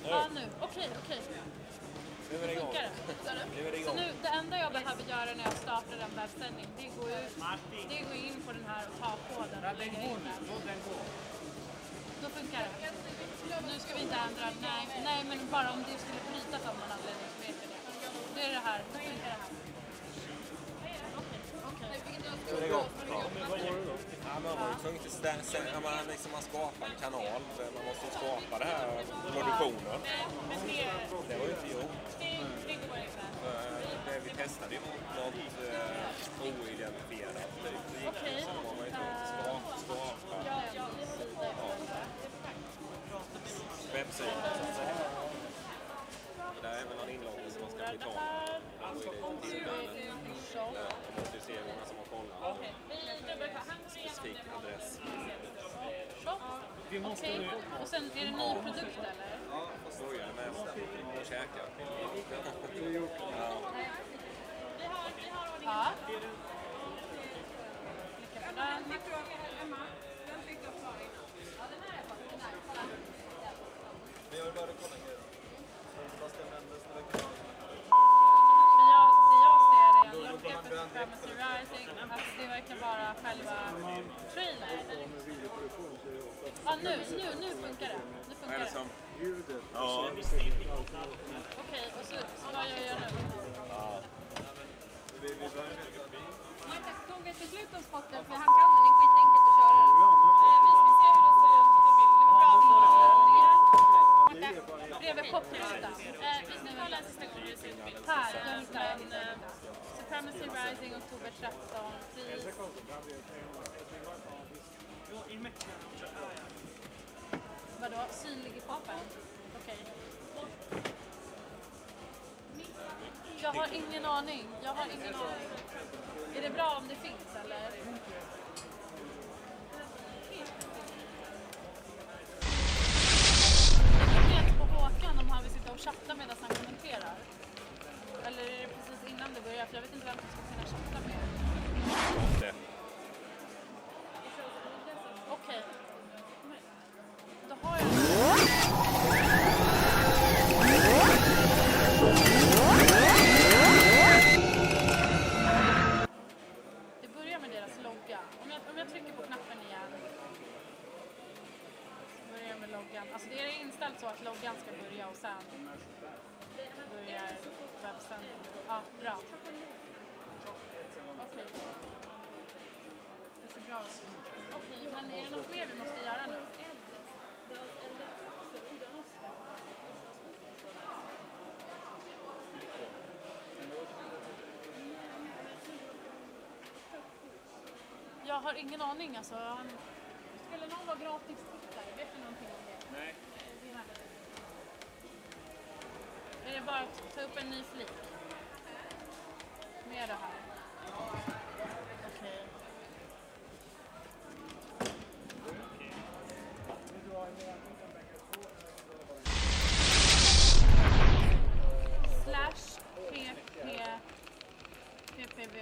Ja, nu. Okej. Nu är det igång. Så nu, det enda jag behöver göra när jag startar en webbsändning, det är gå in på den här och ta på den och lägga in den. Då funkar det. Nu ska vi inte ändra. Nej, men bara om det skulle brytas av någon anledning så vet jag det. Det är det här. Då funkar det här. Nu är det igång. Ja, man var ju tvungen till man skapar en kanal. Man måste skapa det här produktionen. Det var ju inte gjort. Vi testade ju något oidentifierat. Okej. Man var ju tvungen att skapa webbsidan. Det där är väl någon inloggning som man ska betala. Man måste ju se hur många som har kollat. Specifik adress. Okej. Och sen är det en ny produkt eller? Ja, fast börjar med att käka. Ja. Men jag vill bara kolla ner. Sebastian Mendez, Det jag ser är en logga för Supremacy Rising, att det verkar vara själva trailern. Ja, nu funkar det. Nu funkar det. Ja. Okej, och så vad jag gör nu? Ja. Marcus tog ett beslut om spotten för han kan den, det är skitenkelt att köra. Vi ska se hur det ser ut i bild. Det är bra. Bredvid poprutan. Vi ska kolla en sista gång hur det ser ut i bild. Här, jag hittar en Supremacy Rising, oktober 13. Vadå? Synlig i papen? Okej. Jag har ingen aning. Är det bra om det finns, eller? Helt på Håkan om han vill sitta och chatta medan han kommenterar. Eller är det precis innan det börjar? För jag vet inte vem som ska kunna chatta med. Okej. Då har jag... Det börjar med deras logga. Om jag trycker på knappen igen. Så börjar med loggan. Alltså det är inställt så att loggan ska börja och sen börjar webbsändningen. Ja, bra. Okej. Det ser bra ut. Okej, men är det något mer vi måste göra nu? Jag har ingen aning alltså. Skulle någon vara gratis tittare? Vet du någonting om det? Nej. Är det bara att ta upp en ny flik? Med det här. Okej. Slash ppv.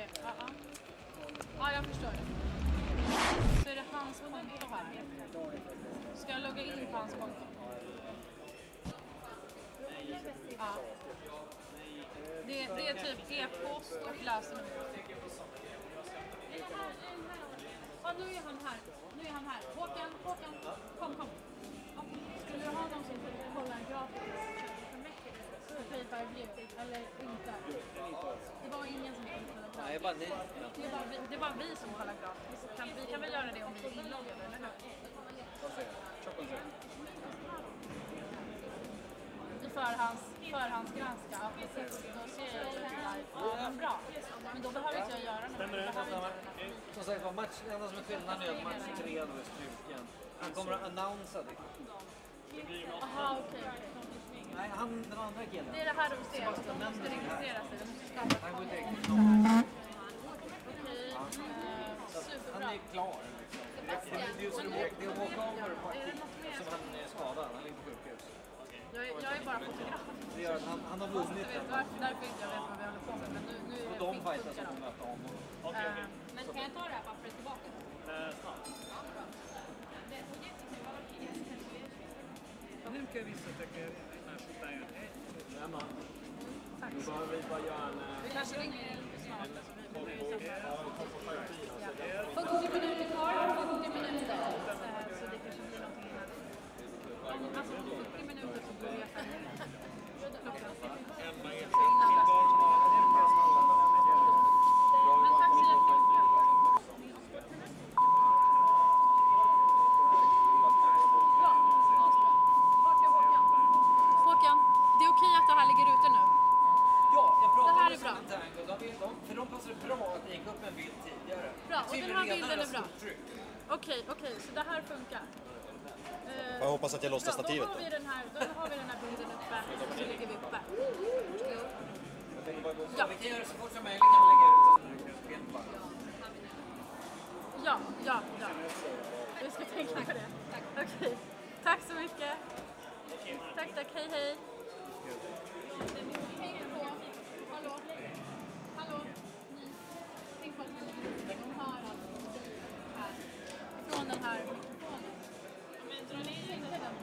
Ja, jag förstår det. Så är det hans konto här. Ska jag logga in på hans konto? Ja. Det är typ e-post och lösenord. Ja, nu är han här. Håkan, kom. Skulle du ha någon som kollar gratis? Eller inte? Det var ingen som kollade gratis. Nej, bara ni. Det var vi som kollade gratis. Vi kan väl göra det om vi är inloggade, eller hur? I förhandsgranska. Då ser jag ju live. Ja, bra. Men då behöver inte jag göra något. Som sagt var, det enda som är skillnaden är att match 3 då är struken. Han kommer att annonsera det. Aha, okej. Nej, den andra killen. Det är det här de ser. De måste registrera sig. De måste skapa ett konto. Okej. Superbra. Han är klar. Det är walkover på Akeem som han är skadad. Han ligger på sjukhus. Jag är bara fotograf. Det gör han har vunnit den. Därför inte jag vet vad vi håller på med. Men nu är det de fightar som de möter honom. Men kan jag ta det här pappret tillbaka? Snart. Vilka vissa tycker nästan är det? Nu behöver vi bara göra Vi kanske ringer snart. 40 minuter kvar, 40 minuter. Så det kanske blir någonting innan. Alltså 40 minuter så börjar sändningen. Men tack så jättemycket. Håkan, det är okej att det här ligger ute nu? Ja, jag Det här pratade är med bra. Tango, för de passade bra att det gick upp en bild tidigare. Bra, och den här bilden är bra. Tryck. Okej, så det här funkar. Jag hoppas att jag lossnar stativet. Då har vi den här bilden uppe, och så ligger vi uppe. Ja. Vi kan göra det så fort som möjligt, kan vi lägga ut en bild bara. Ja. Vi ska tänka på det. Okej. Tack så mycket. Tack, hej. Hallå, ni. Tänk på att de hör allt här. Från den här mikrofonen. Men drar ni inte den?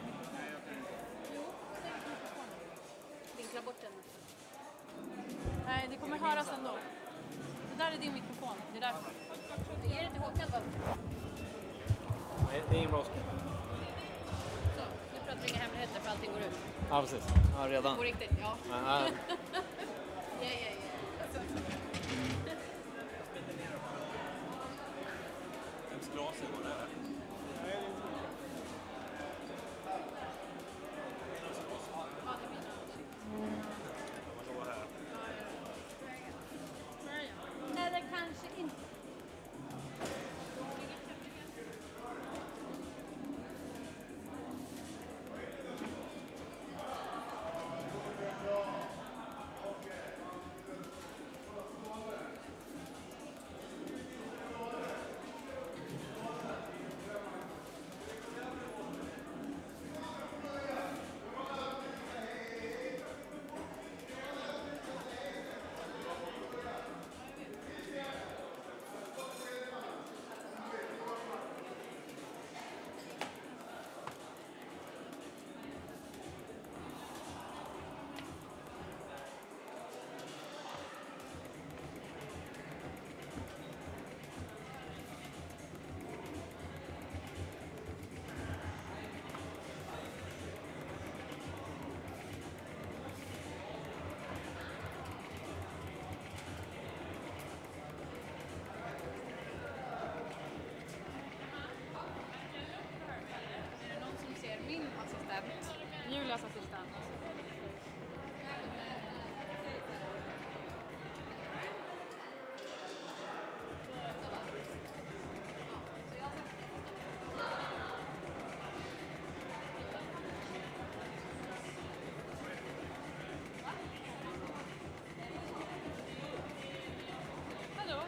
Jo, sänk mikrofonen. Vinkla bort den. Nej, det kommer höras ändå. Det där är din mikrofon. Det är därför. Ge det till Håkan då. Nej, det är ingen bra skål. Så, nu pratar vi inga hemligheter för allting går ut. Ja, precis. Ja, redan. På riktigt, ja. Ja. Ja. Vems glasögon är det? Eller kanske inte. Julias assistent. Hallå?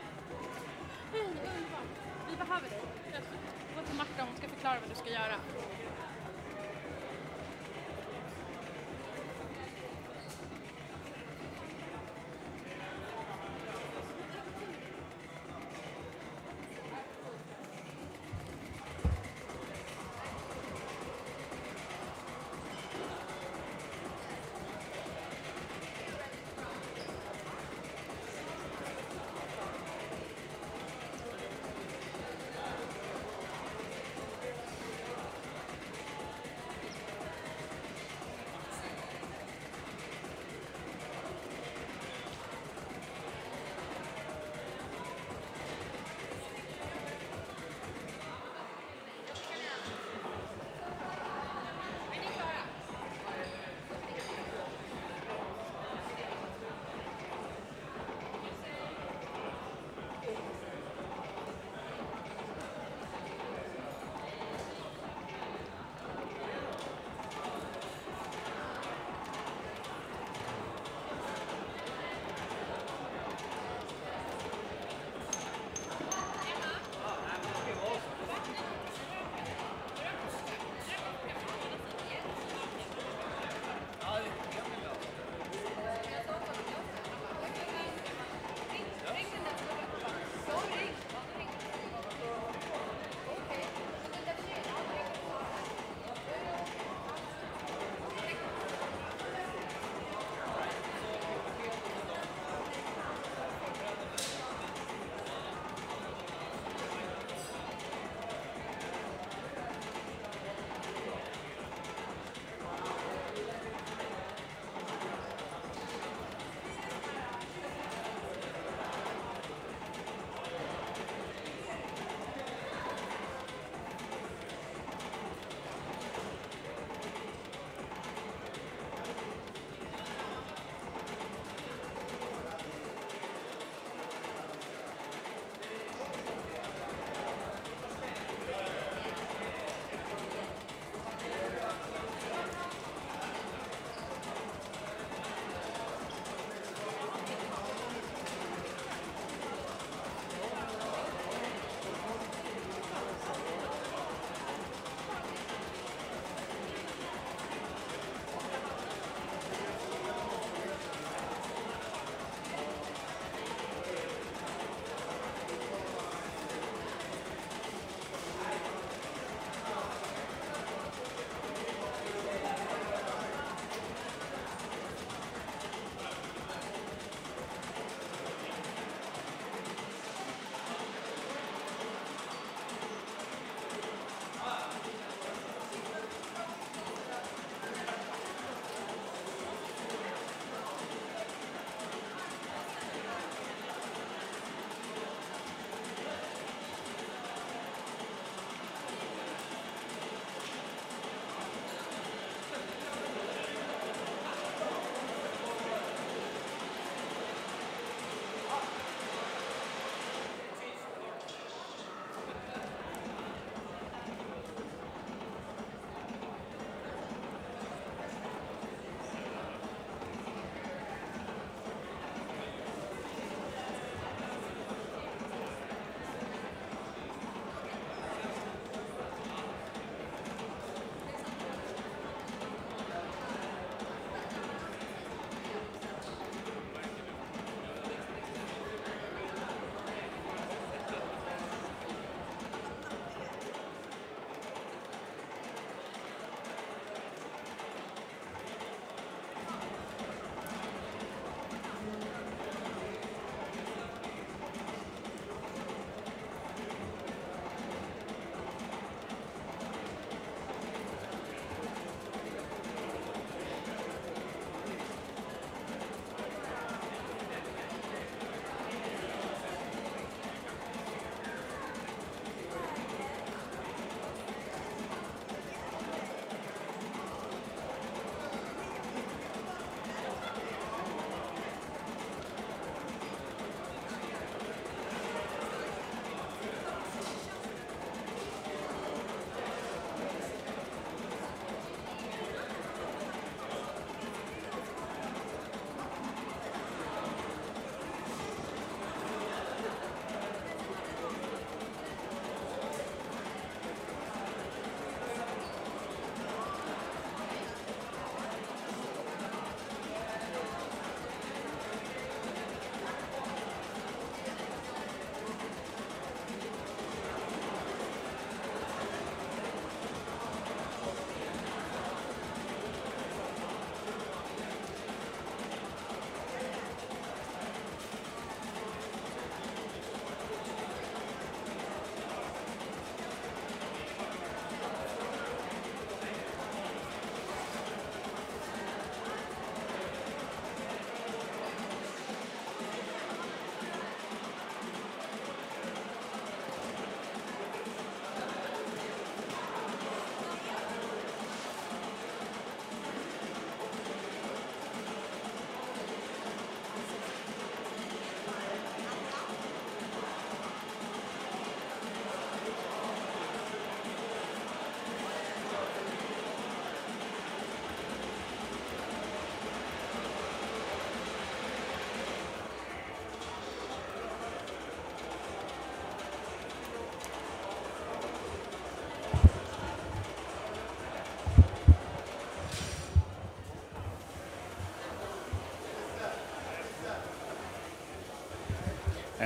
Hej, underbart. Vi behöver dig. Gå till Marta, hon ska förklara vad du ska göra.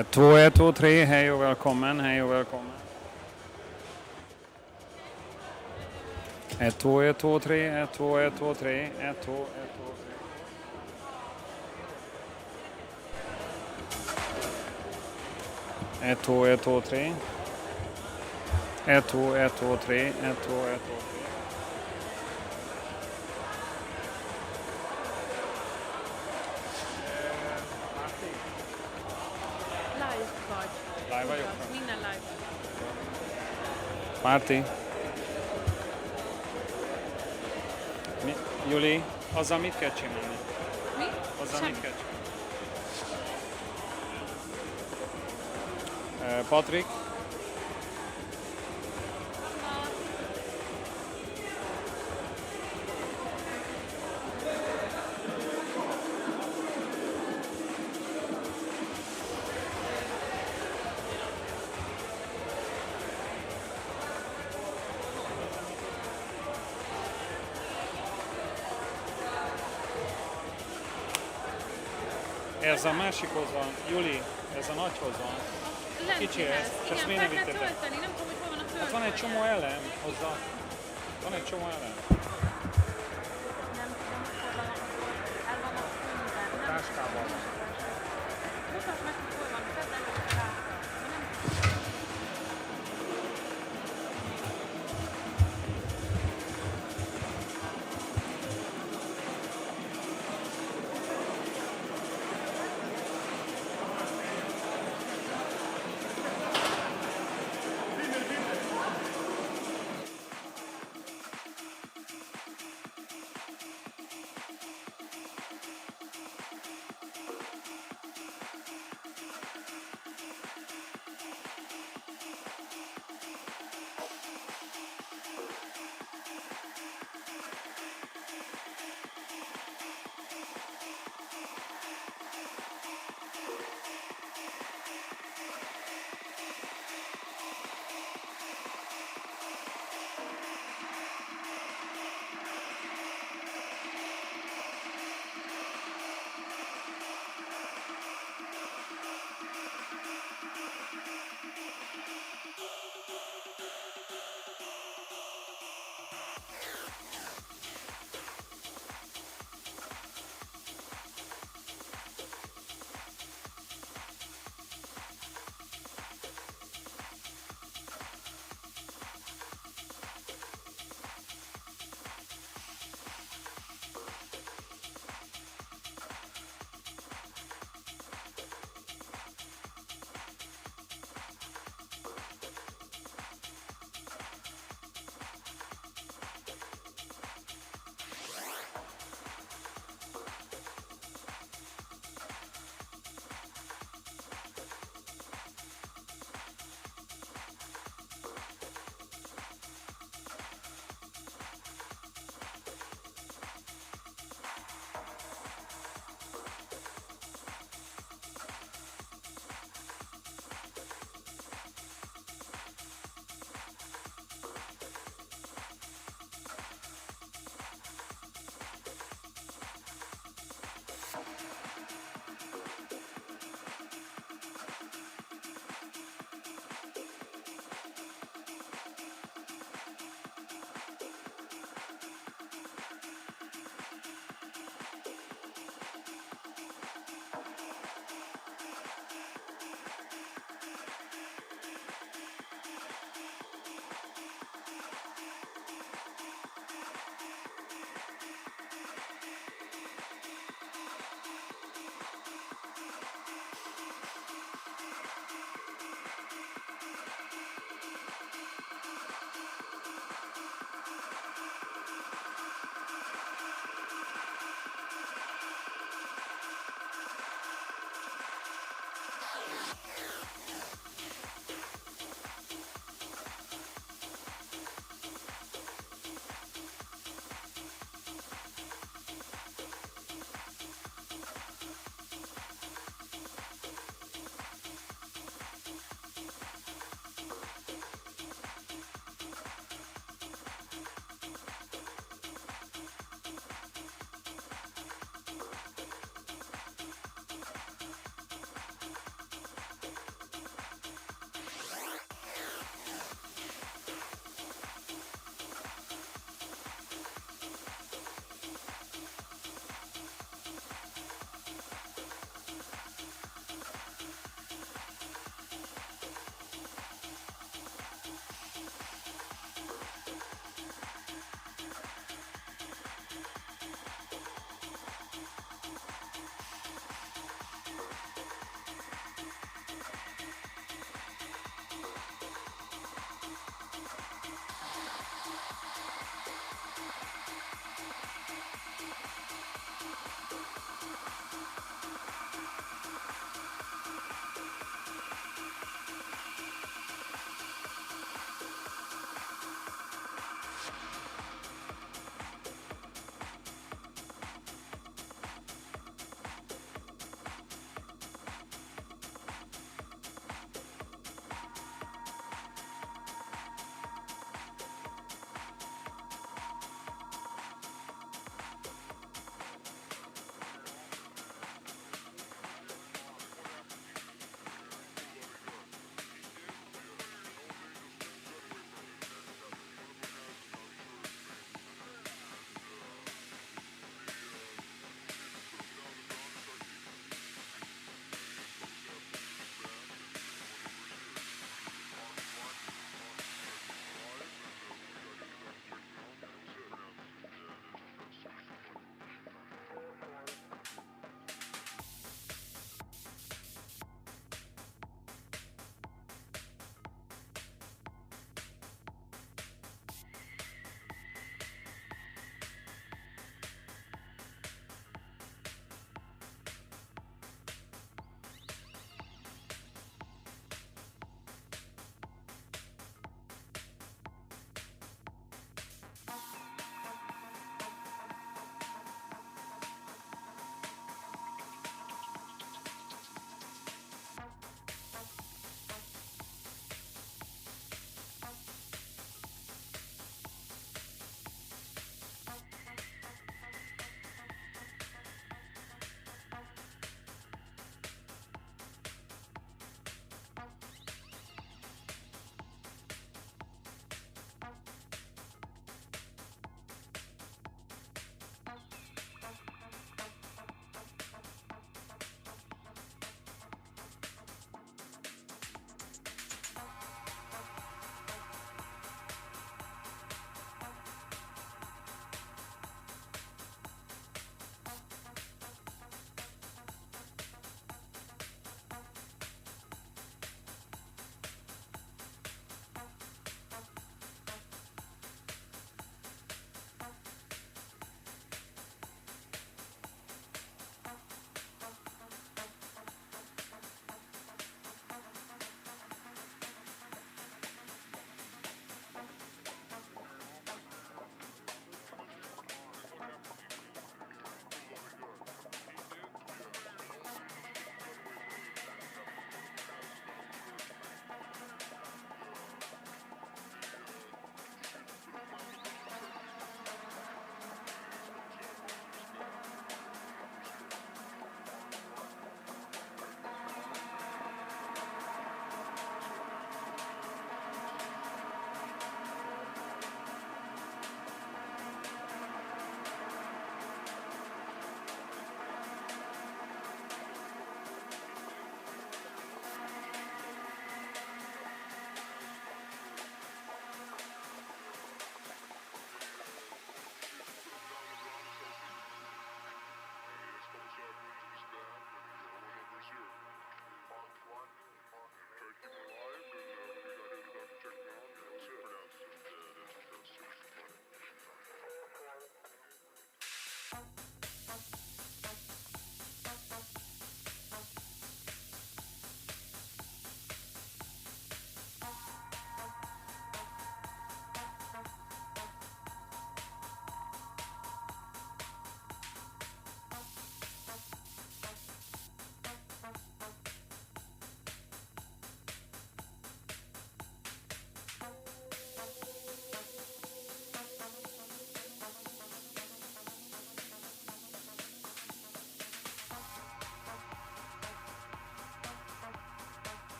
1, 2, 1, 2, 3, hej och välkommen, hej och välkommen. 1, 2, 1, 2, 3, 1, 2, 1, 2, 3, 1, 2, 1, 2, 3. 1, 2, 1, 2, 3. 1, 2, 1, 2, 3, 1, 2, 1, 2, 3. Live var gjort. Mina live. Márti. Juli, azzal mit kell csinálni? Mi? Azzal mit kell csinálni? Patrik? Ez a másikhoz van, Juli, ez a nagyhoz van. Kicsihez, és ezt miért nem vitted be? Nem tudom, hogy hol van a tölteni. Hát van egy csomó elem hozzá. Van egy csomó elem. Nem tudom, hogy hol van el van a fűben. Táskában. Mutasd meg, hogy hol van. Tedd el, hogy látta.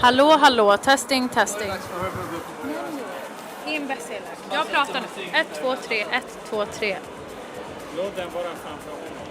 Hallå, testing. Imbeciler. Jag pratar nu. 1, 2, 3, 1, 2, 3. Låt den vara framför honom.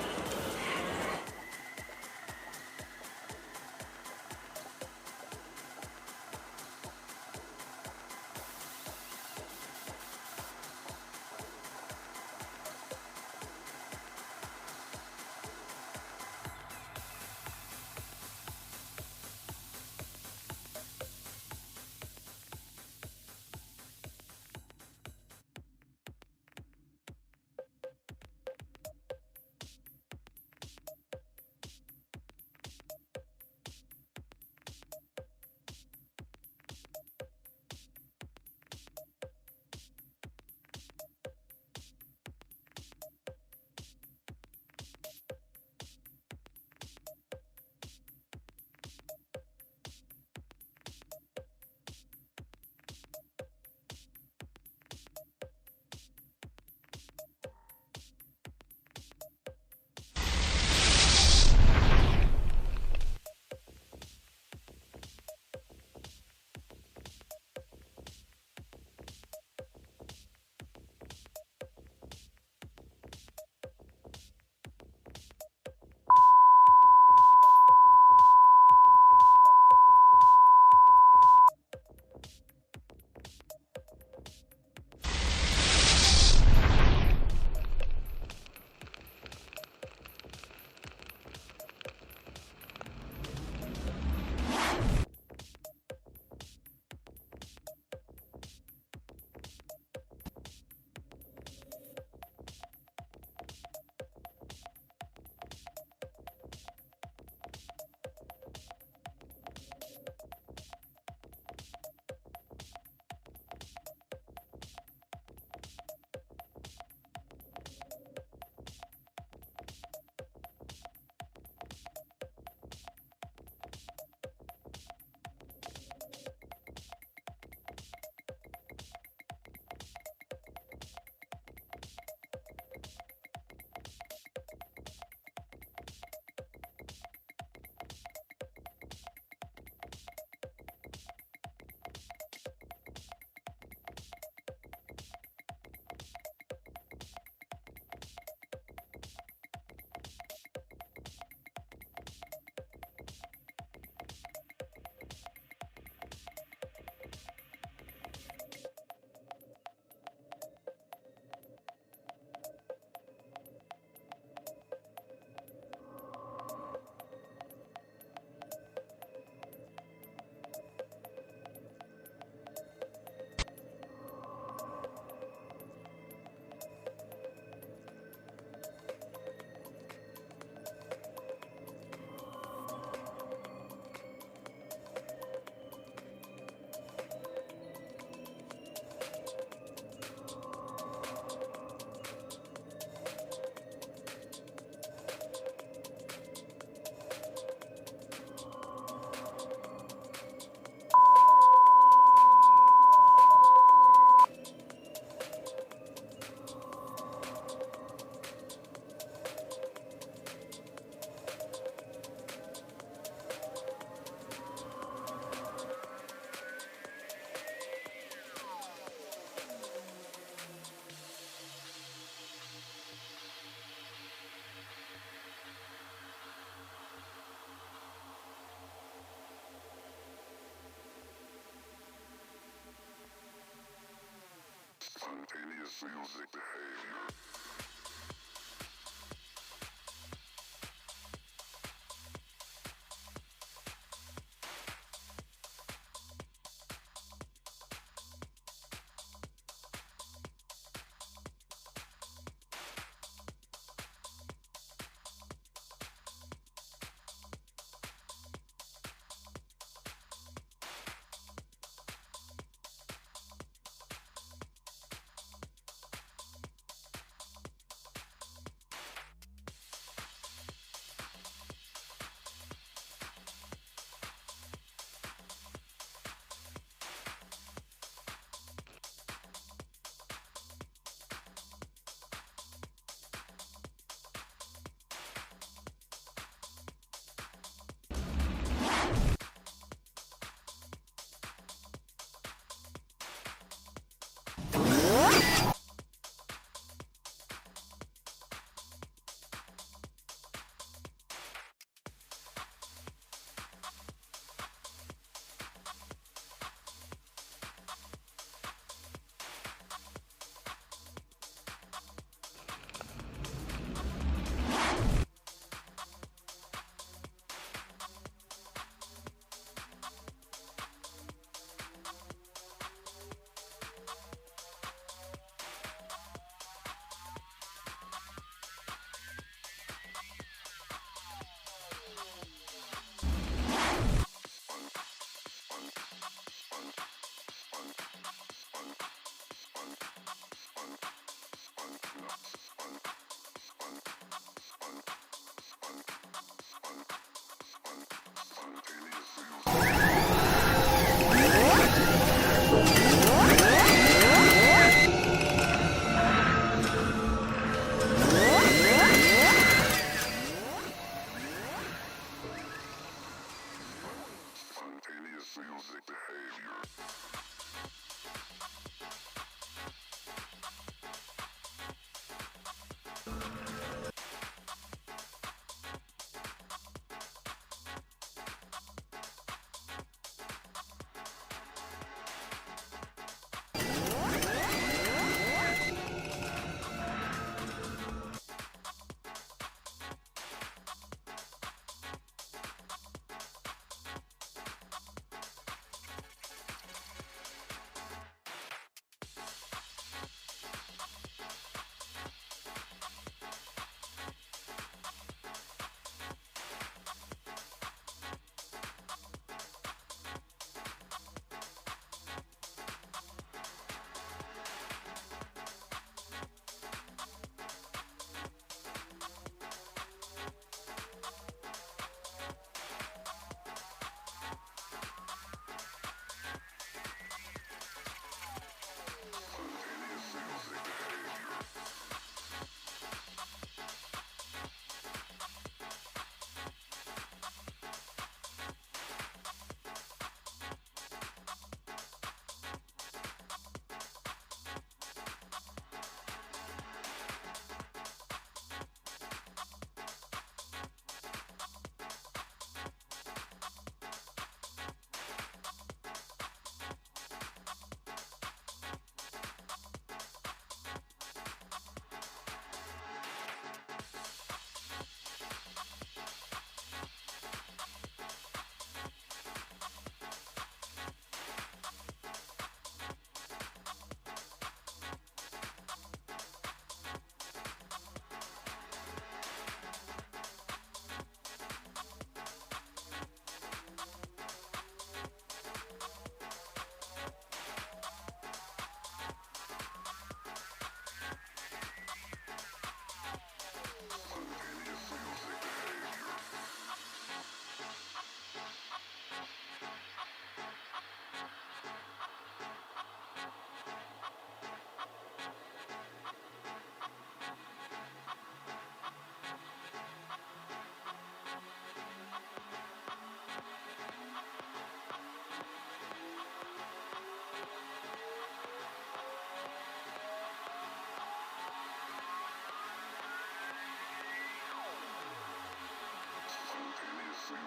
Spontaneous music behavior.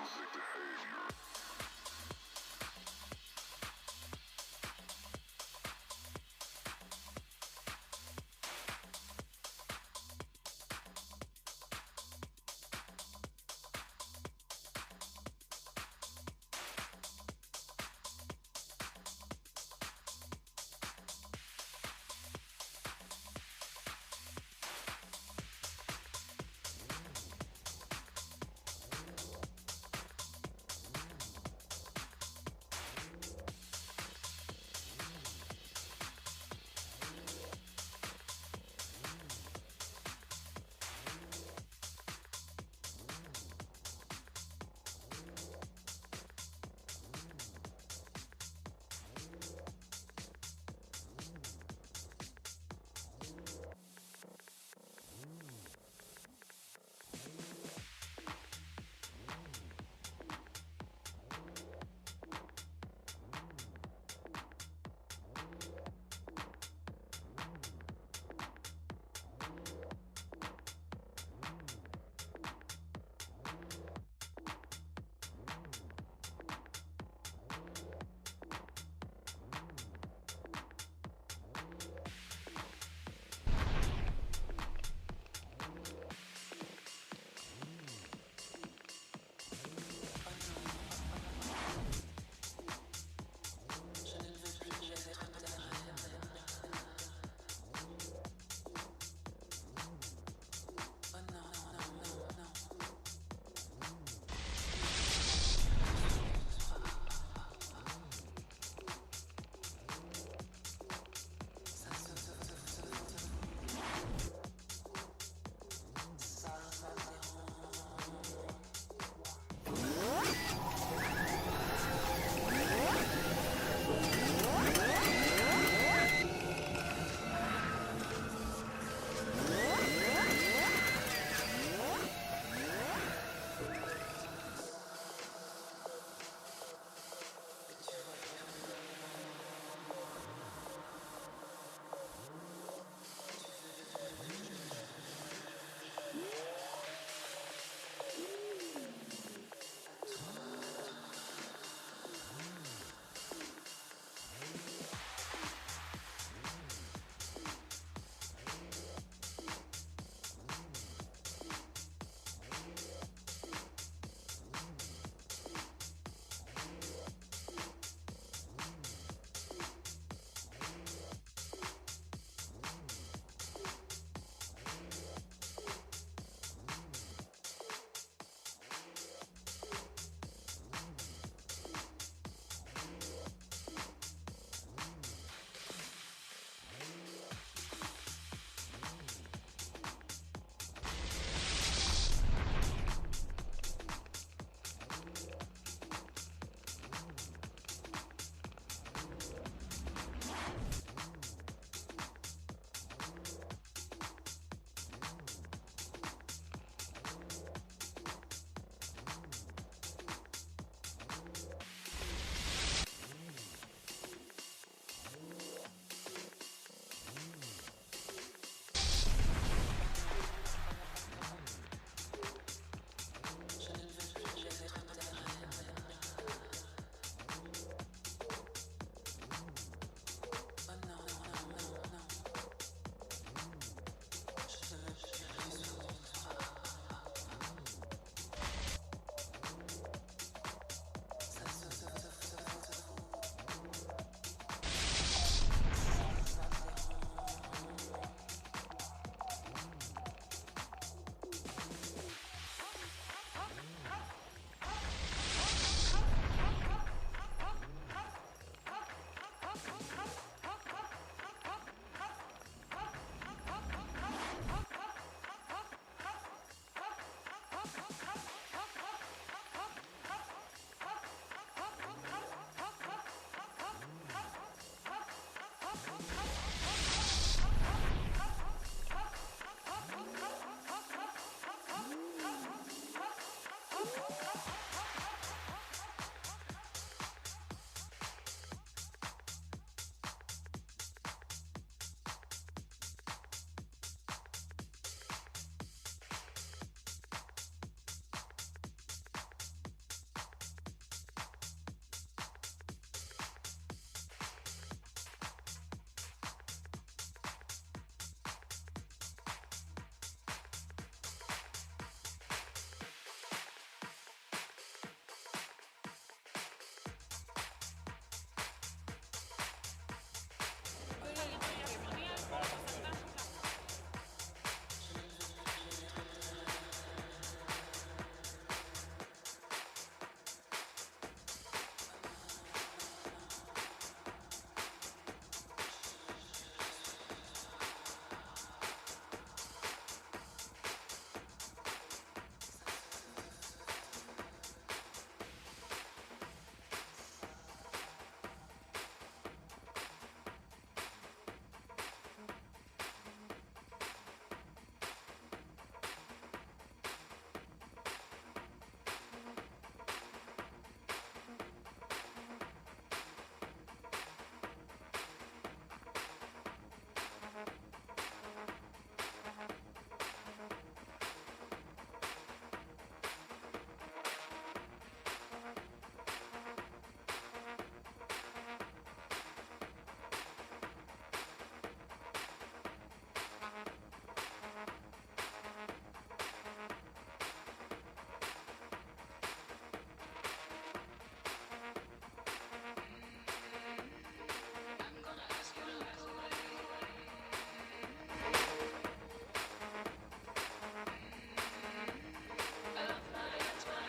music behavior.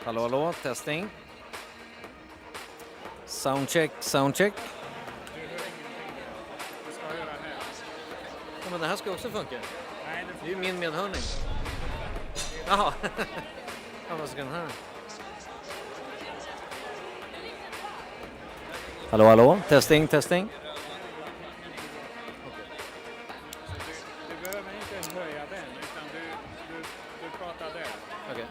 Hallå, testing. Soundcheck. Du hör ingenting. Du ska höra här. Ja, men det här ska också funka. Nej, Det är ju min medhörning. Jaha. Ja, vad ska den här? Hallå, testing. Du behöver inte höja den, utan du pratar där. Okej.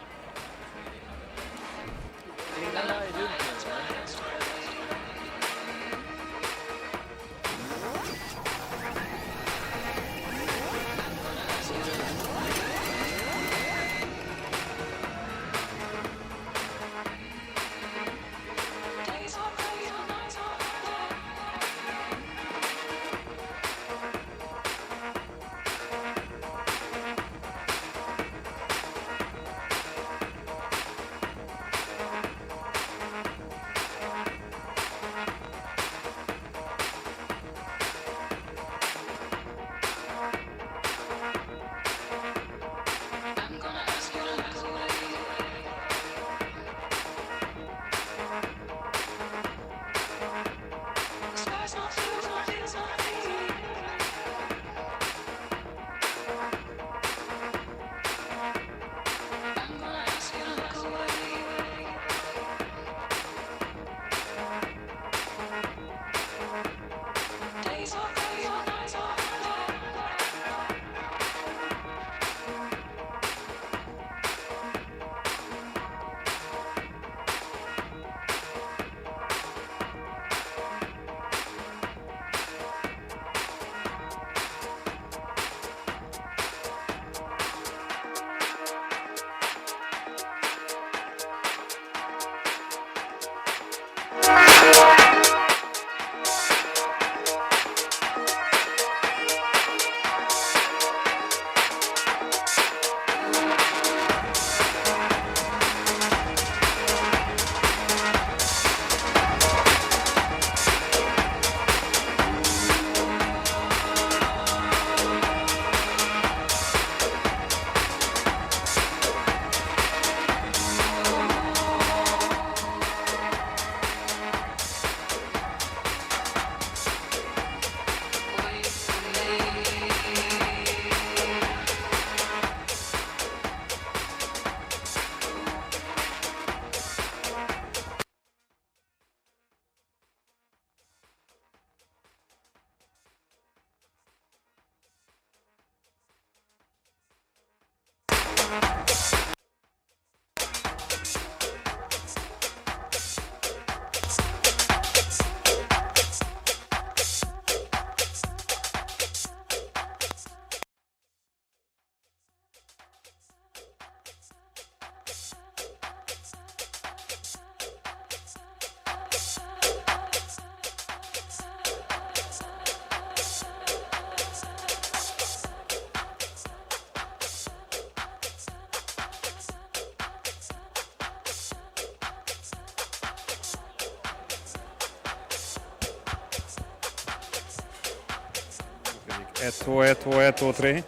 Ett, två, tre.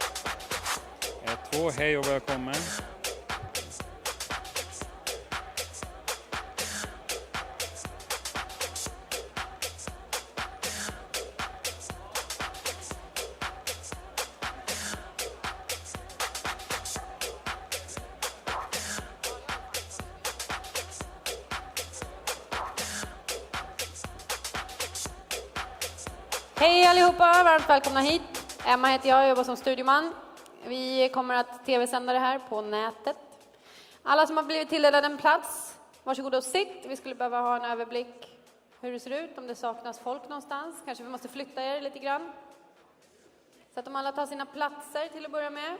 1-2, hej och välkommen. Hej allihopa, varmt välkomna hit. Emma heter jag jobbar som studieman. Vi kommer att tv-sända det här på nätet. Alla som har blivit tilldelade en plats, varsågoda och sitt. Vi skulle behöva ha en överblick hur det ser ut, om det saknas folk någonstans. Kanske vi måste flytta er lite grann. Så att om alla tar sina platser till att börja med.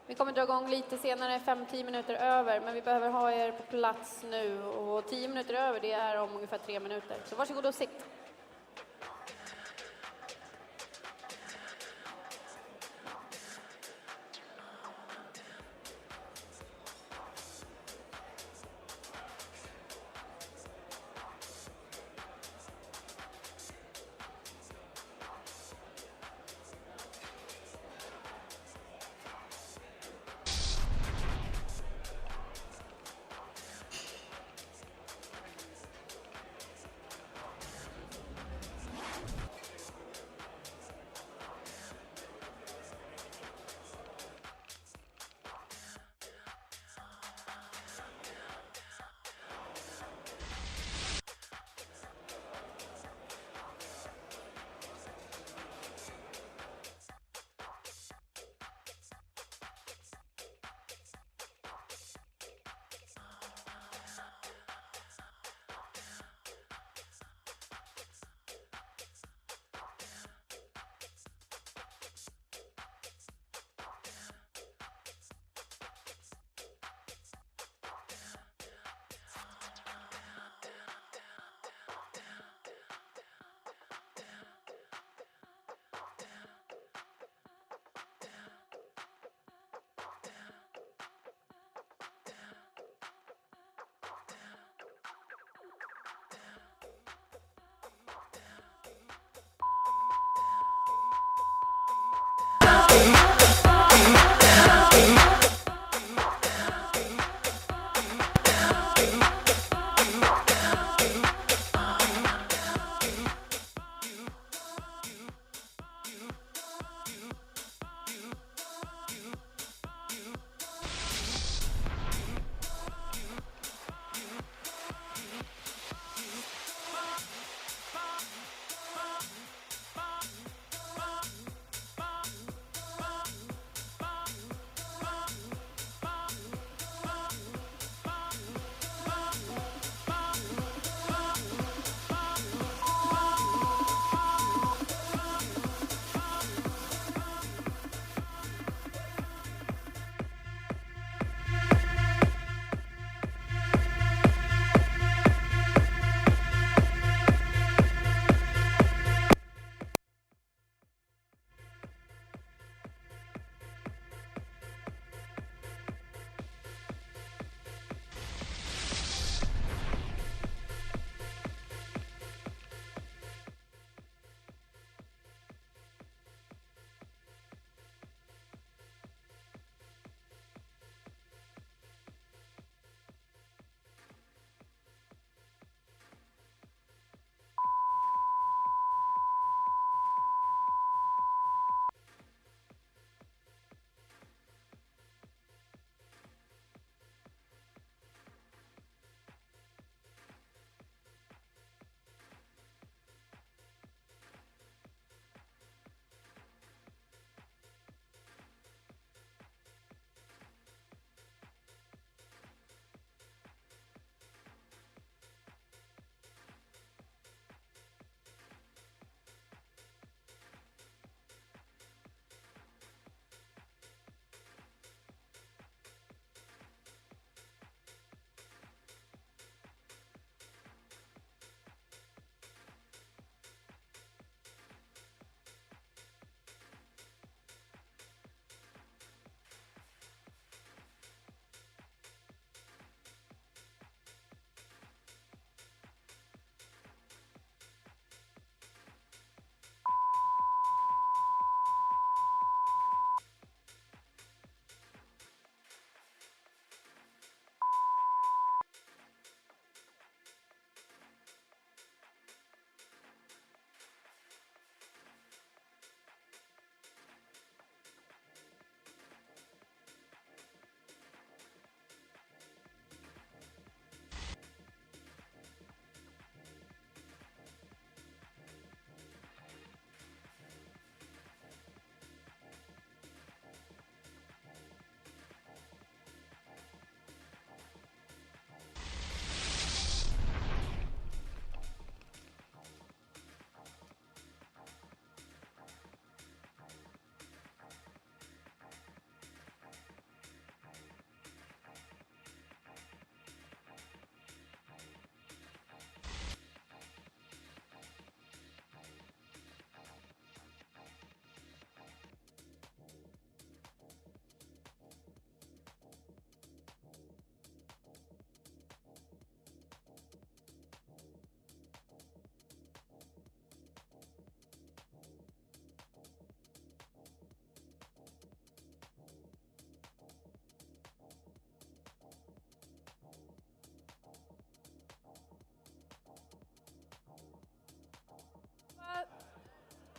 Vi kommer dra igång lite senare, 5-10 minuter över, men vi behöver ha er på plats nu. Och 10 minuter över, det är om ungefär 3 minuter. Så varsågod och sitt.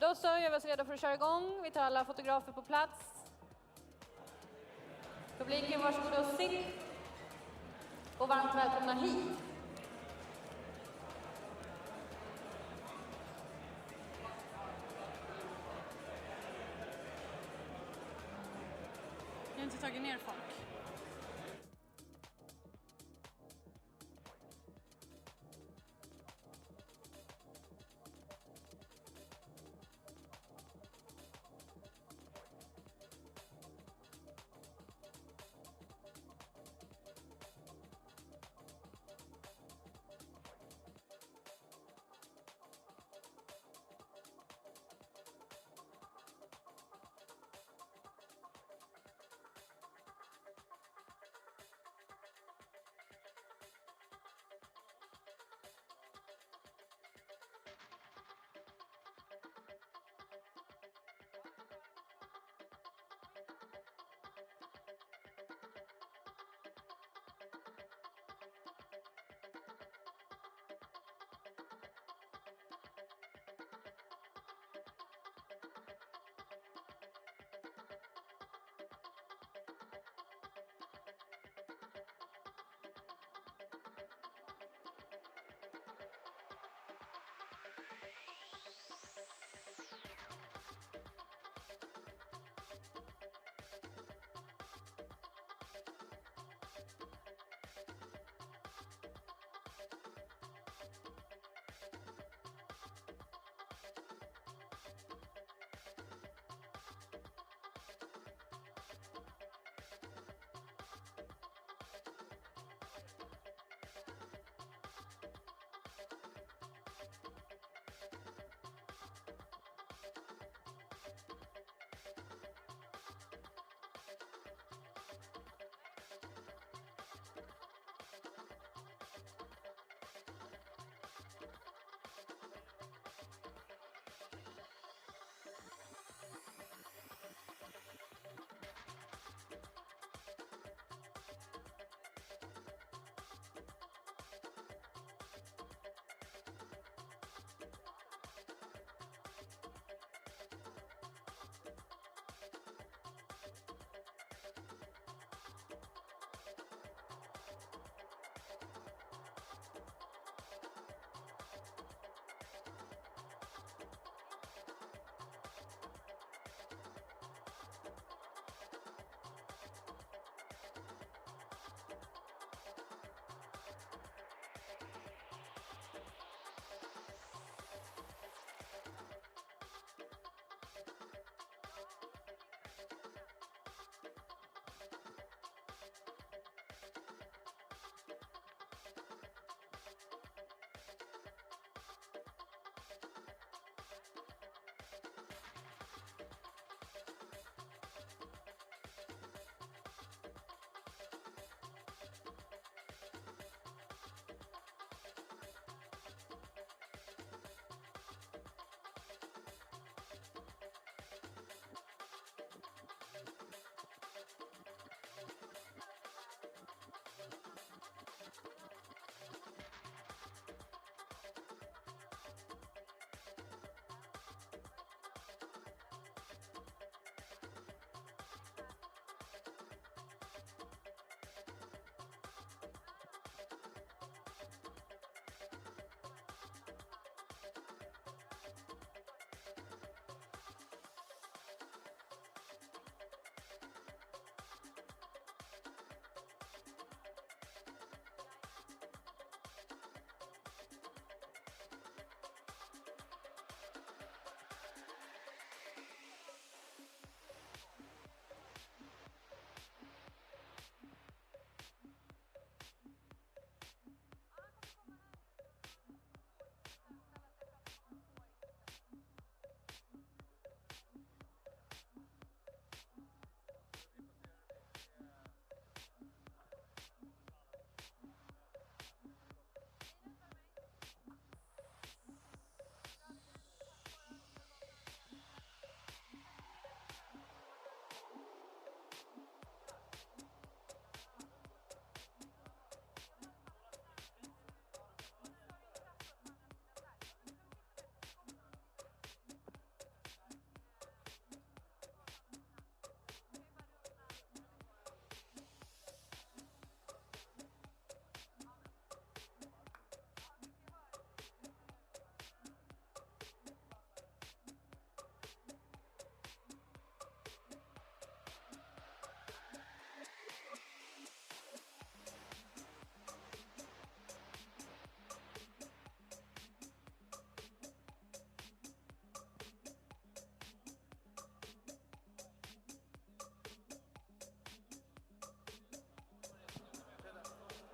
Då så, gör vi oss redo för att köra igång. Vi tar alla fotografer på plats. Publiken, varsågoda och sitt. Och varmt välkomna hit. Jag har inte tagit ner folk.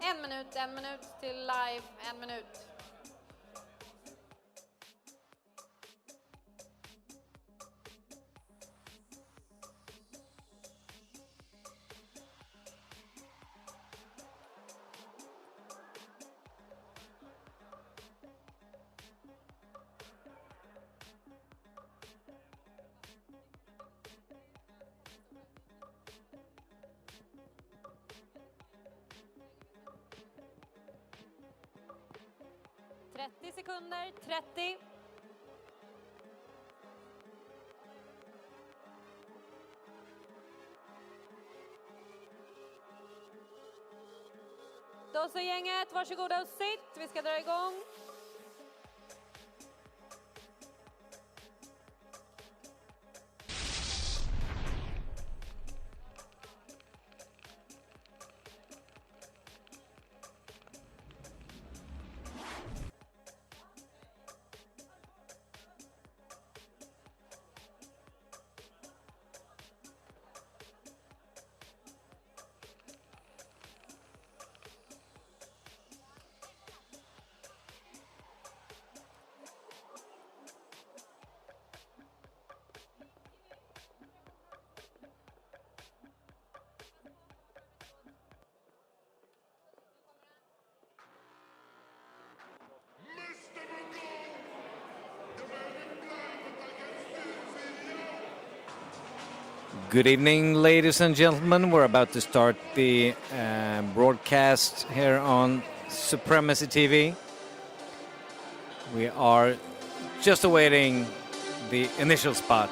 En minut till live, en minut. Sekunder, 30. Då så gänget, varsågoda och sitt. Vi ska dra igång. Good evening, ladies and gentlemen. We're about to start the broadcast here on Supremacy TV. We are just awaiting the initial spot.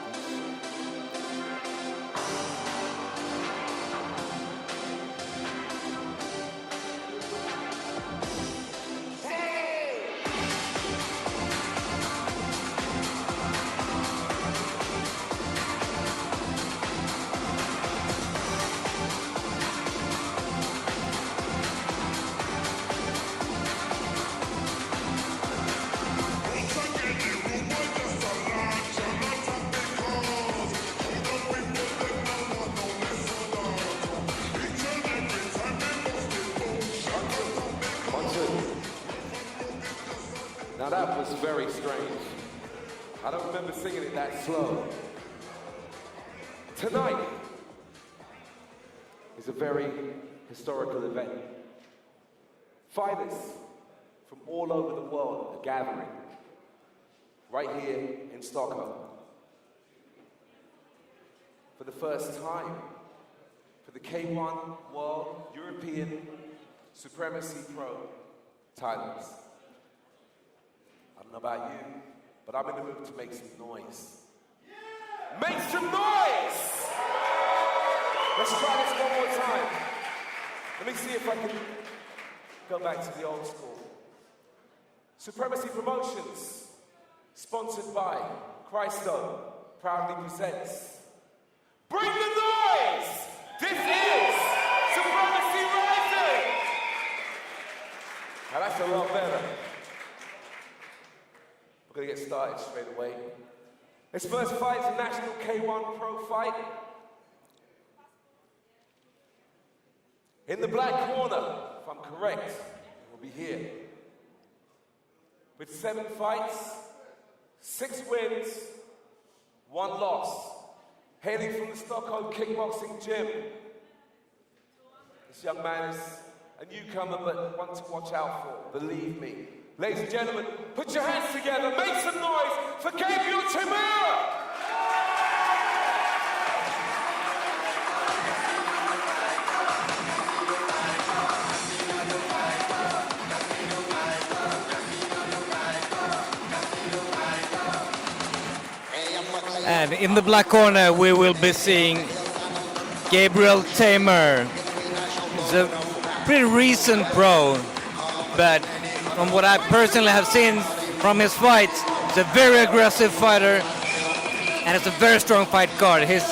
Now that was very strange. I don't remember singing it that slow. Tonight is a very historical event. Fighters from all over the world are gathering right here in Stockholm for the first time for the K1 World European Supremacy Pro Titans. I don't know about you, but I'm in the mood to make some noise. Yeah! Make some noise! Let's try this one more time. Let me see if I can go back to the old school. Supremacy Promotions, sponsored by Christo, proudly presents Bring the Noise! This is Supremacy Rising! Now that's a lot better. We're going to get started straight away. This first fight is a national K1 pro fight. In the black corner, if I'm correct, will be here. With 7 fights, 6 wins, 1 loss. Hailing from the Stockholm Kickboxing Gym. This young man is a newcomer, but one to watch out for, believe me. Ladies and gentlemen, put your hands together, make some noise for Gabriel Teymur! And in the black corner, we will be seeing Gabriel Teymur. He's a pretty recent pro, but from what I personally have seen from his fights, he's a very aggressive fighter, and it's a very strong fight card. He's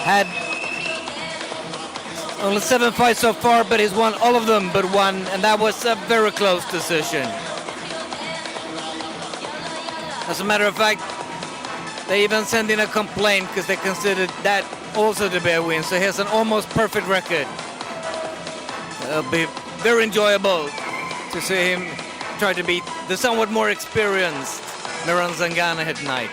had only 7 fights so far, but he's won all of them but 1, and that was a very close decision. As a matter of fact, they even sent in a complaint because they considered that also to be a win. So he has an almost perfect record. It'll be very enjoyable to see him try to beat the somewhat more experienced Meran Zangana at night.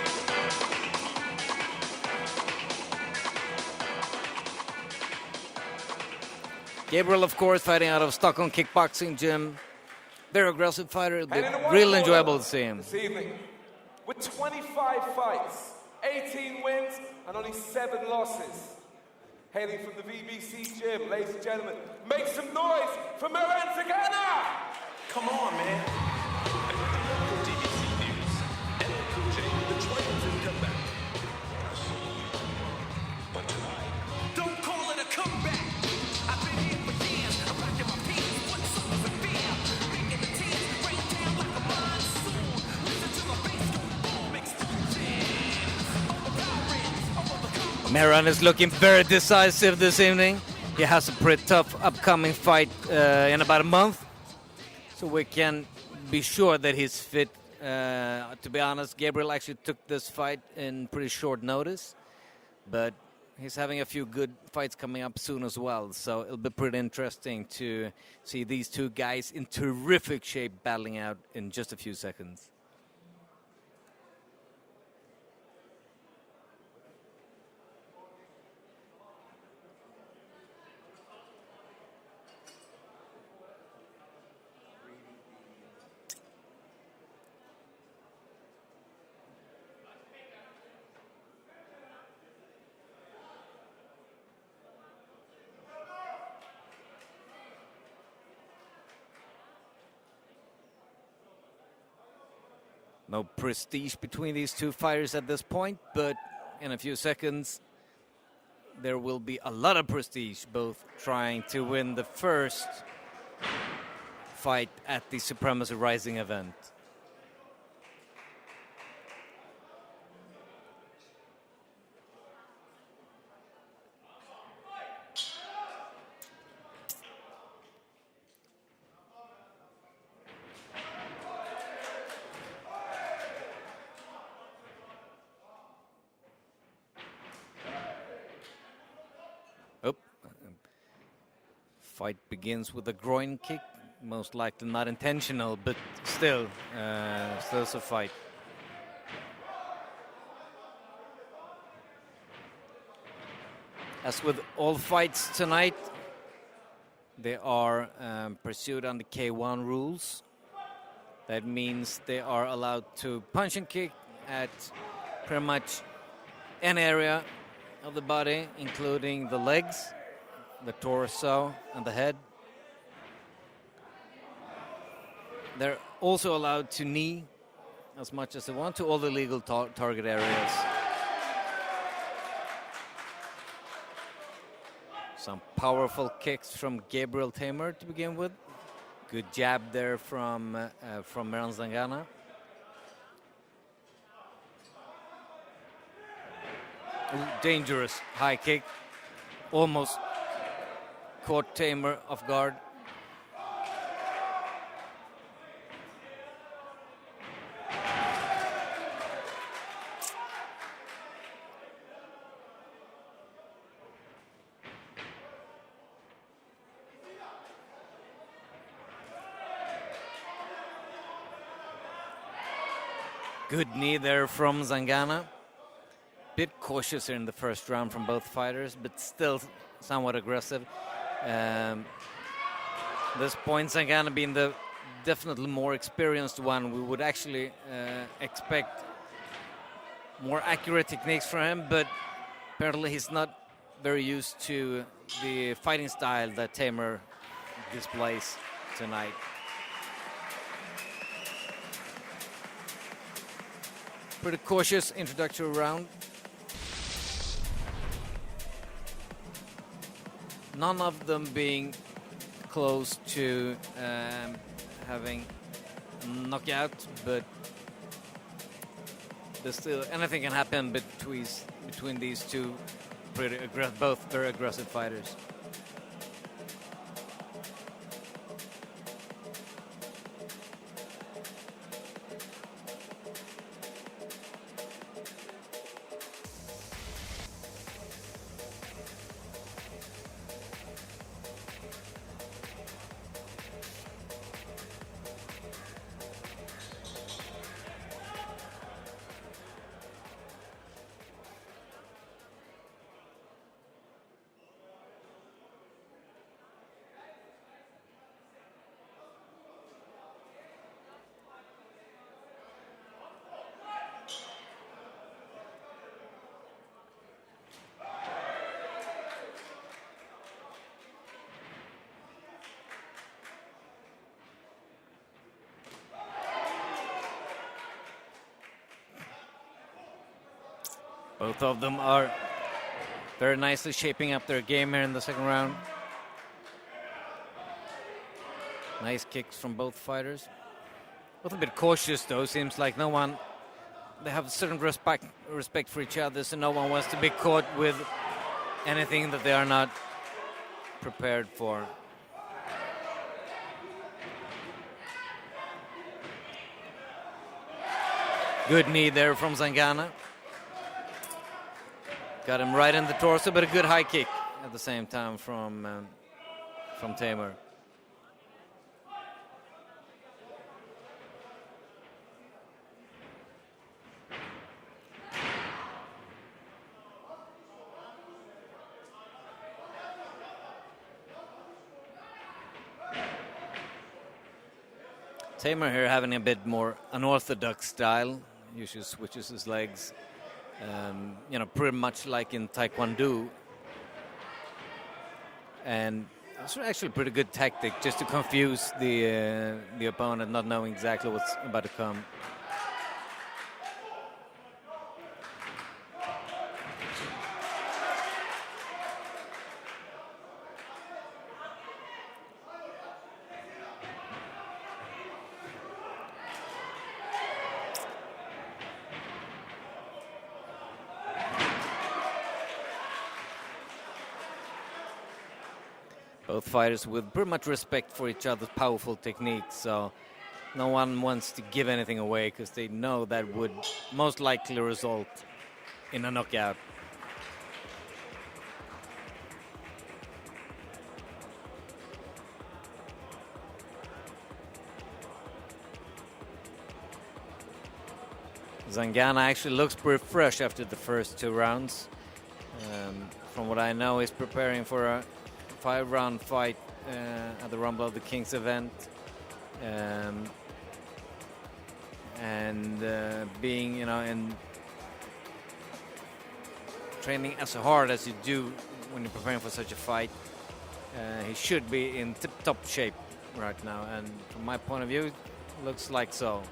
Gabriel, of course, fighting out of Stockholm Kickboxing Gym. Very aggressive fighter. It'll be real enjoyable to see him. This evening, with 25 fights, 18 wins, and only 7 losses. Hailing from the VBC gym, ladies and gentlemen, make some noise for Meran Zangana! Come on, man. Don't call it a comeback. I've been here for years. I'm rocking my peas. What's up with the fear? Making the tears rain down like a monsoon. Listen to my bass go boom, explosions. Meran is looking very decisive this evening. He has a pretty tough upcoming fight in about a month. So we can be sure that he's fit. To be honest, Gabriel actually took this fight in pretty short notice. But he's having a few good fights coming up soon as well. So it'll be pretty interesting to see these two guys in terrific shape battling out in just a few seconds. No prestige between these two fighters at this point, but in a few seconds there will be a lot of prestige, both trying to win the first fight at the Supremacy Rising event. Fight begins with a groin kick, most likely not intentional, but still it's a fight. As with all fights tonight, they are pursued under K1 rules. That means they are allowed to punch and kick at pretty much any area of the body, including the legs, the torso, and the head. They're also allowed to knee as much as they want to all the legal target areas. Some powerful kicks from Gabriel Teymur to begin with. Good jab there from Meran Zangana. Dangerous high kick. Almost caught Teymur off guard. Good knee there from Zangana. Bit cautious here in the first round from both fighters, but still somewhat aggressive. This point, Zangana being the definitely more experienced one, we would actually expect more accurate techniques from him, but apparently he's not very used to the fighting style that Teymur displays tonight. Pretty cautious introductory round. None of them being close to having a knockout, but there's still anything can happen between these two both very aggressive fighters. Both of them are very nicely shaping up their game here in the second round. Nice kicks from both fighters. Both a bit cautious though, seems like no one, they have a certain respect for each other, so no one wants to be caught with anything that they are not prepared for. Good knee there from Zangana. Got him right in the torso, but a good high kick at the same time from Teymur. Teymur here having a bit more unorthodox style. Usually switches his legs, you know, pretty much like in Taekwondo. And it's actually a pretty good tactic, just to confuse the opponent, not knowing exactly what's about to come. Both fighters with pretty much respect for each other's powerful techniques, so no one wants to give anything away because they know that would most likely result in a knockout. Zangana actually looks pretty fresh after the first 2 rounds. From what I know, he's preparing for a 5-round fight at the Rumble of the Kings event, and being, you know, in training as hard as you do when you're preparing for such a fight, he should be in tip-top shape right now, and from my point of view, it looks like so.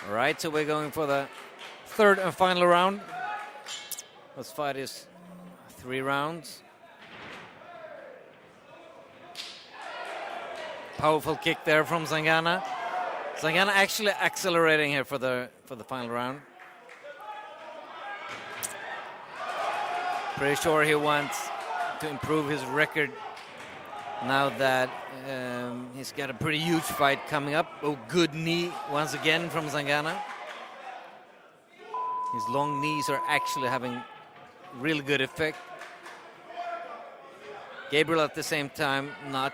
All right, so we're going for the 3rd and final round. This fight is 3 rounds. Powerful kick there from Zangana. Zangana actually accelerating here for the final round. Pretty sure he wants to improve his record now that he's got a pretty huge fight coming up. Oh, good knee once again from Zangana. His long knees are actually having really good effect. Gabriel at the same time not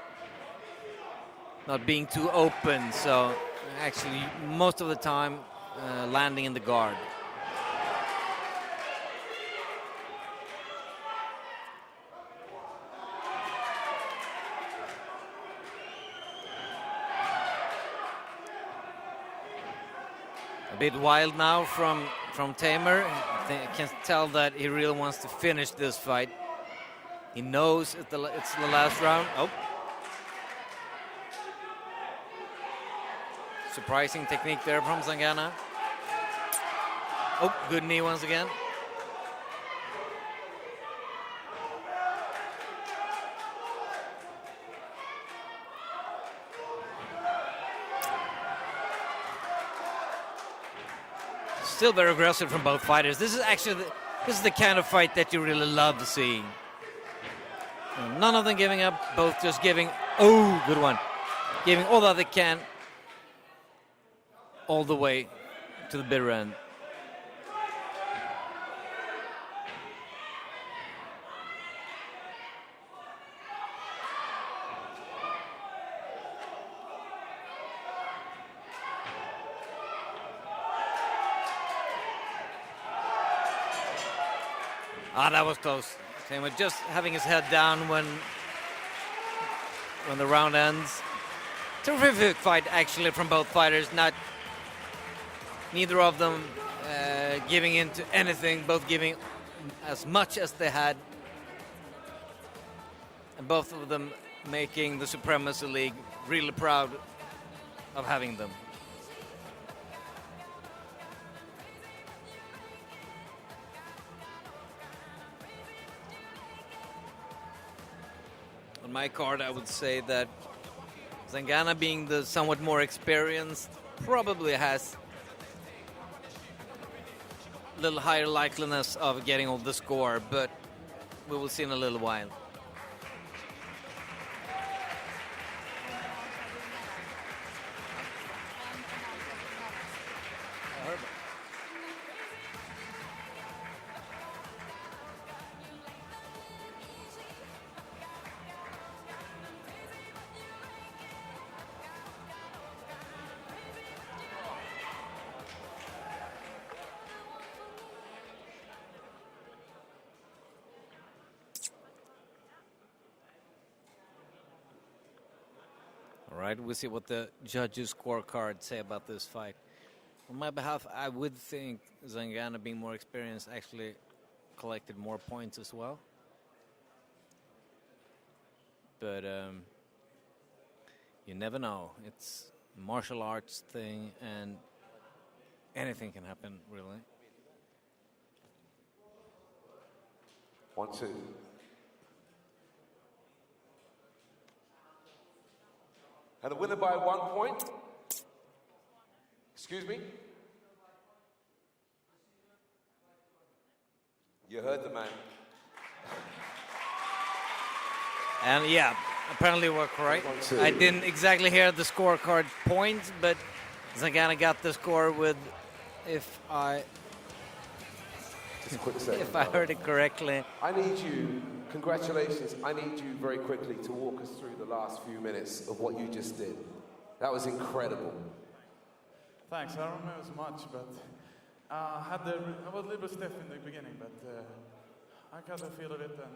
being too open, so actually most of the time landing in the guard. Bit wild now from Teymur. I can tell that he really wants to finish this fight. He knows it's the last round. Oh. Surprising technique there from Zangana. Oh, good knee once again. Still very aggressive from both fighters. This is actually the kind of fight that you really love seeing. None of them giving up, both just giving, oh, good one. Giving all that they can, all the way to the bitter end. That was close. Teymur just having his head down when the round ends. Terrific fight actually from both fighters. Neither of them giving into anything, both giving as much as they had, and both of them making the Supremacy League really proud of having them. On my card, I would say that Zangana, being the somewhat more experienced, probably has a little higher likeliness of getting all the score, but we will see in a little while. All right, we'll see what the judges' scorecard say about this fight. On my behalf, I would think Zangana, being more experienced, actually collected more points as well. But you never know. It's a martial arts thing, and anything can happen, really. 1-2. And the winner by 1 point. Excuse me. You heard the man. And yeah, apparently we're correct. I didn't exactly hear the scorecard points, but Zangana got the score with, if I heard it correctly. I need you, congratulations, I need you very quickly to walk us through the last few minutes of what you just did. That was incredible. Thanks, I don't remember so much, but I was a little bit stiff in the beginning, but I got the feel of it, and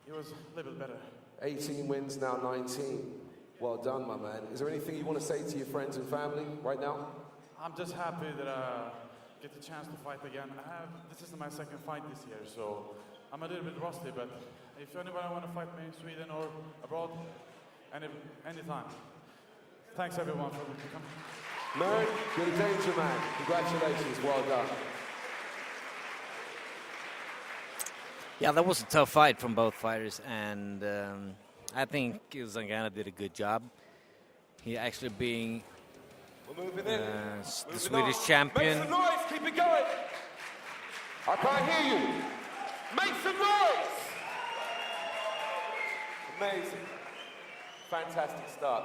it was a little bit better. 18 wins, now 19. Well done, my man. Is there anything you want to say to your friends and family right now? I'm just happy that I get the chance to fight again. This is my second fight this year, so I'm a little bit rusty, but if anybody want to fight me in Sweden or abroad, anytime. Thanks everyone for coming. Meran, you're the danger man. Congratulations, well done. Yeah, that was a tough fight from both fighters, and I think Zangana did a good job. He actually being the Swedish champion. Make some noise, keep it going. I can't hear you. Make some noise. Amazing. Fantastic start.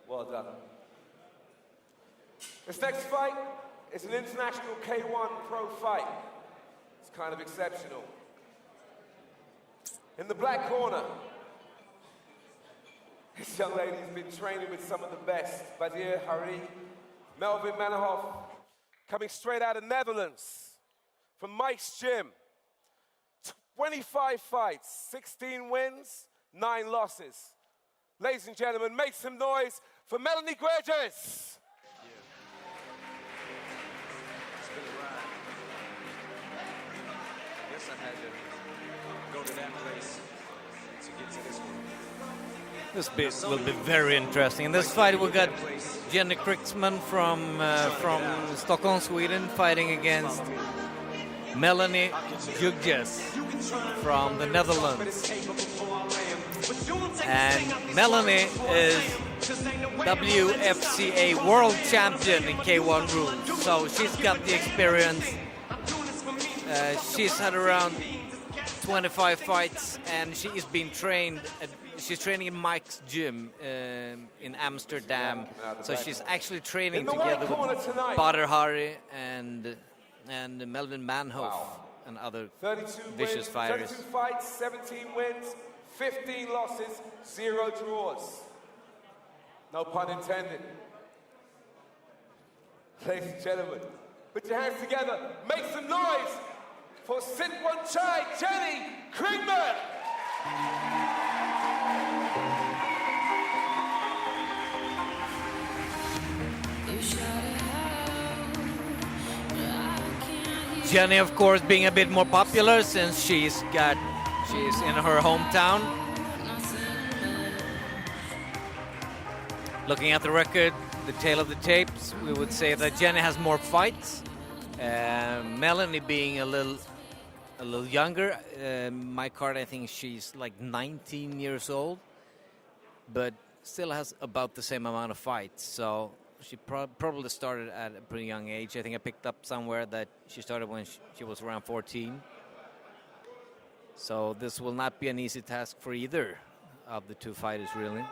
Well done. This next fight is an international K1 pro fight. It's kind of exceptional. In the black corner, this young lady's been training with some of the best. Badir Hari, Melvin Manahoff, coming straight out of Netherlands from Mike's gym. 25 fights, 16 wins, 9 losses. Ladies and gentlemen, make some noise for Mellony Geugjes. It's been a ride. I guess I had to go to that place to get to this one. This bit will be very interesting. In this fight, we got Jenny Krigsman from Stockholm, Sweden, fighting against Melanie Geugjes from the Netherlands. And Melanie is WFCA world champion in K1 rules, so she's got the experience. She's had around 25 fights, and she is being trained. She's training in Mike's gym in Amsterdam, so she's actually training together with Badir Hari and Melvin Manhoff and other vicious fighters. 32 fights, 17 wins, 15 losses, 0 draws. No pun intended. Ladies and gentlemen, put your hands together, make some noise for Sit One Chai, Jenny Krigsman. Jenny, of course, being a bit more popular since she's in her hometown. Looking at the record, the tail of the tapes, we would say that Jenny has more fights. Melanie being a little younger. My card, I think she's like 19 years old, but still has about the same amount of fights. So she probably started at a pretty young age. I think I picked up somewhere that she started when she was around 14. So this will not be an easy task for either of the two fighters, really.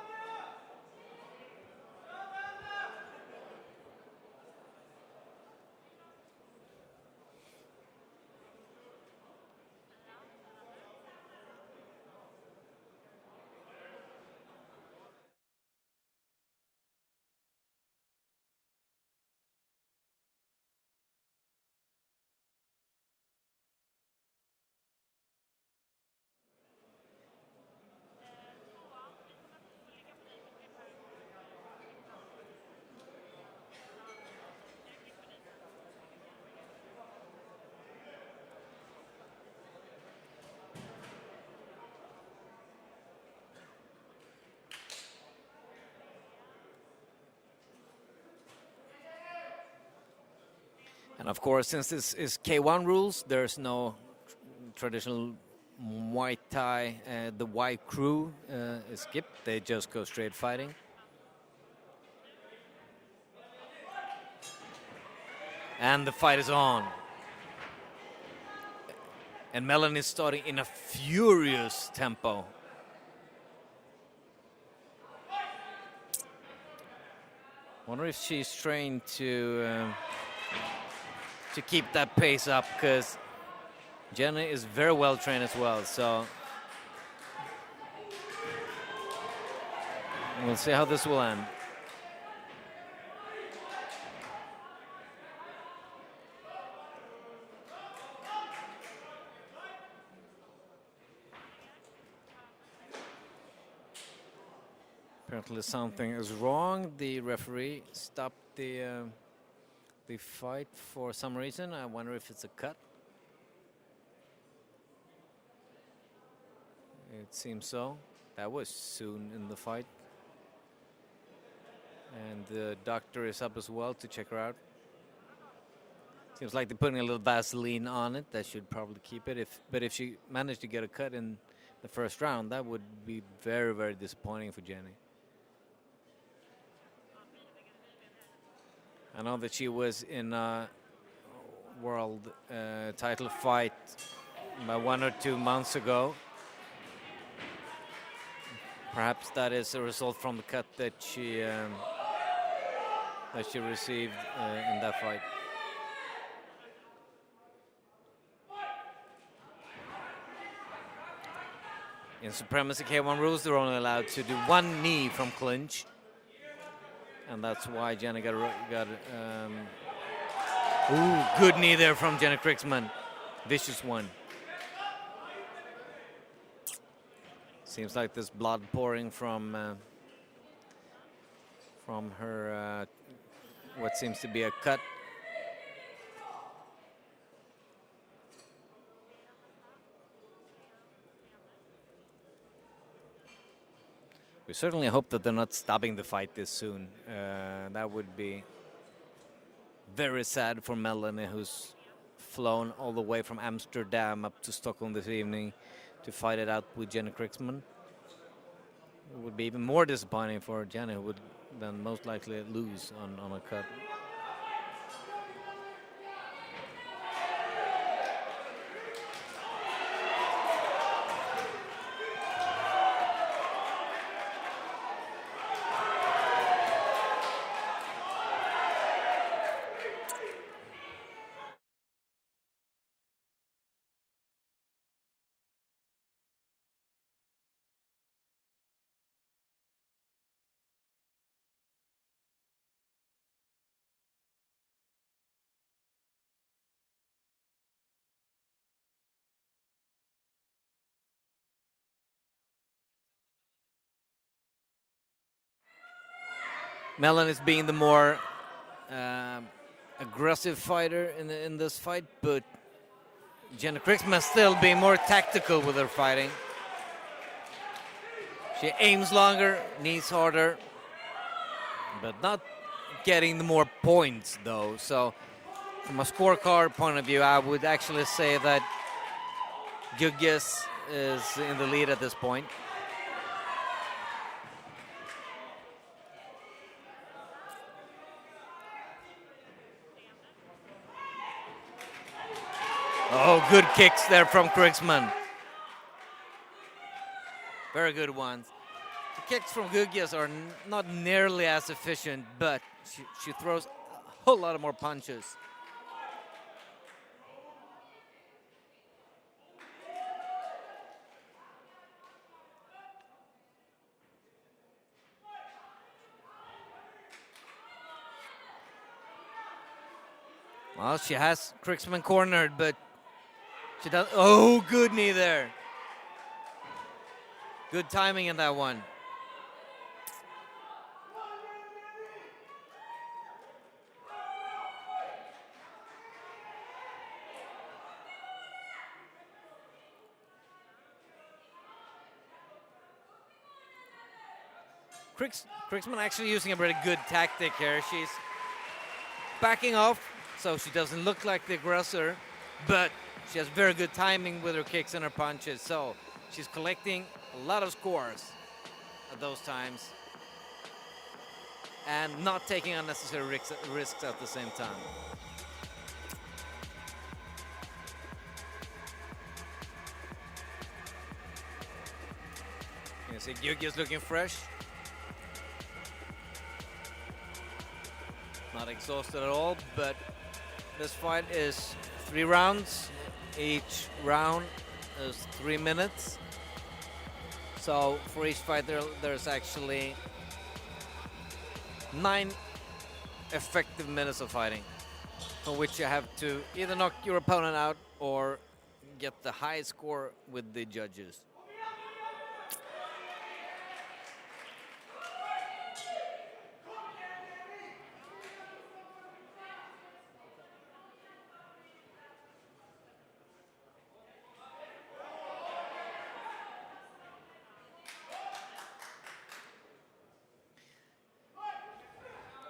And of course, since this is K1 rules, there's no traditional Muay Thai. The white crew is skipped. They just go straight fighting. And the fight is on. And Mellony is starting in a furious tempo. Wonder if she's trained to keep that pace up, because Jenny is very well trained as well. So we'll see how this will end. Apparently something is wrong. The referee stopped the fight for some reason. I wonder if it's a cut. It seems so. That was soon in the fight. And the doctor is up as well to check her out. Seems like they're putting a little Vaseline on it. That should probably keep it. But if she managed to get a cut in the first round, that would be very, very disappointing for Jenny. I know that she was in a world title fight about 1 or 2 months ago. Perhaps that is a result from the cut that she received in that fight. In Supremacy K1 rules, they're only allowed to do one knee from clinch. And that's why Jenny got ooh, good knee there from Jenny Krigsman. Vicious one. Seems like there's blood pouring from her what seems to be a cut. We certainly hope that they're not stopping the fight this soon. That would be very sad for Mellony, who's flown all the way from Amsterdam up to Stockholm this evening to fight it out with Jenny Krigsman. It would be even more disappointing for Jenny, who would then most likely lose on a cut. Mellon is being the more aggressive fighter in this fight, but Jenna Krigsman still being more tactical with her fighting. She aims longer, knees harder, but not getting the more points though. So from a scorecard point of view, I would actually say that Geugjes is in the lead at this point. Oh, good kicks there from Krigsman. Very good ones. The kicks from Geugjes are not nearly as efficient, but she throws a whole lot of more punches. Well, she has Krigsman cornered, but she does. Oh, good knee there. Good timing in that one. Krigsman actually using a really good tactic here. She's backing off so she doesn't look like the aggressor, but she has very good timing with her kicks and her punches. So she's collecting a lot of scores at those times and not taking unnecessary risks at the same time. You can see Geugjes looking fresh. Not exhausted at all, but this fight is 3 rounds. Each round is 3 minutes. So for each fight there's actually 9 effective minutes of fighting, for which you have to either knock your opponent out or get the high score with the judges.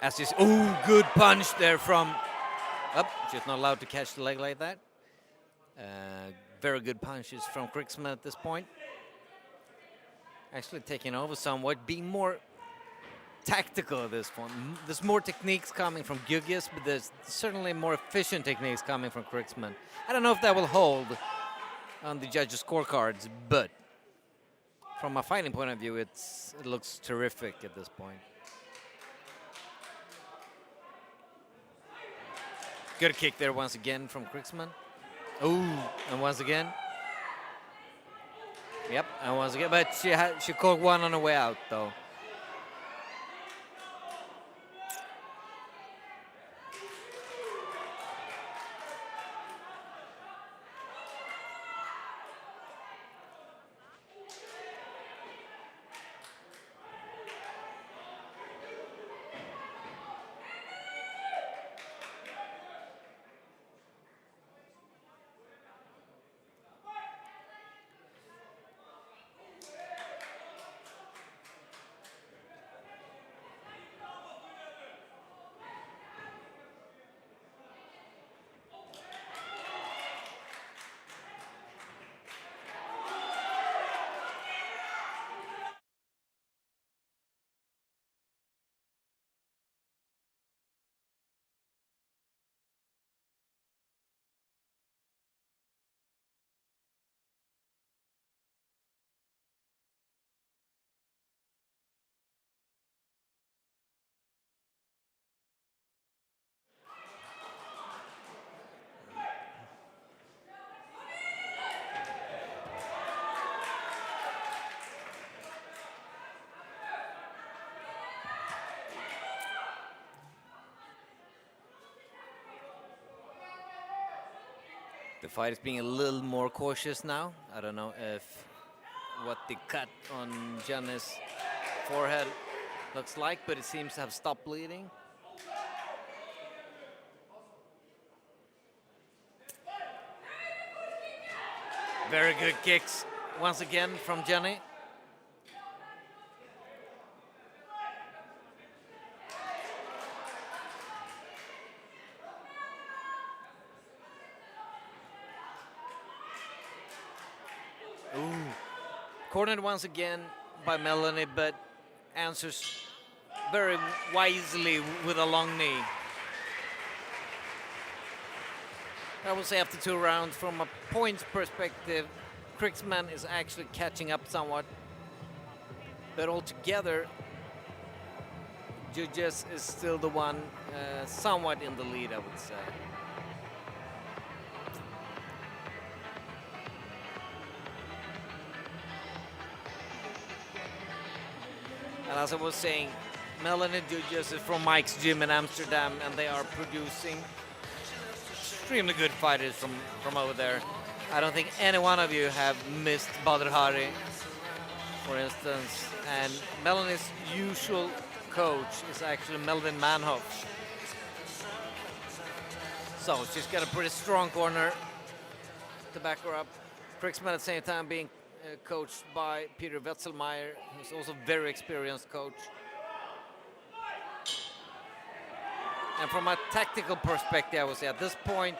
As she's, ooh, good punch there from, she's not allowed to catch the leg like that. Very good punches from Krigsman at this point. Actually taking over somewhat, being more tactical at this point. There's more techniques coming from Geugjes, but there's certainly more efficient techniques coming from Krigsman. I don't know if that will hold on the judges' scorecards, but from a fighting point of view, it looks terrific at this point. Good kick there once again from Krigsman. Ooh, and once again. Yep, and once again, but she caught one on the way out though. The fight is being a little more cautious now. I don't know what the cut on Jenna's forehead looks like, but it seems to have stopped bleeding. Very good kicks once again from Jenny. Ooh. Cornered once again by Mellony, but answers very wisely with a long knee. I would say after 2 rounds, from a points perspective, Krigsman is actually catching up somewhat. But altogether, Geugjes is still the one somewhat in the lead, I would say. And as I was saying, Melanie Geugjes is from Mike's gym in Amsterdam, and they are producing extremely good fighters from over there. I don't think any one of you have missed Badr Hari, for instance. And Melanie's usual coach is actually Melvin Manhoff. So she's got a pretty strong corner to back her up. Krigsman at the same time being coached by Peter Wetzelmeier, who's also a very experienced coach. And from a tactical perspective, I would say at this point,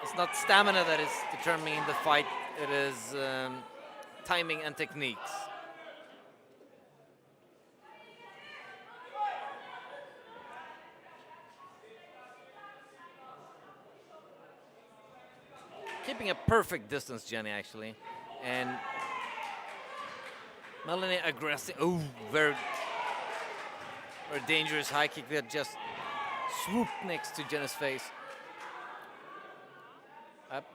it's not stamina that is determining the fight, it is timing and techniques. Keeping a perfect distance, Jenny, actually. And Melanie aggressive. Oh, very dangerous high kick that just swooped next to Jenny's face.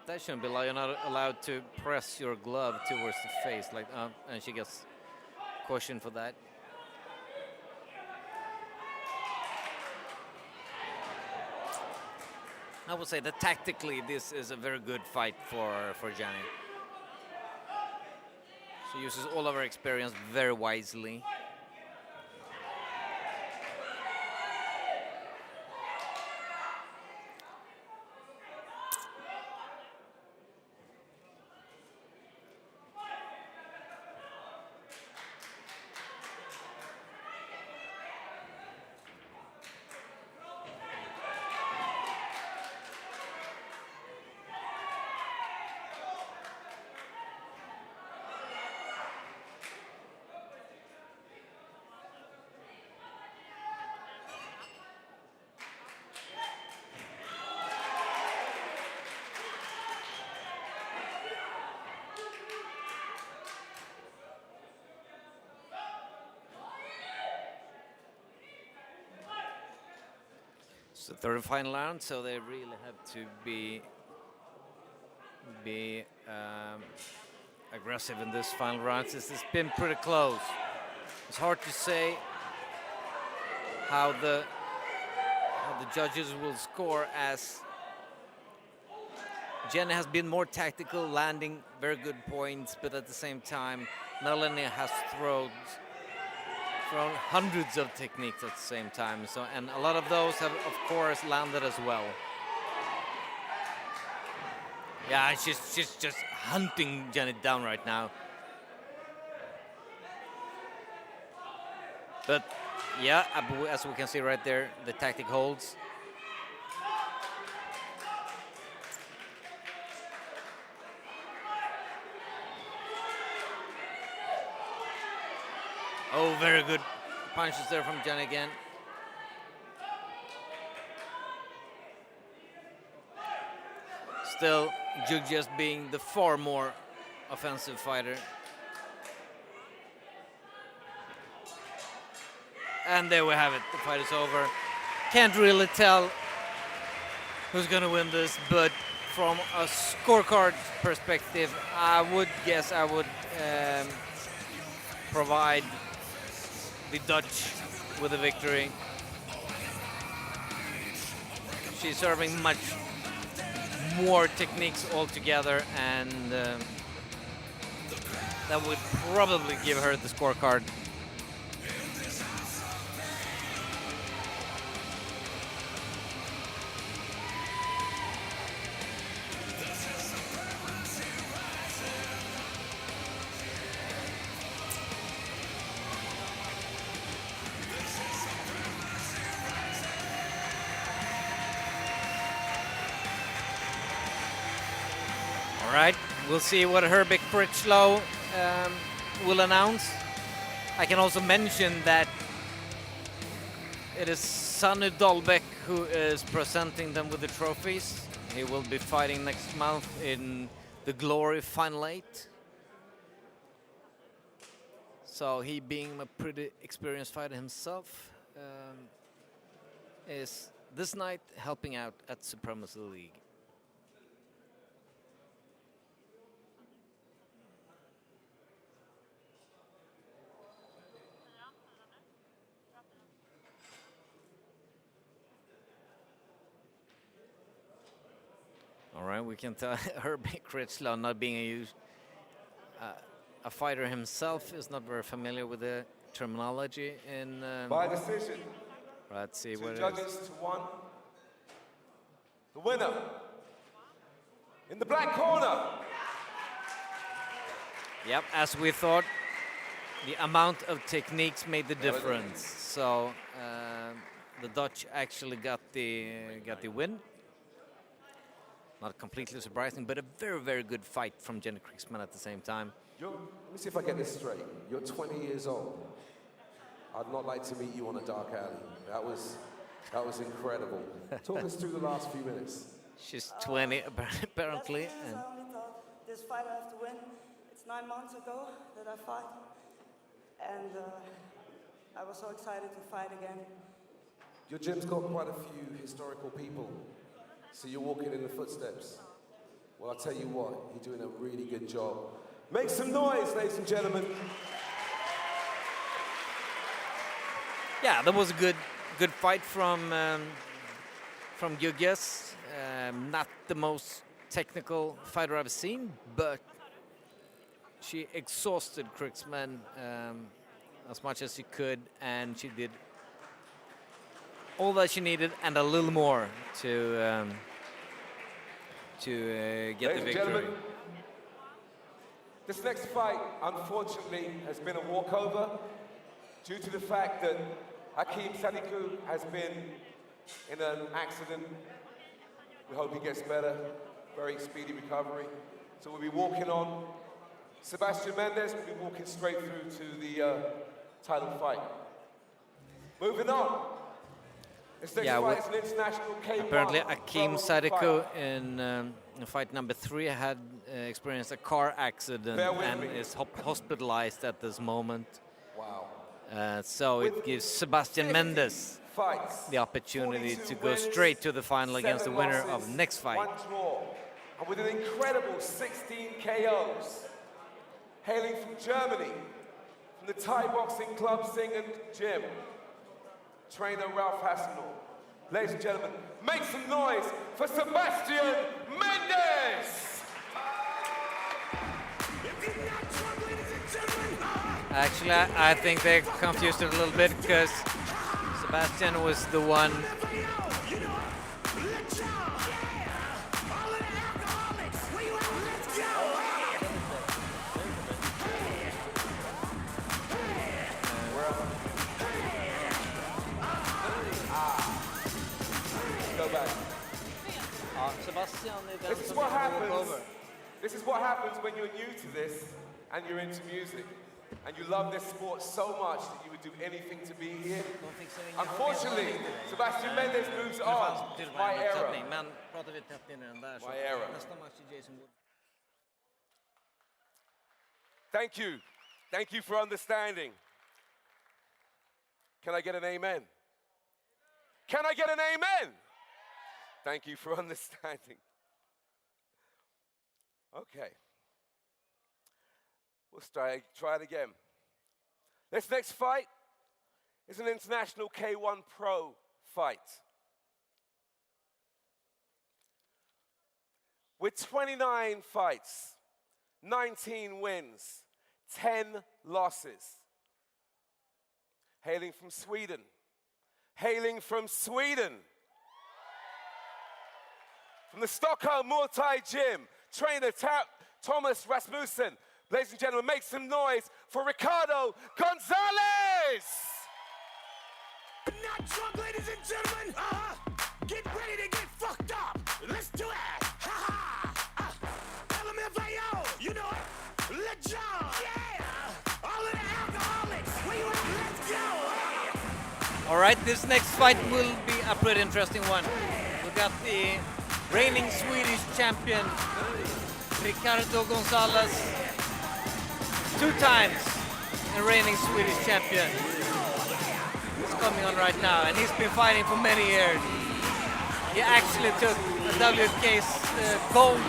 That shouldn't be allowed. You're not allowed to press your glove towards the face, like, and she gets cautioned for that. I would say that tactically this is a very good fight for Jenny. She uses all of her experience very wisely. It's the third and final round, so they really have to be aggressive in this final round, since it's been pretty close. It's hard to say how the judges will score, as Jenny has been more tactical, landing very good points, but at the same time, Melanie has thrown hundreds of techniques at the same time. So, and a lot of those have, of course, landed as well. Yeah, she's just hunting Jenny down right now. But yeah, as we can see right there, the tactic holds. Oh, very good punches there from Jenny again. Still, Geugjes being the far more offensive fighter. And there we have it, the fight is over. Can't really tell who's gonna win this, but from a scorecard perspective, I would guess I would provide the Dutch with a victory. She's serving much more techniques altogether, and that would probably give her the scorecard. All right, we'll see what Herbert Critchlow will announce. I can also mention that it is Sonny Dahlbeck who is presenting them with the trophies. He will be fighting next month in the Glory Final 8. So he, being a pretty experienced fighter himself, is this night helping out at Supremacy League. All right, we can tell Herbie Critchlow, not being a fighter himself, is not very familiar with the terminology in... By decision. Let's see what it Judges is. to 1. The winner, in the black corner. Yep, as we thought, the amount of techniques made the difference. So the Dutch actually got the win. Not completely surprising, but a very, very good fight from Jenny Krigsman at the same time. Let me see if I get this straight. You're 20 years old. I'd not like to meet you on a dark alley. That was incredible. Talk us through the last few minutes. She's 20 apparently. I only thought this fight I have to win. It's 9 months ago that I fought. And I was so excited to fight again. Your gym's got quite a few historical people. So you're walking in the footsteps. Well, I'll tell you what, you're doing a really good job. Make some noise, ladies and gentlemen. Yeah, that was a good fight from Geugjes. Not the most technical fighter I've seen, but she exhausted Krigsman as much as she could, and she did all that she needed and a little more to get the victory. This next fight, unfortunately, has been a walkover due to the fact that Akeem Sadiku has been in an accident. We hope he gets better, very speedy recovery. So we'll be walking on. Sebastian Mendez will be walking straight through to the title fight. Moving on. This next fight is an international K1 apparently Akeem Sadiku in fight number 3 had experienced a car accident and is hospitalized at this moment. Wow. So it gives Sebastian Mendez the opportunity to go straight to the final against the winner of next fight. 1 draw. And with an incredible 16 KOs, hailing from Germany, from the Thai Boxing Club Singen Gym, trainer Ralph Hasselhoff. Ladies and gentlemen, make some noise for Sebastian Mendez! Actually, I think they confused it a little bit because Sebastian was the one This is what happens. This is what happens when you're new to this and you're into music and you love this sport so much that you would do anything to be here. Unfortunately, Sebastian Mendez moves on. My era. My era. Thank you. Thank you for understanding. Can I get an amen? Can I get an amen? Thank you for understanding. Okay. We'll try it again. This next fight is an international K1 Pro fight. With 29 fights, 19 wins, 10 losses. Hailing from Sweden. Hailing from Sweden. From the Stockholm Muay Thai Gym, trainer Thomas Rasmussen. Ladies and gentlemen, make some noise for Ricardo Gonzalez! Not drunk, ladies and gentlemen. Get ready to get fucked up. Let's do it. Ha ha. Element All right, this next fight will be a pretty interesting one. We got the reigning Swedish champion, Ricardo Gonzalez, 2 times a reigning Swedish champion. He's coming on right now, and he's been fighting for many years. He actually took the WK's gold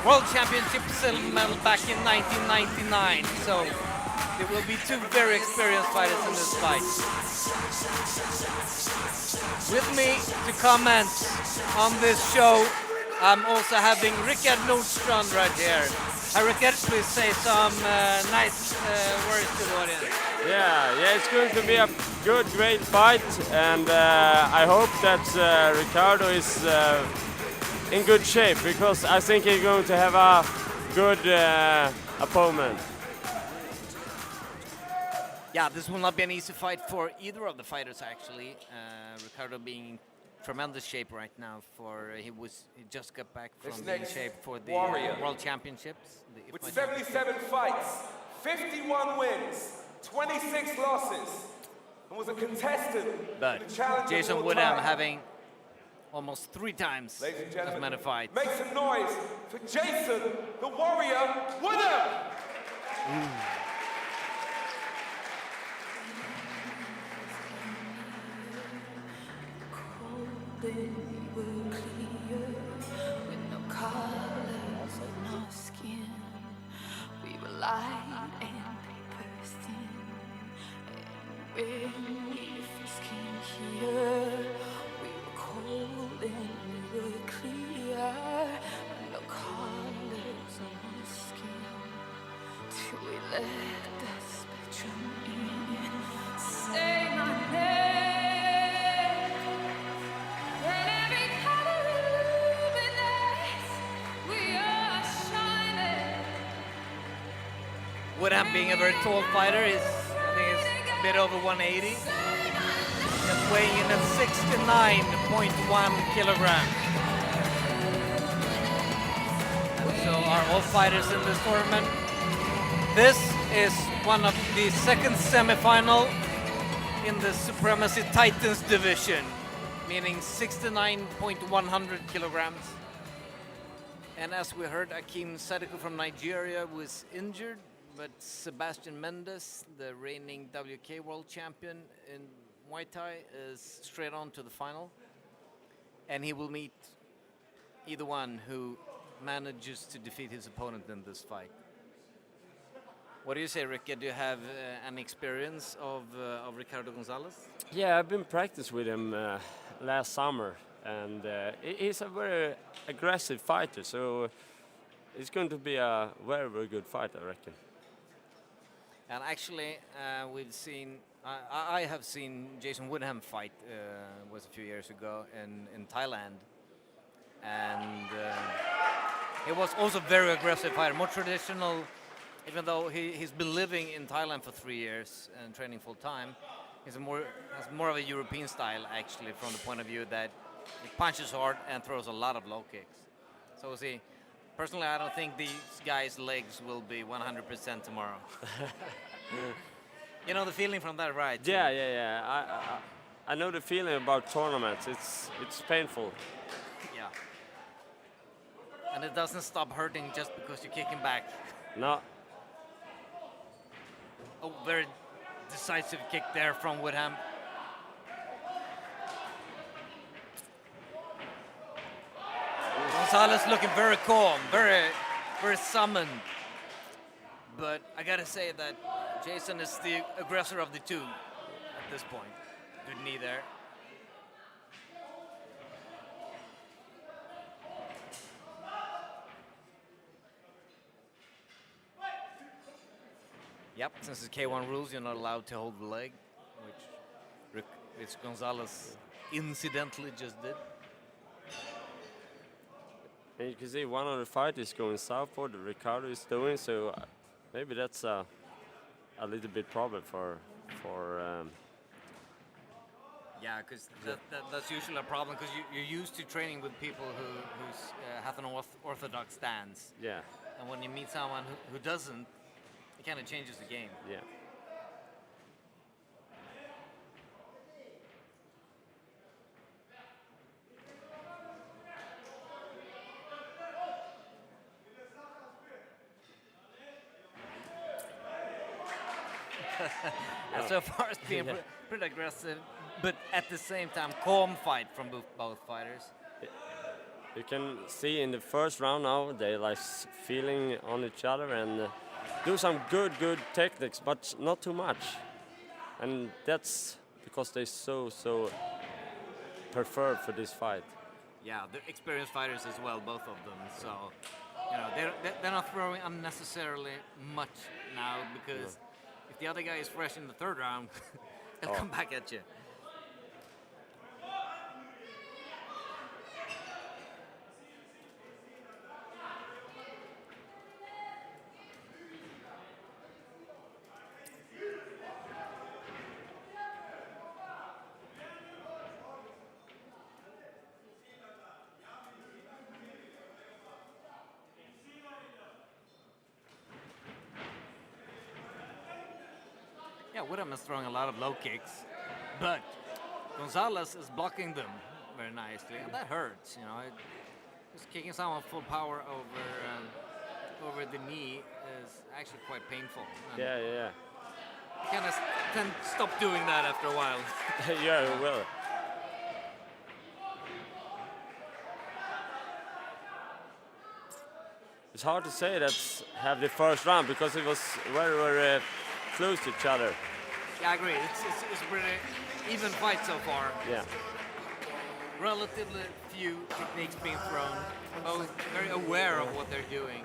World Championship silver medal back in 1999. So there will be 2 very experienced fighters in this fight. With me to comment on this show, I'm also having Rickard Nordstrand right here. Hi Rickard, please say some nice words to the audience. Yeah, it's going to be a good, great fight, and I hope that Ricardo is in good shape, because I think he's going to have a good opponent. Yeah, this will not be an easy fight for either of the fighters actually. Ricardo being in tremendous shape right now. He just got back from being in shape for the World Championships. With 77 fights, 51 wins, 26 losses, and was a contestant but in the challenge Jason of all Woodham time. having almost 3 times as many fights. Make some noise for Jason, the Warrior Woodham! Then we were clear, with no colors on our skin. We were light and bursting. And when we first came here, we were cold and we were clear, with no colors on our skin. Till we let the spectrum in. Say my name. Woodham being a very tall fighter, I think is a bit over 180. Just weighing in at 69.1 kilograms. And so are all fighters in this tournament. This is one of the second semi-final in the Supremacy Titans division, meaning 69.100 kilograms. And as we heard, Akeem Sadiku from Nigeria was injured, but Sebastian Mendez, the reigning WK world champion in Muay Thai, is straight on to the final. And he will meet either one who manages to defeat his opponent in this fight. What do you say, Ricky? Do you have any experience of Ricardo Gonzalez? Yeah, I've been practicing with him last summer, and he's a very aggressive fighter, so it's going to be a very, very good fight, I reckon. And actually, we've seen, I have seen Jason Woodham fight, was a few years ago in Thailand. And he was also very aggressive fighter, more traditional, even though he's been living in Thailand for 3 years and training full time. Has more of a European style, actually, from the point of view that he punches hard and throws a lot of low kicks. So see, personally, I don't think these guys' legs will be 100% tomorrow. You know the feeling from that, right? Yeah. I know the feeling about tournaments. It's painful. Yeah. And it doesn't stop hurting just because you're kicking back. No. Oh, very decisive kick there from Woodham. Gonzalez looking very calm, very summoned. But I gotta say that Jason is the aggressor of the two at this point. Good knee there. Yep, since it's K1 rules, you're not allowed to hold the leg, which Gonzalez incidentally just did. And you can see one of the fighters going southward, Ricardo is doing, so maybe that's a little bit problem for yeah, because that's usually a problem, because you're used to training with people who have an orthodox stance. Yeah. And when you meet someone who doesn't, it kind of changes the game. Yeah. And Yeah. so far it's been Yeah. pretty aggressive, but at the same time calm fight from both fighters. You can see in the first round now they like feeling on each other and do some good techniques, but not too much. And that's because they're so preferred for this fight. Yeah, they're experienced fighters as well, both of them. So, you know, they're not throwing unnecessarily much now because if the other guy is fresh in the third round, they'll come back at you. Yeah, Woodham is throwing a lot of low kicks, but Gonzalez is blocking them very nicely, and that hurts. You know, just kicking someone full power over the knee is actually quite painful. And Yeah. you kind of tend to stop doing that after a while. Yeah, you will. It's hard to say that's have the first round because it was very close to each other. Yeah, I agree. It's a pretty even fight so far. Yeah. Relatively few techniques being thrown. Both very aware of what they're doing.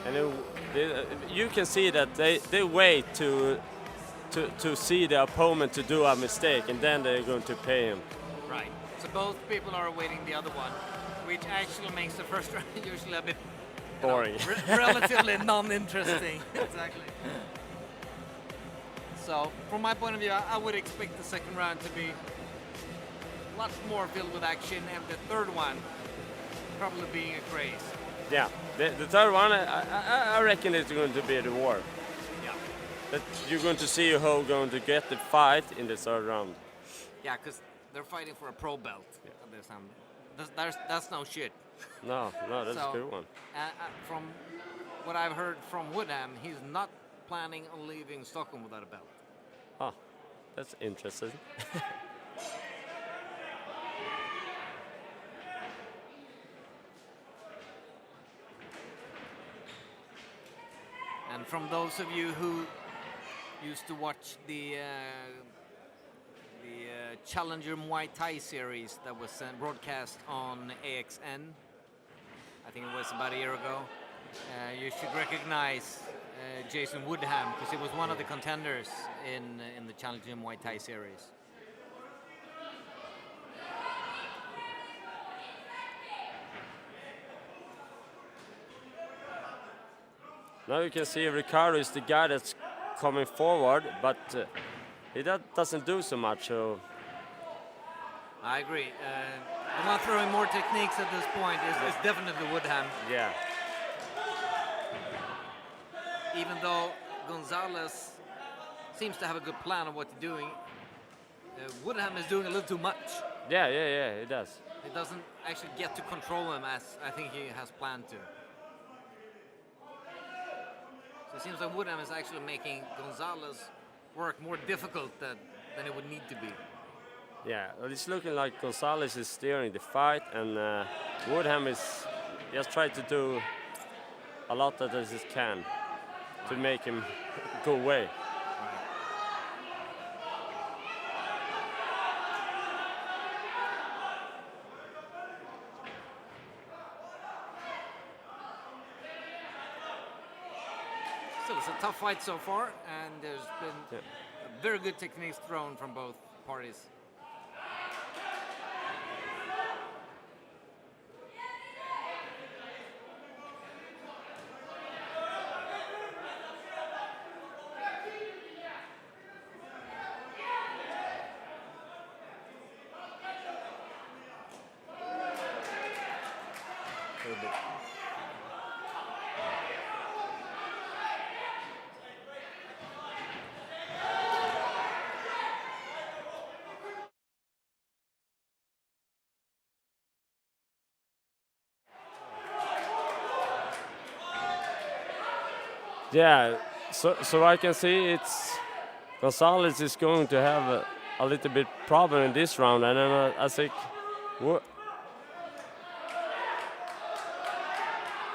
And you can see that they wait to see the opponent to do a mistake, and then they're going to pay him. Right. So both people are awaiting the other one, which actually makes the first round usually a bit Boring. relatively non-interesting. Exactly. So, from my point of view, I would expect the second round to be lots more filled with action, and the third one probably being a craze. Yeah. The third one, I reckon it's going to be the war. Yeah. That you're going to see who's going to get the fight in the third round. Yeah, because they're fighting for a pro belt at this time. That's no shit. No, that's So, a good one. From what I've heard from Woodham, he's not planning on leaving Stockholm without a belt. Oh, that's interesting. And from those of you who used to watch the Challenger Muay Thai series that was broadcast on AXN, I think it was about a year ago, you should recognize Jason Woodham because he was one of the contenders in the Challenger Muay Thai series. Now you can see Ricardo is the guy that's coming forward, but he doesn't do so much. So I agree. The one throwing more techniques at this point is definitely Woodham. Yeah. Even though Gonzalez seems to have a good plan of what he's doing, Woodham is doing a little too much. Yeah, he does. He doesn't actually get to control him as I think he has planned to. So it seems like Woodham is actually making Gonzalez work more difficult than it would need to be. Yeah, well, it's looking like Gonzalez is steering the fight, and Woodham is just trying to do a lot that he can to make him go away. Still, it's a tough fight so far, and there's been very good techniques thrown from both parties. Yeah, So I can see it's Gonzalez is going to have a little bit problem in this round, and then I think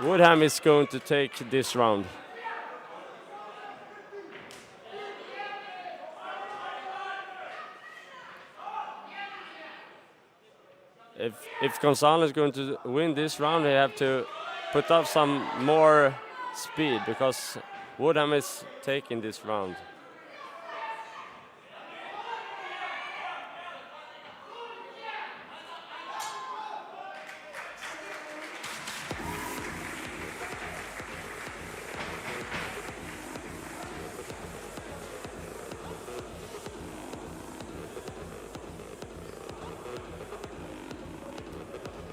Woodham is going to take this round. If Gonzalez is going to win this round, they have to put up some more speed because Woodham is taking this round.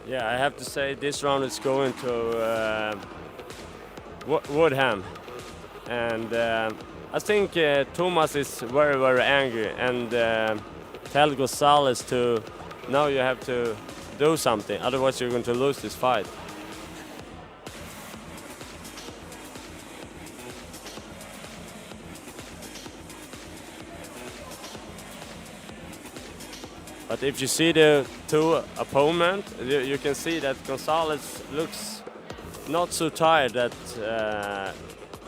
Yeah, I have to say this round is going to Woodham, and I think Thomas is very, very angry, and tell Gonzalez to now you have to do something, otherwise you're going to lose this fight. But if you see the two opponents, you can see that Gonzalez looks not so tired that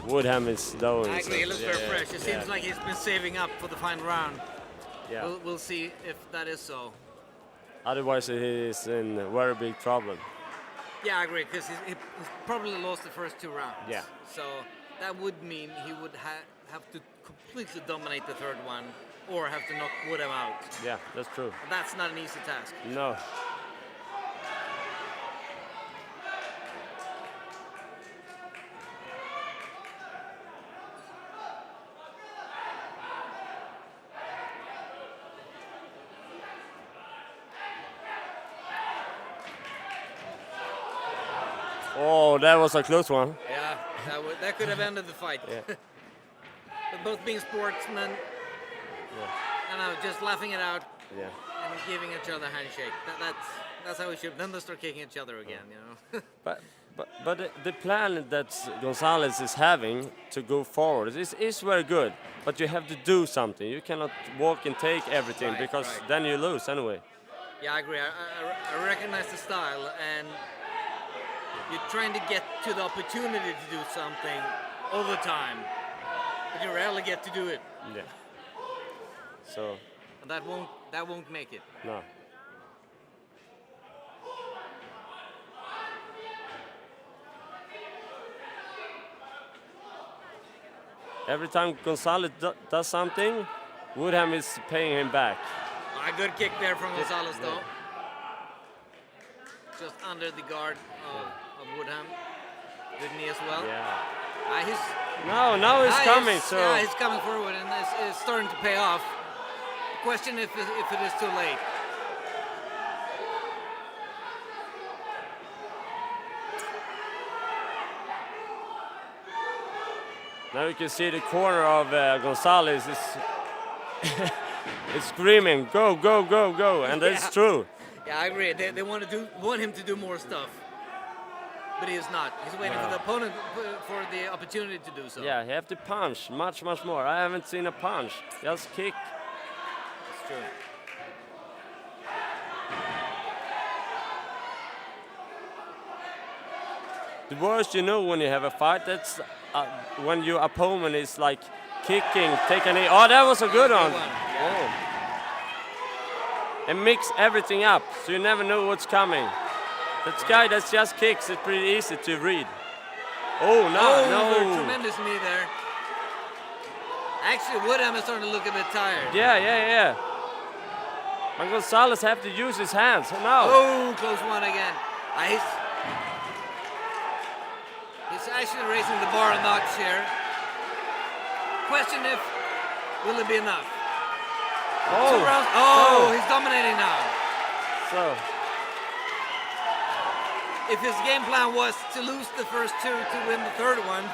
Woodham is doing. I agree, he looks very fresh. It seems like he's been saving up for the final round. Yeah. We'll see if that is so. Otherwise he is in very big trouble. Yeah, I agree, because he's probably lost the first 2 rounds. Yeah. So that would mean he would have to completely dominate the third one, or have to knock Woodham out. Yeah, that's true. And that's not an easy task. No. Oh, that was a close one. Yeah, that could have ended the fight. Yeah. But both being sportsmen, and just laughing it out, and giving each other a handshake. That's how we should. Then they start kicking each other again, you know. But the plan that Gonzalez is having to go forward is very good. But you have to do something. You cannot walk and take everything because then you lose anyway. Yeah, I agree. I recognize the style, and you're trying to get to the opportunity to do something all the time, but you rarely get to do it. Yeah. So. And that won't make it. No. Every time Gonzalez does something, Woodham is paying him back. A good kick there from Gonzalez, though. Just under the guard of Woodham. Good knee as well. Yeah. Now he's coming. Yeah, he's coming forward, and it's starting to pay off. Question if it is too late. Now you can see the corner of Gonzalez is screaming, go, go, go, go, and that's true. Yeah, I agree. They want him to do more stuff, but he is not. He's waiting for the opponent for the opportunity to do so. Yeah, he have to punch much more. I haven't seen a punch, just kick. That's true. The worst you know when you have a fight, that's when your opponent is like kicking, taking a... Oh, that was a good one. Oh. And mix everything up, so you never know what's coming. That guy that just kicks, it's pretty easy to read. Oh, no. Tremendous knee there. Actually, Woodham is starting to look a bit tired. Yeah. And Gonzalez have to use his hands. Now. Oh, close one again. He's actually raising the bar a notch here. Question if will it be enough? Oh, 2 rounds. Oh, he's dominating now. So. If his game plan was to lose the first 2 to win the third one,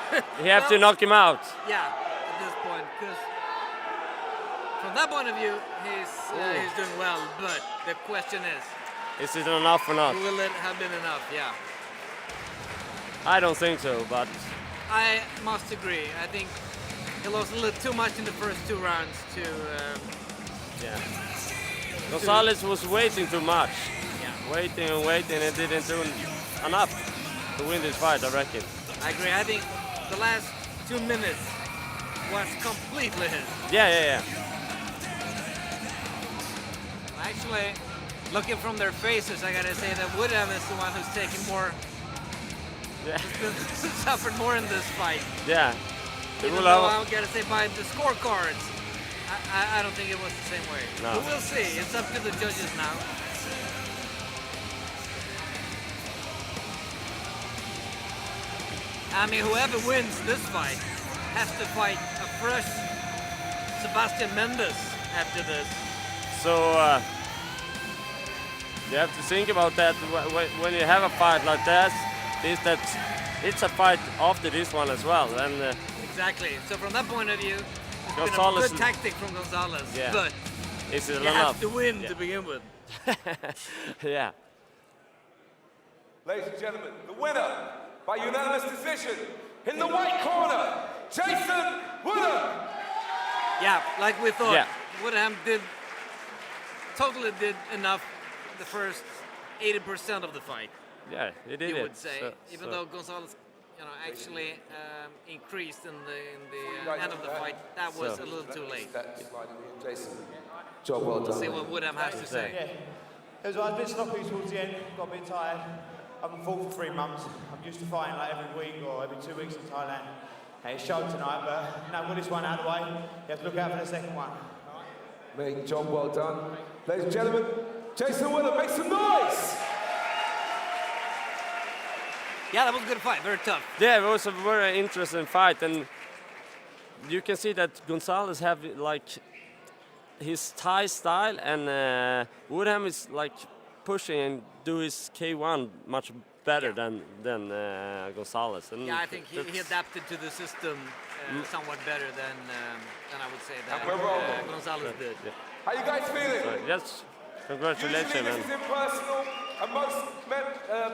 you have to knock him out. Yeah, at this point, because from that point of view, he's doing well. But the question is it enough or not? Will it have been enough? Yeah. I don't think so, but I must agree. I think he lost a little too much in the first 2 rounds to... Yeah. Gonzalez was waiting too much. Yeah. Waiting and waiting and didn't do enough to win this fight, I reckon. I agree. I think the last 2 minutes was completely his. Yeah. Actually, looking from their faces, I gotta say that Woodham is the one who's taken more... suffered more in this fight. Yeah. Even though I gotta say by the scorecards, I don't think it was the same way. No. But we'll see. It's up to the judges now. I mean, whoever wins this fight has to fight a fresh Sebastian Mendez after this. So you have to think about that when you have a fight like that. It's a fight after this one as well, and exactly. So from that point of view, it's Gonzalez, been a good tactic from Gonzalez. Yeah. But is it you enough? have to win to begin with. Yeah. Ladies and gentlemen, the winner by unanimous decision in the white corner, Jason Woodham. Yeah, like we thought. Yeah. Woodham totally did enough the first 80% of the fight. Yeah, he did you it. would say, even though Gonzalez, actually increased in the end of the fight, that was a little too late. Jason, job well done. We'll see what Woodham has to say. Yeah, it was a bit sloppy towards the end. Got a bit tired. I haven't fought for 3 months. I'm used to fighting like every week or every 2 weeks in Thailand. Hey, it showed tonight, but now with this one out of the way, you have to look out for the second one. Mate, job well done. Ladies and gentlemen, Jason Woodham, make some noise! Yeah, that was a good fight, very tough. Yeah, it was a very interesting fight, and you can see that Gonzalez have like his Thai style, and Woodham is like pushing and do his K1 much better than Gonzalez. And yeah, I think he adapted to the system somewhat better than I would say that Gonzalez did. Yeah. How you guys feeling? So, yes, congratulations, Usually man. this is impersonal, and most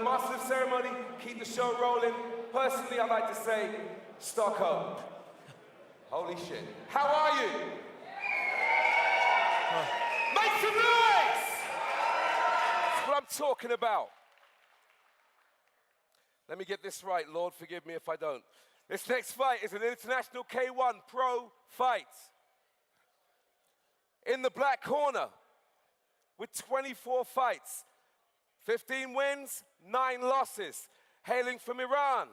masters of ceremony keep the show rolling. Personally, I like to say, Stockholm. Holy shit. How are you? Make some noise! That's what I'm talking about. Let me get this right, Lord, forgive me if I don't. This next fight is an international K1 pro fight. In the black corner, with 24 fights, 15 wins, 9 losses, hailing from Iran,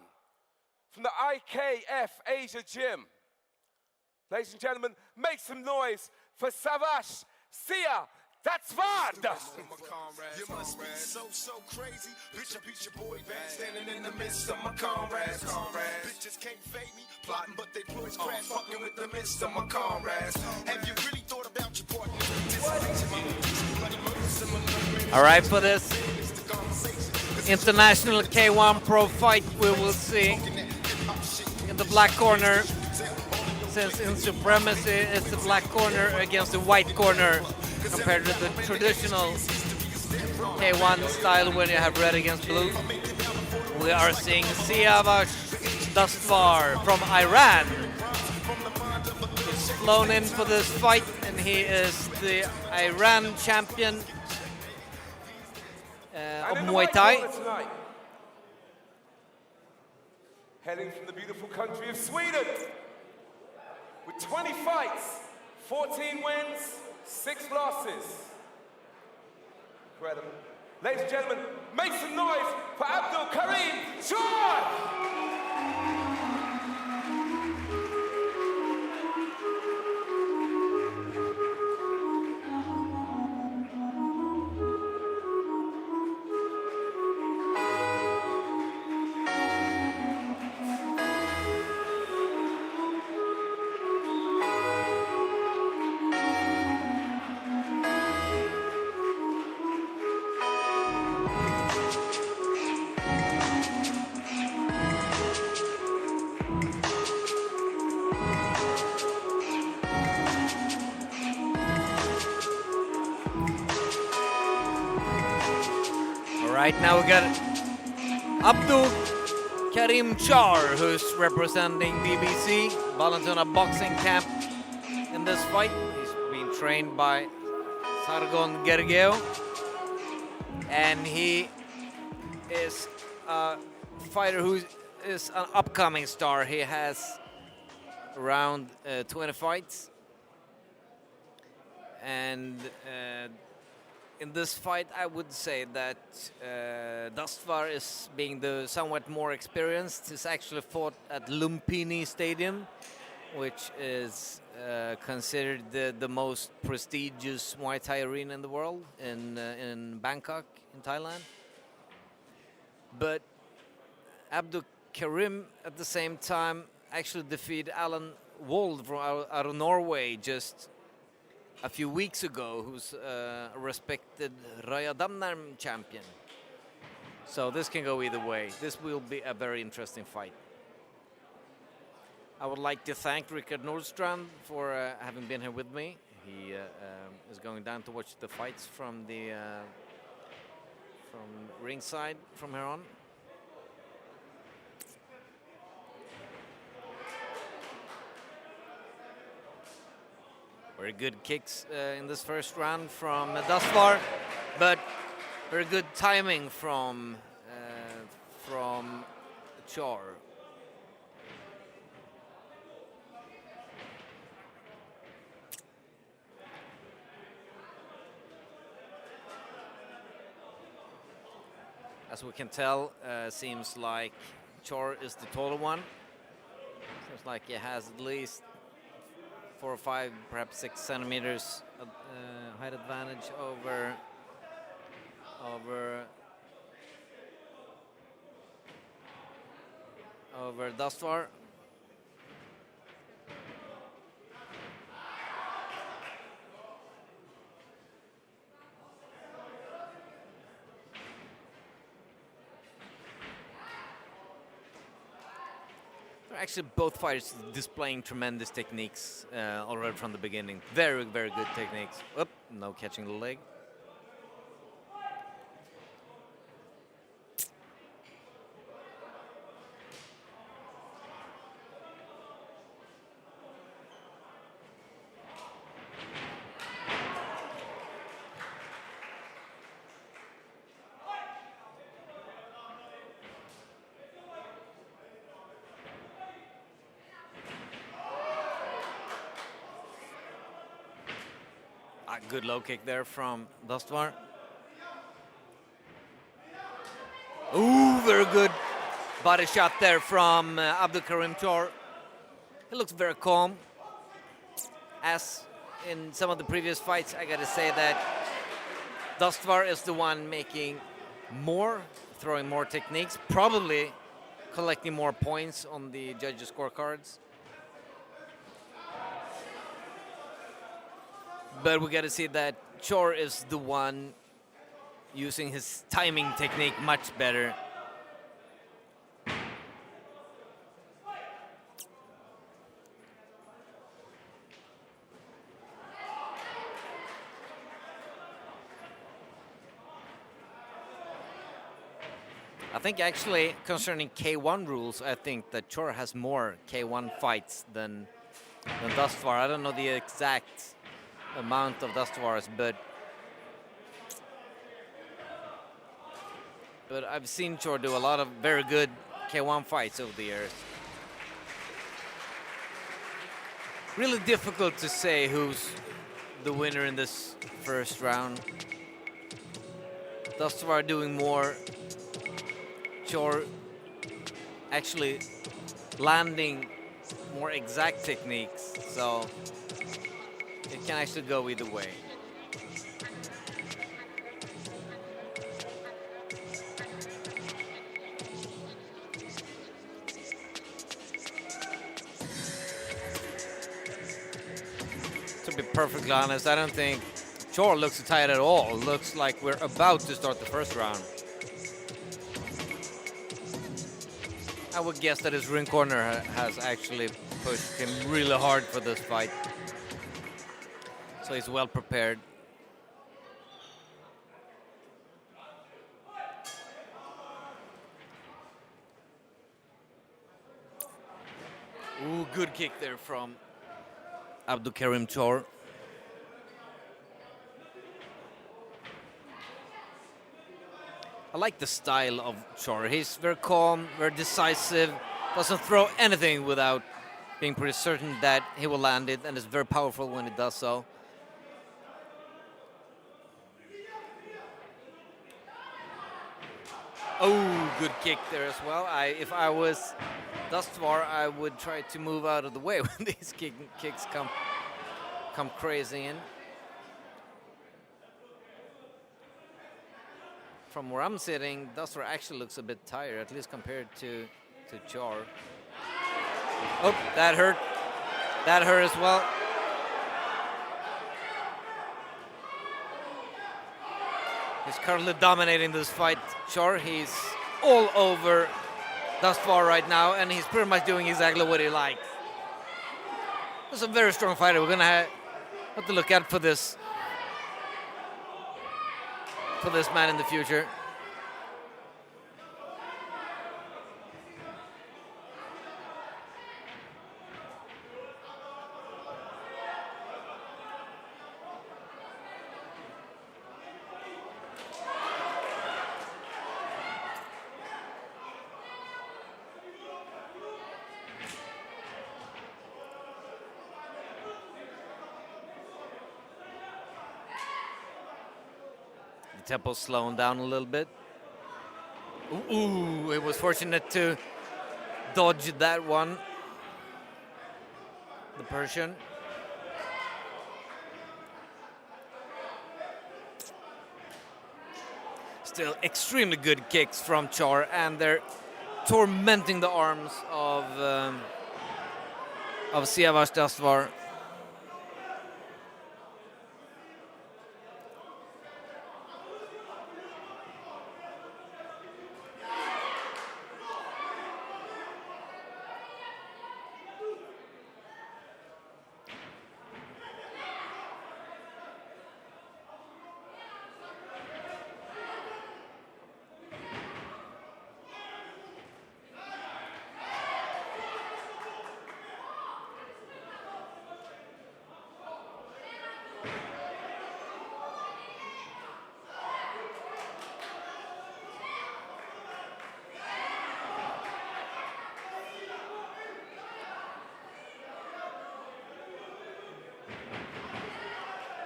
from the IKF Asia Gym. Ladies and gentlemen, make some noise for Siavash That's fun! You must be so crazy. Bitch, I beat your boy back, standing in the midst of my comrades. Bitches can't fade me, plotting, but they ploys crash, fucking with the midst of my comrades. Have you really thought about your partner? All right, for this international K1 pro fight, we will see in the black corner, since in Supremacy it's the black corner against the white corner, compared to the traditional K1 style when you have red against blue. We are seeing Siavash from Iran. He's flown in for this fight, and he is the Iran champion of Muay Thai. Heading from the beautiful country of Sweden, with 20 fights, 14 wins, 6 losses. Incredible. Ladies and gentlemen, make some noise for Abdul Right now we got Abdul Karim Char, who's representing BBC. Vallentuna boxing camp in this fight. He's being trained by Sargon Geugjes, and he is a fighter who is an upcoming star. He has around 20 fights, and in this fight I would say that Dastvar is being the somewhat more experienced. He's actually fought at Lumpini Stadium, which is considered the most prestigious Muay Thai arena in the world, in Bangkok, in Thailand. But Abdul Karim, at the same time, actually defeated Alan Wold from out of Norway just a few weeks ago, who's a respected Raya Damnarm champion. So this can go either way. This will be a very interesting fight. I would like to thank Rickard Nordstrand for having been here with me. He is going down to watch the fights from the from ringside from here on. Very good kicks in this first round from Dastvar, but very good timing from Char. As we can tell, seems like Chor is the taller one. Seems like he has at least 4 or 5, perhaps 6 centimeters height advantage over Dastvar. Actually, both fighters displaying tremendous techniques already from the beginning. Very, very good techniques. Oop, no catching the leg. Good low kick there from Dastvar. Ooh, very good body shot there from Abdul Karim Chor. He looks very calm. As in some of the previous fights, I gotta say that Dastvar is the one making more, throwing more techniques, probably collecting more points on the judges' scorecards. But we got to see that Chor is the one using his timing technique much better. I think actually concerning K1 rules, I think that Chor has more K1 fights than Dastvar. I don't know the exact amount of Dastvar's, but I've seen Chor do a lot of very good K1 fights over the years. Really difficult to say who's the winner in this first round. Dastvar doing more, Chor actually landing more exact techniques, so it can actually go either way. To be perfectly honest, I don't think Chor looks tight at all. Looks like we're about to start the first round. I would guess that his ring corner has actually pushed him really hard for this fight. So he's well prepared. Ooh, good kick there from Abdul Chor. I like the style of Chor. He's very calm, very decisive, doesn't throw anything without being pretty certain that he will land it, and is very powerful when he does so. Oh, good kick there as well. If I was Dustvar, I would try to move out of the way when these kicks come crazy in. From where I'm sitting, Dustvar actually looks a bit tired, at least compared to Chor. Oh, that hurt. That hurt as well. He's currently dominating this fight, Chor. He's all over Dustvar right now, and he's pretty much doing exactly what he likes. He's a very strong fighter. We're gonna have to look out for this man in the future. Tempo slowing down a little bit. Ooh, it was fortunate to dodge that one. The Persian. Still extremely good kicks from Chor, and they're tormenting the arms of Siavash Dustvar.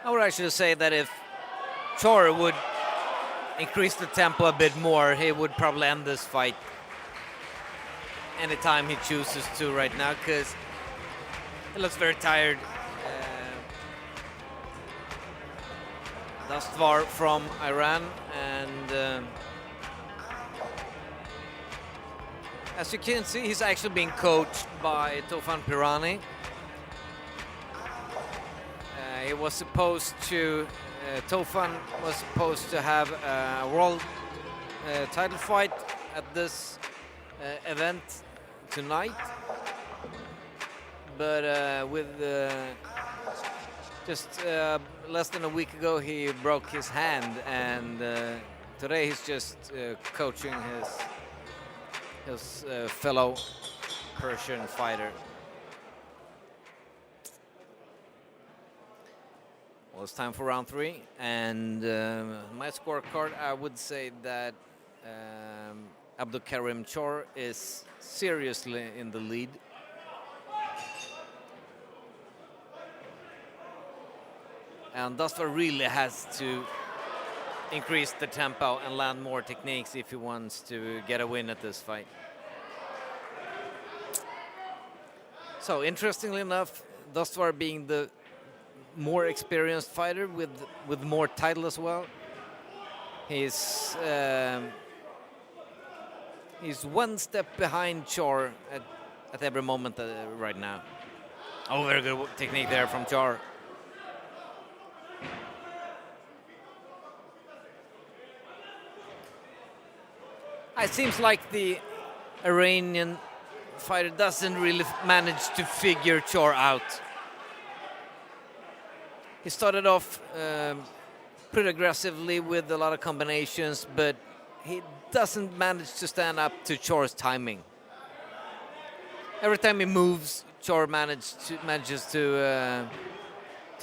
I would actually say that if Chor would increase the tempo a bit more, he would probably end this fight anytime he chooses to right now, because he looks very tired. Dustvar from Iran, and as you can see, he's actually being coached by Tofan Pirani. He was supposed to, Tofan was supposed to have a world title fight at this event tonight, but with just less than a week ago he broke his hand, and today he's just coaching his fellow Persian fighter. Well, it's time for round 3, and my scorecard, I would say that Abdul Chor is seriously in the lead. And Dustvar really has to increase the tempo and land more techniques if he wants to get a win at this fight. So, interestingly enough, Dustvar being the more experienced fighter with more title as well. He's one step behind Chor at every moment right now. Oh, very good technique there from Chor. It seems like the Iranian fighter doesn't really manage to figure Chor out. He started off pretty aggressively with a lot of combinations, but he doesn't manage to stand up to Chor's timing. every time he moves, Chor manages to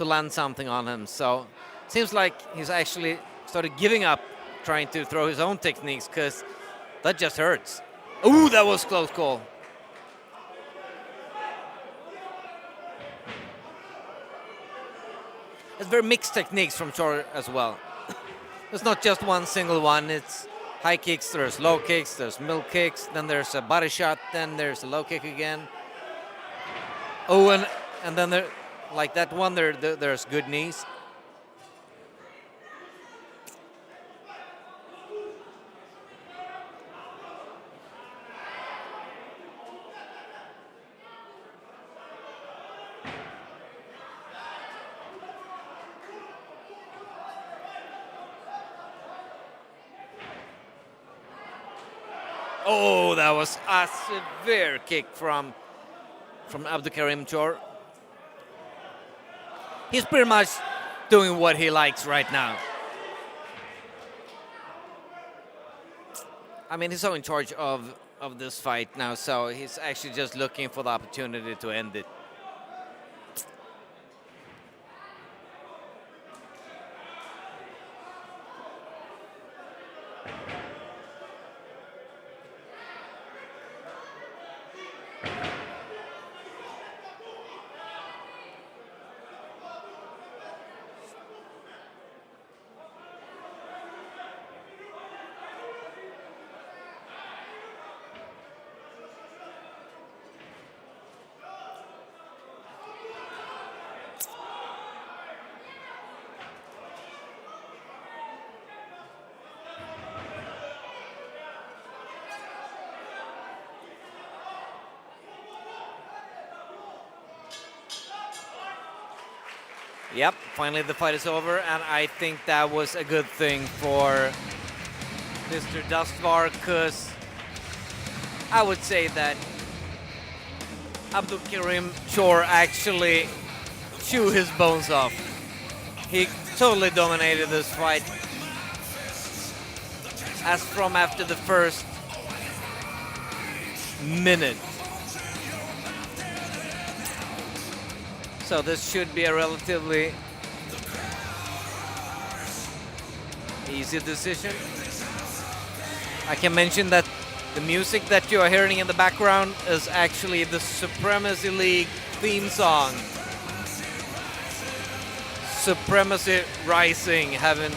land something on him. So it seems like he's actually started giving up trying to throw his own techniques, because that just hurts. Ooh, that was close call. It's very mixed techniques from Chor as well. It's not just one single one. It's high kicks, there's low kicks, there's middle kicks, then there's a body shot, then there's a low kick again. Oh, and then there, like that one, there's good knees. Oh, that was a severe kick from Abdul Chor. He's pretty much doing what he likes right now. I mean, he's so in charge of this fight now, so he's actually just looking for the opportunity to end it. Yep, finally the fight is over, and I think that was a good thing for Mr. Dustvar, because I would say that Abdul Chor actually chewed his bones off. He totally dominated this fight. As from after the first minute. So this should be a relatively easy decision. I can mention that the music that you are hearing in the background is actually the Supremacy League theme song. Supremacy Rising, having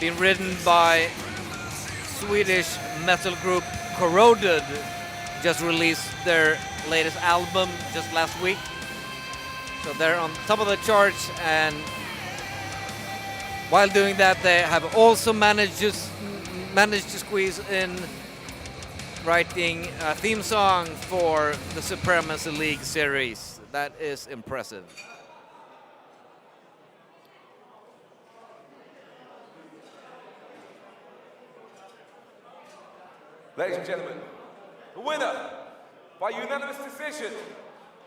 been written by Swedish metal group Corroded, just released their latest album just last week. So they're on top of the charts, and while doing that they have also managed to squeeze in writing a theme song for the Supremacy League series. That is impressive. Ladies and gentlemen, the winner by unanimous decision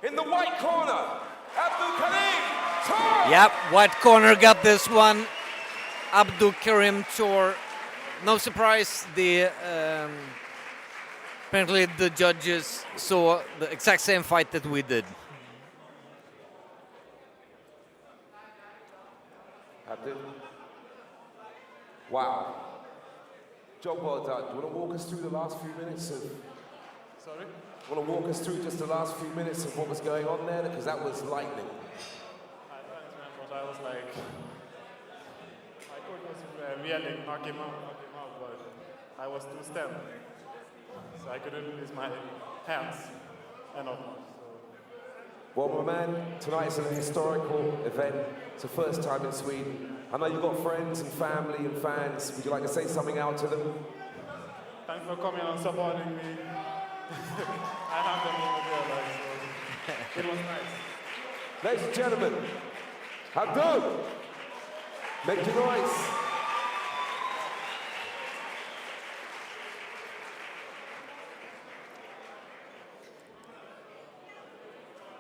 in the white corner, Abdul Chor. Yep, white corner got this one. Abdul Chor. No surprise, apparently the judges saw the exact same fight that we did. Abdul. Wow. Job well done. Do you want to walk us through the last few minutes of... Sorry? Want to walk us through just the last few minutes of what was going on there? Because that was lightning. I don't remember, I was like... I thought it was yelling, knock him out, but I was too still. So I couldn't use my hands and not much. Well, my man, tonight's an historical event. It's the first time in Sweden. I know you've got friends and family and fans. Would you like to say something out to them? Thanks for coming and supporting me. I have them in the real life, so it was nice. Ladies and gentlemen, Abdul, make your noise.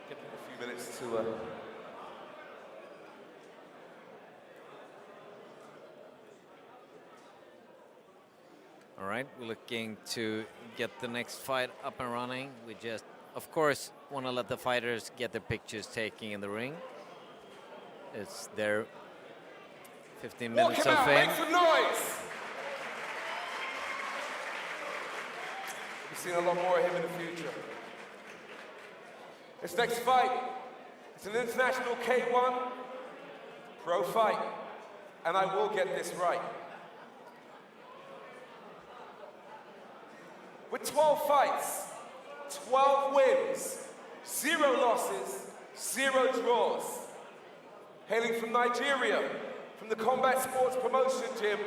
Give them a few minutes to... All right, we're looking to get the next fight up and running. We just, of course, want to let the fighters get their pictures taken in the ring. It's their 15 minutes of fame. Make some noise! We've seen a lot more of him in the future. This next fight, it's an international K1 pro fight, and I will get this right. With 12 fights, 12 wins, 0 losses, 0 draws. Hailing from Nigeria, from the Combat Sports Promotion Gym,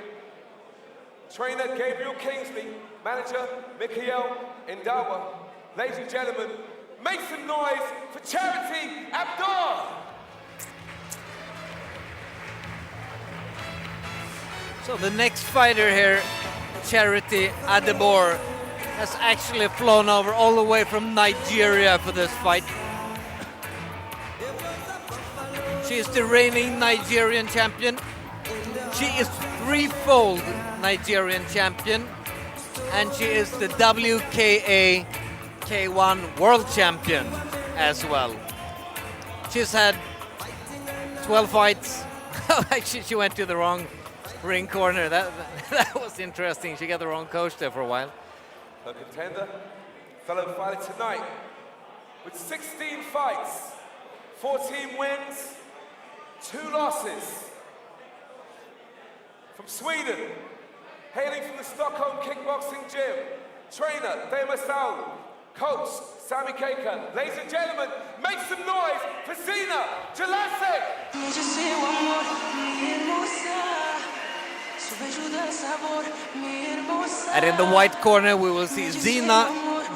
trainer Gabriel Kingsley, manager Mikael Ndawa. Ladies and gentlemen, make some noise for Charity Abdul! So the next fighter here, Charity Adebor, has actually flown over all the way from Nigeria for this fight. She is the reigning Nigerian champion. She is threefold Nigerian champion, and she is the WKA K1 world champion as well. She's had 12 fights. Actually, she went to the wrong ring corner. That was interesting. She got the wrong coach there for a while. Her contender, fellow fighter tonight, with 16 fights, 14 wins, 2 losses. From Sweden, hailing from the Stockholm Kickboxing Gym, trainer Teymur, coach Sami Keika. Ladies and gentlemen, make some noise for Zena Geugjes! And in the white corner, we will see Zena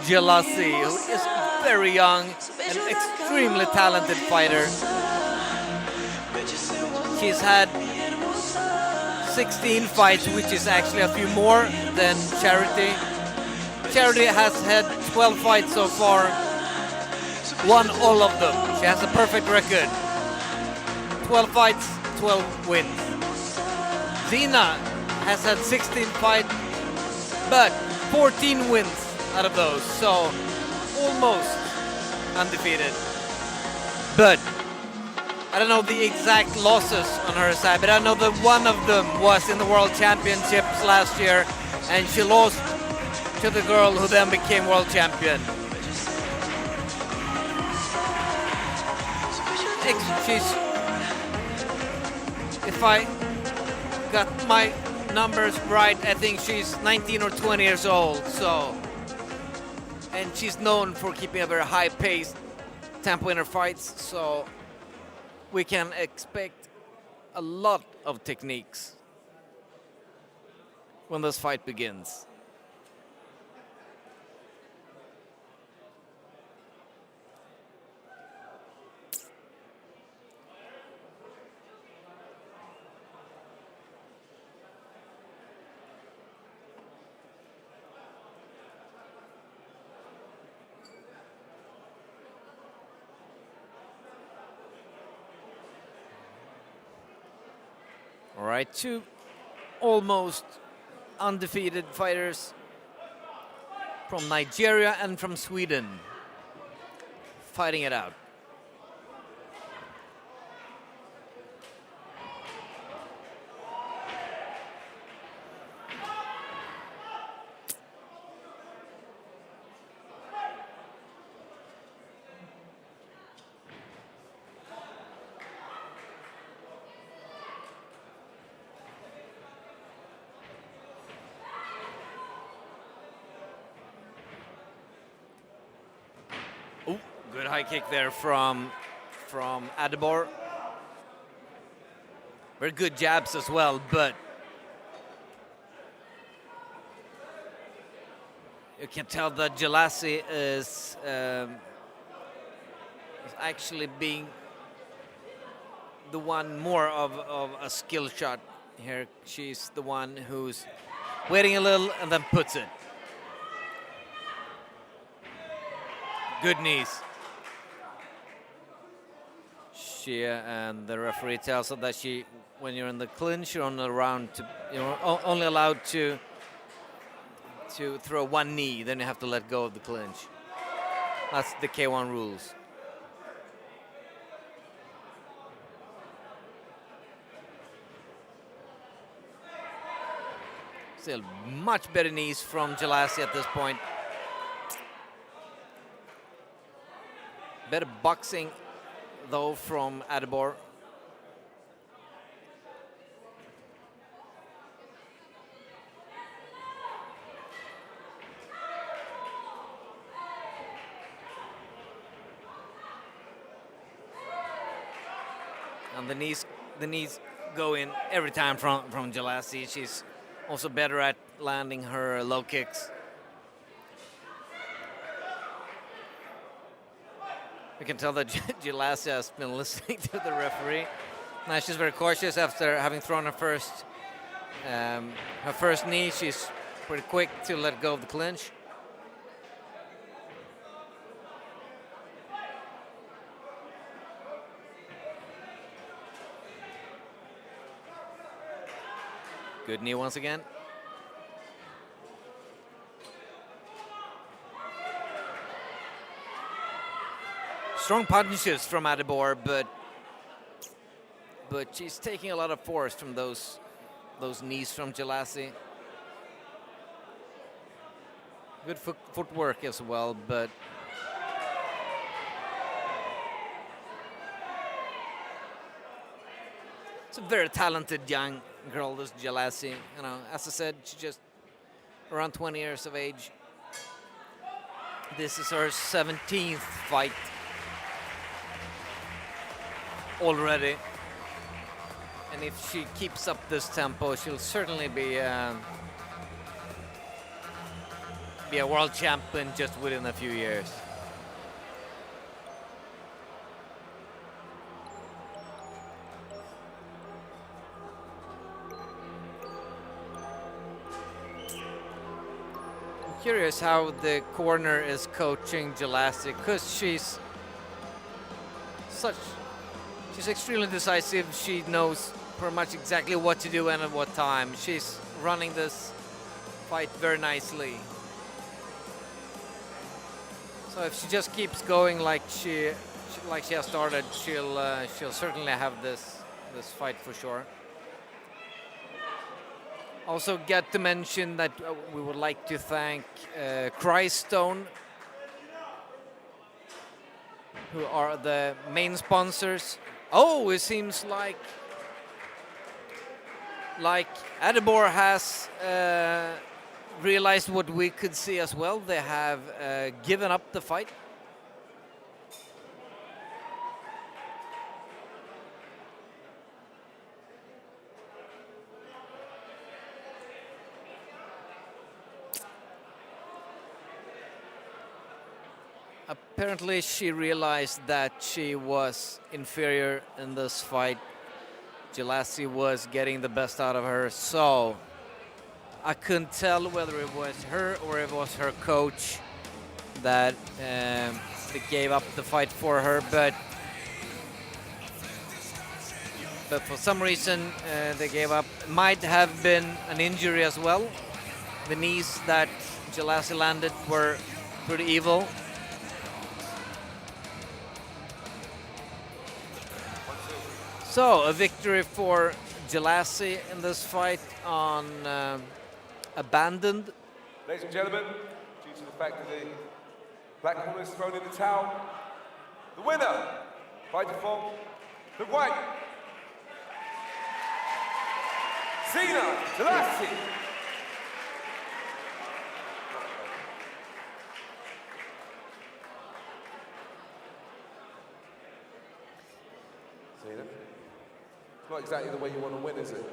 Geugjes, who is very young and extremely talented fighter. She's had 16 fights, which is actually a few more than Charity. Charity has had 12 fights so far, won all of them. She has a perfect record. 12 fights, 12 wins. Zena has had 16 fights, but 14 wins out of those, so almost undefeated. But I don't know the exact losses on her side, but I know that one of them was in the World Championships last year, and she lost to the girl who then became world champion. If I got my numbers right, I think she's 19 or 20 years old, so, and she's known for keeping a very high-paced tempo in her fights, so we can expect a lot of techniques when this fight begins. All right, 2 almost undefeated fighters from Nigeria and from Sweden fighting it out. Good high kick there from Adebor. Very good jabs as well, but you can tell that Geugjes is actually being the one more of a skill shot here. She's the one who's waiting a little and then puts it. Good knees. And the referee tells her that when you're in the clinch, you're only allowed to to throw one knee, then you have to let go of the clinch. That's the K1 rules. Still much better knees from Gonzalez at this point. Better boxing, though, from Adibor. And the knees go in every time from Gonzalez. She's also better at landing her low kicks. We can tell that Gonzalez has been listening to the referee. Now she's very cautious after having thrown her first knee. She's pretty quick to let go of the clinch. Good knee once again. Strong punches from Adibor, but she's taking a lot of force from those knees from Gonzalez. Good footwork as well, but it's a very talented young girl, this Gonzalez. You know, as I said, she's just around 20 years of age. This is her 17th fight already, and if she keeps up this tempo, she'll certainly be a world champion just within a few years. I'm curious how the corner is coaching Gonzalez, because she's extremely decisive. She knows pretty much exactly what to do and at what time. She's running this fight very nicely. So if she just keeps going like she has started, she'll certainly have this fight for sure. Also get to mention that we would like to thank Crystone, who are the main sponsors. Oh, it seems like Adibor has realized what we could see as well. They have given up the fight. Apparently she realized that she was inferior in this fight. Gonzalez was getting the best out of her, so I couldn't tell whether it was her or it was her coach that gave up the fight for her, but for some reason they gave up. Might have been an injury as well. The knees that Gonzalez landed were pretty evil. So, a victory for Gonzalez in this fight on Abandoned. Ladies and gentlemen, due to the fact that the black woman has thrown in the towel, the winner, by default, the white, Zena Gonzalez. Zena? It's not exactly the way you want to win, is it?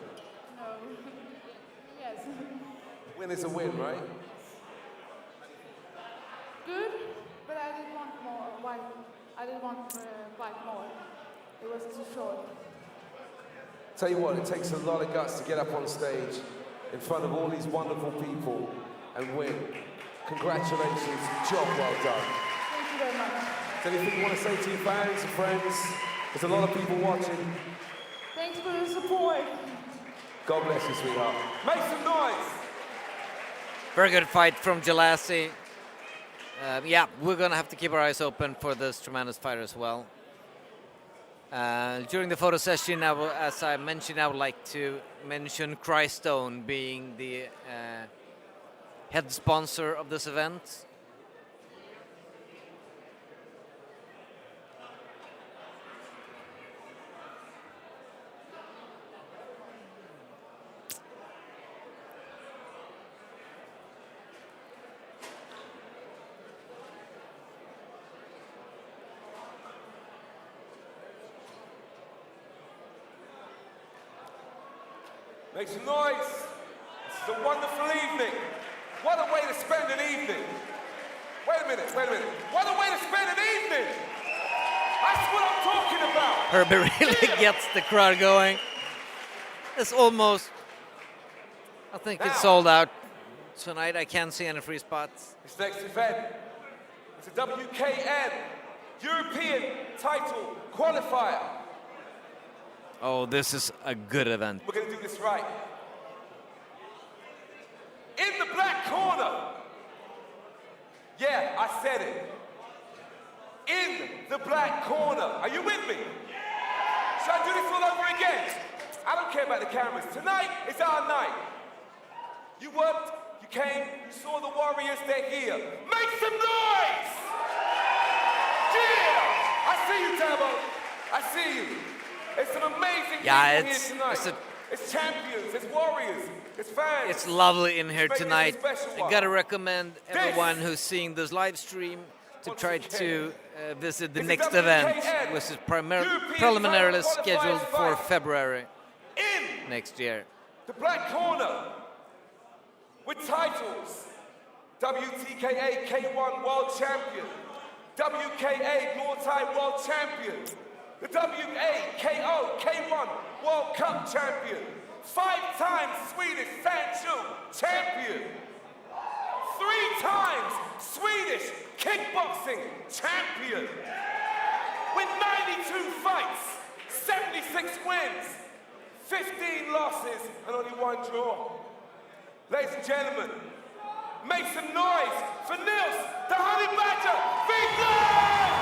No. Yes. Win is a win, right? Good, but I didn't want more white. I didn't want white more. It was too short. Tell you what, it takes a lot of guts to get up on stage in front of all these wonderful people and win. Congratulations, job well done. Thank you very much. Is there anything you want to say to your fans and friends? There's a lot of people watching. Thanks for your support. God bless you, sweetheart. Make some noise! Very good fight from Jalasi. Yeah, we're gonna have to keep our eyes open for this tremendous fighter as well. During the photo session, as I mentioned, I would like to mention Crystone being the head sponsor of this event. Make some noise. This is a wonderful evening. What a way to spend an evening. Wait a minute. What a way to spend an evening. That's what I'm talking about. Herbie really gets the crowd going. It's almost, I think it's sold out tonight. I can't see any free spots. This next event is a WKN European title qualifier. Oh, this is a good event. We're going to do this right. In the black corner. Yeah, I said it. In the black corner. Are you with me? Should I do this all over again? I don't care about the cameras. Tonight is our night. You worked, you came, you saw the Warriors, they're here. Make some noise! Yeah! I see you, Dabo. I see you. It's an amazing Yeah, people here tonight. It's champions, it's warriors, it's fans. It's lovely in here Making tonight. it a special I one. gotta recommend everyone who's seeing this live stream to try to visit the next event, which is preliminarily scheduled for February next year. The black corner with titles: WTKA K1 World Champion, WKA Multi-World Champion, the WAKO K1 World Cup Champion, 5-time Swedish Sancho Champion, 3 times Swedish Kickboxing Champion, with 92 fights, 76 wins, 15 losses, and only 1 draw. Ladies and gentlemen, make some noise for Nils, the Honey Badger, Vigland!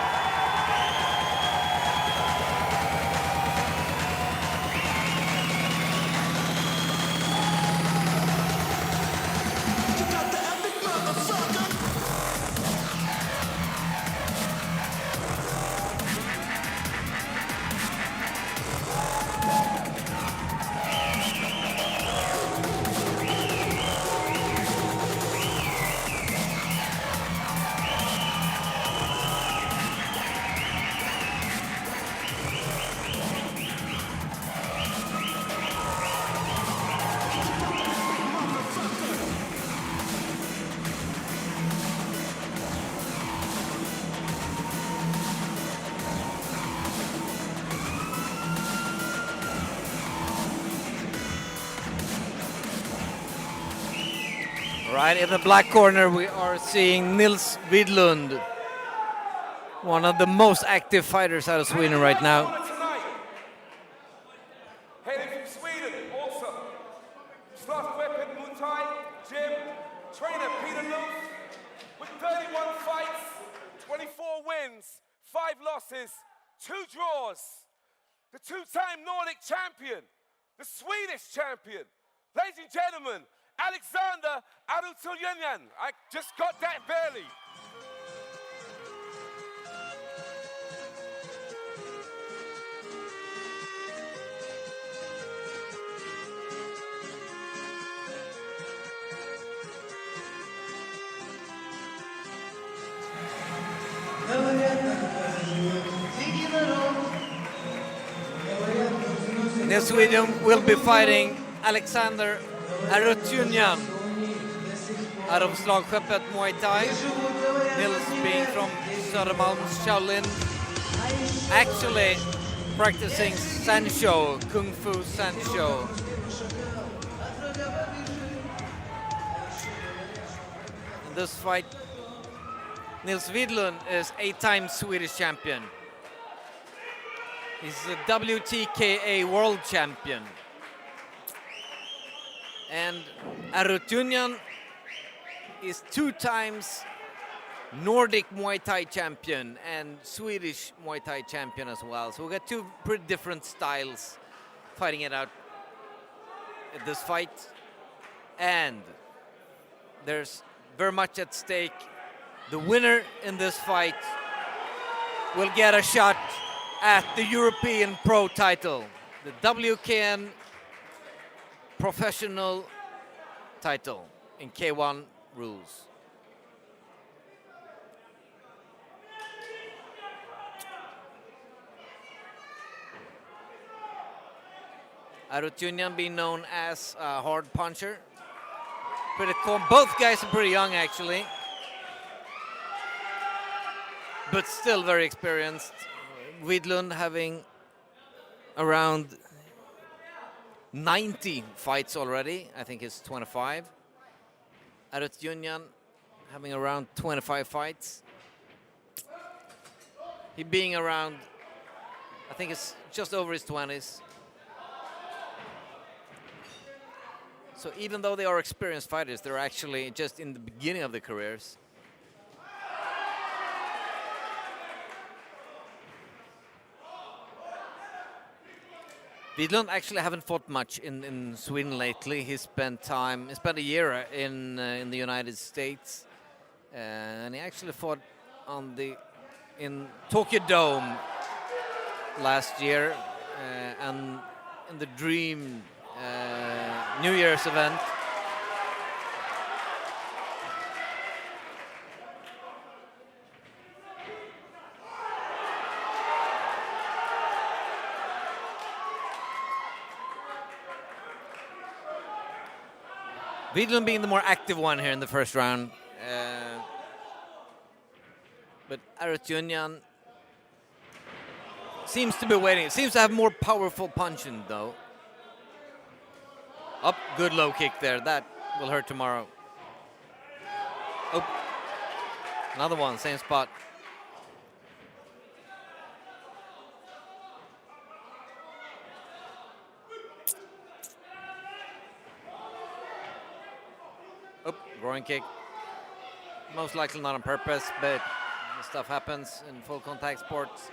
Right in the black corner, we are seeing Nils Widlund, one of the most active fighters out of Sweden right now. Hailing from Sweden, also. Slash weapon, Muay Thai, gym, trainer Peter Loof, with 31 fights, 24 wins, 5 losses, 2 draws. The 2-time Nordic champion, the Swedish champion. Ladies and gentlemen, Alexander Arutulyanyan. I just got that barely. Now Sweden will be fighting Alexander Arutynyan out of Slagskeppet Muay Thai. Nils being from Södermalms Shaolin, actually practicing Sancho, Kung Fu Sancho. In this fight, Nils Widlund is 8-time Swedish champion. He's a WTKA world champion. And Arutynyan is 2 times Nordic Muay Thai champion and Swedish Muay Thai champion as well. So we got 2 pretty different styles fighting it out in this fight. And there's very much at stake. The winner in this fight will get a shot at the European Pro title, the WKN professional title in K1 rules. Arutyunyan being known as a hard puncher. Pretty cool. Both guys are pretty young actually, but still very experienced. Widlund having around 90 fights already. I think it's 25. Arutyunyan having around 25 fights. He being around, I think it's just over his 20s. So even though they are experienced fighters, they're actually just in the beginning of their careers. Widlund actually haven't fought much in Sweden lately. He spent a year in the United States, and he actually fought in Tokyo Dome last year, and in the Dream New Year's event. Widlund being the more active one here in the first round. But Arutyunyan seems to be waiting. Seems to have more powerful punching though. Up, good low kick there. That will hurt tomorrow. Oh, another one, same spot. Oh, groin kick. Most likely not on purpose, but this stuff happens in full contact sports.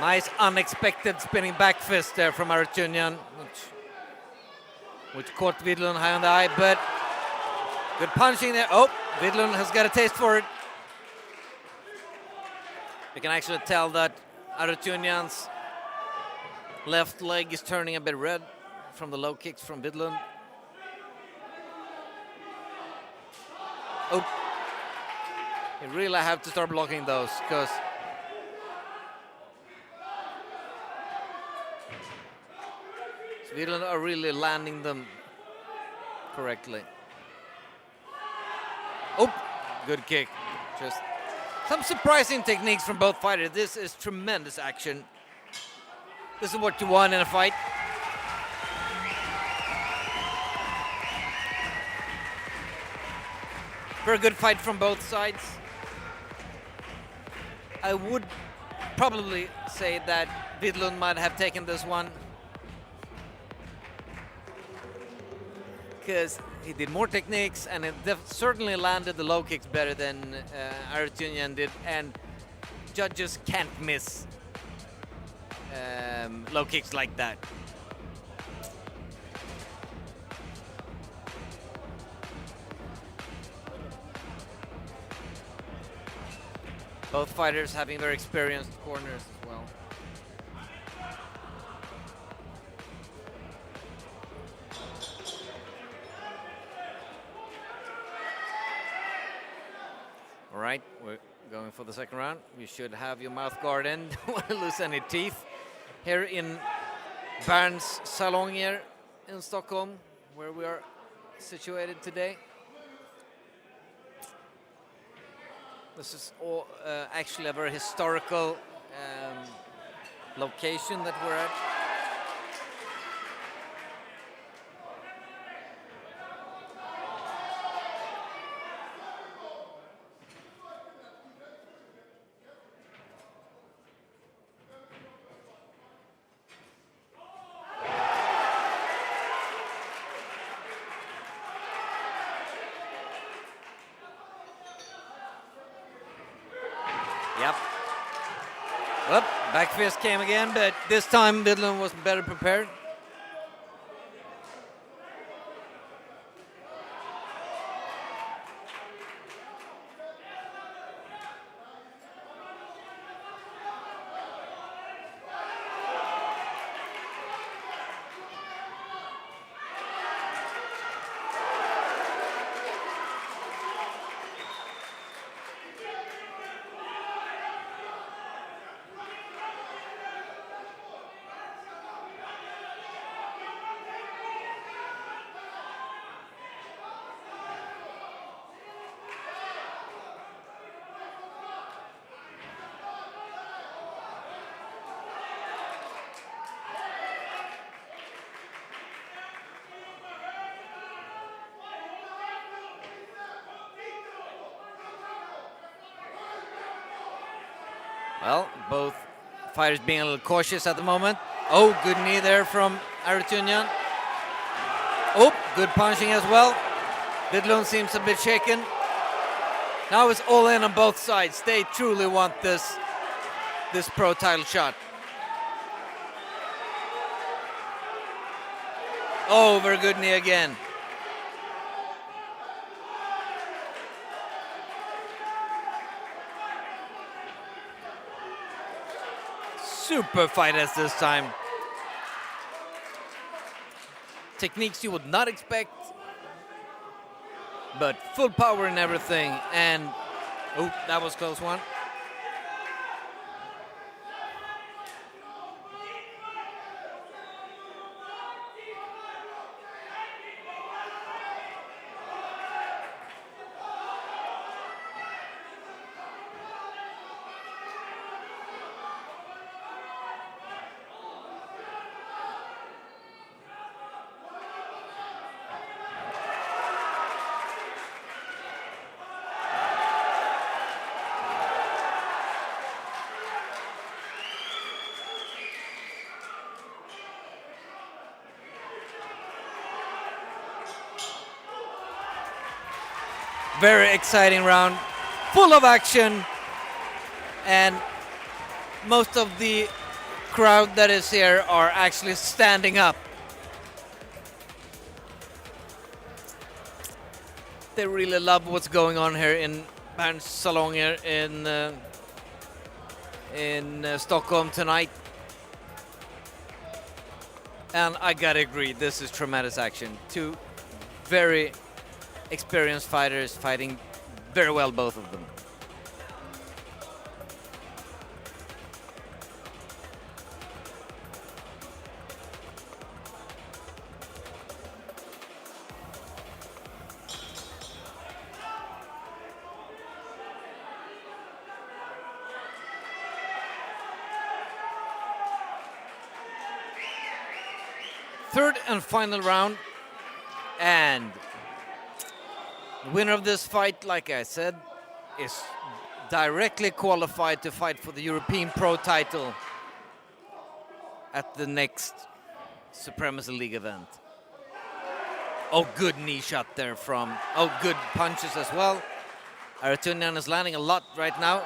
Nice unexpected spinning back fist there from Arutyunyan, which caught Widlund high on the eye, but good punching there. Oh, Widlund has got a taste for it. You can actually tell that Arutyunyan's left leg is turning a bit red from the low kicks from Widlund. Oh, you really have to start blocking those because Widlund are really landing them correctly. Oh, good kick. Just some surprising techniques from both fighters. This is tremendous action. This is what you want in a fight. Very good fight from both sides. I would probably say that Widlund might have taken this one, because he did more techniques and it certainly landed the low kicks better than Arutyunyan did, and judges can't miss low kicks like that. Both fighters having very experienced corners as well. All right, we're going for the second round. You should have your mouth guard in, don't want to lose any teeth. Here in Bern's Salong here in Stockholm, where we are situated today. This is all, actually a very historical location that we're at. Yep. Well, back fist came again, but this time Woodham was better prepared. Well, both fighters being a little cautious at the moment. Oh, good knee there from Arutyunyan. Oh, good punching as well. Woodham seems a bit shaken. Now it's all in on both sides. They truly want this pro title shot. Oh, very good knee again. Super fighters this time. Techniques you would not expect, but full power and everything. And oh, that was a close one. Very exciting round, full of action, and most of the crowd that is here are actually standing up. They really love what's going on here in Bern's Salon here in Stockholm tonight. And I gotta agree, this is tremendous action. Two very experienced fighters fighting very well, both of them. Third and final round, and the winner of this fight, like I said, is directly qualified to fight for the European Pro title at the next Supremacy League event. Oh, good knee shot there from, oh, good punches as well. Arutyunyan is landing a lot right now.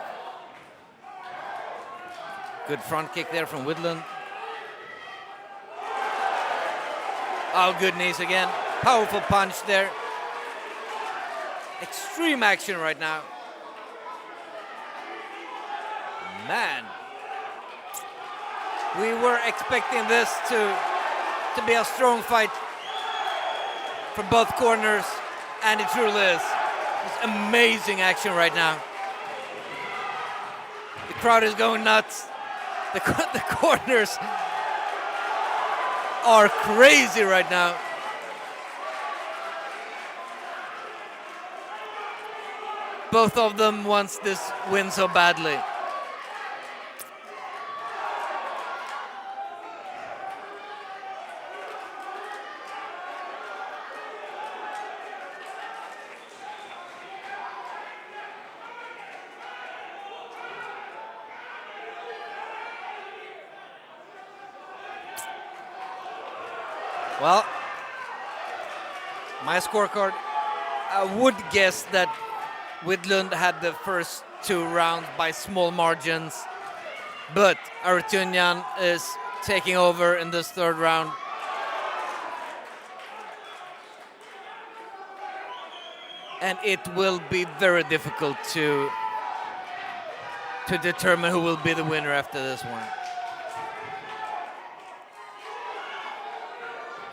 Good front kick there from Woodham. Oh, good knees again. Powerful punch there. Extreme action right now. Man. We were expecting this to be a strong fight for both corners, and it truly is. It's amazing action right now. The crowd is going nuts. The corners are crazy right now. Both of them wants this win so badly. Well, my scorecard, I would guess that Widlund had the first 2 rounds by small margins, but Arutyunyan is taking over in this 3rd round. And it will be very difficult to determine who will be the winner after this one.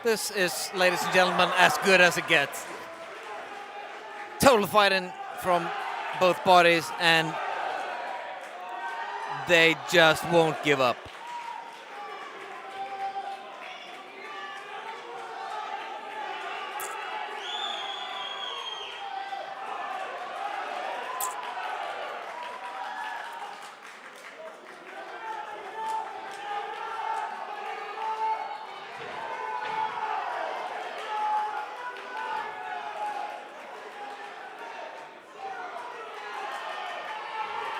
This is, ladies and gentlemen, as good as it gets. Total fighting from both bodies, and they just won't give up.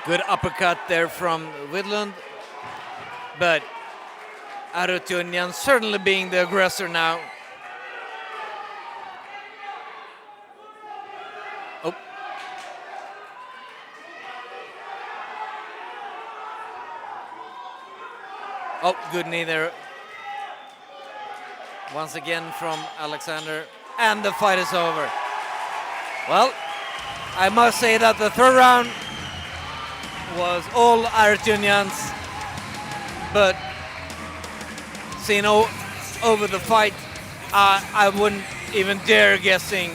Good uppercut there from Widlund, but Arutyunyan certainly being the aggressor now. Oh. Oh, good knee there. Once again from Alexander, and the fight is over. Well, I must say that the 3rd round was all Arutyunyan's, but seeing over the fight, I wouldn't even dare guessing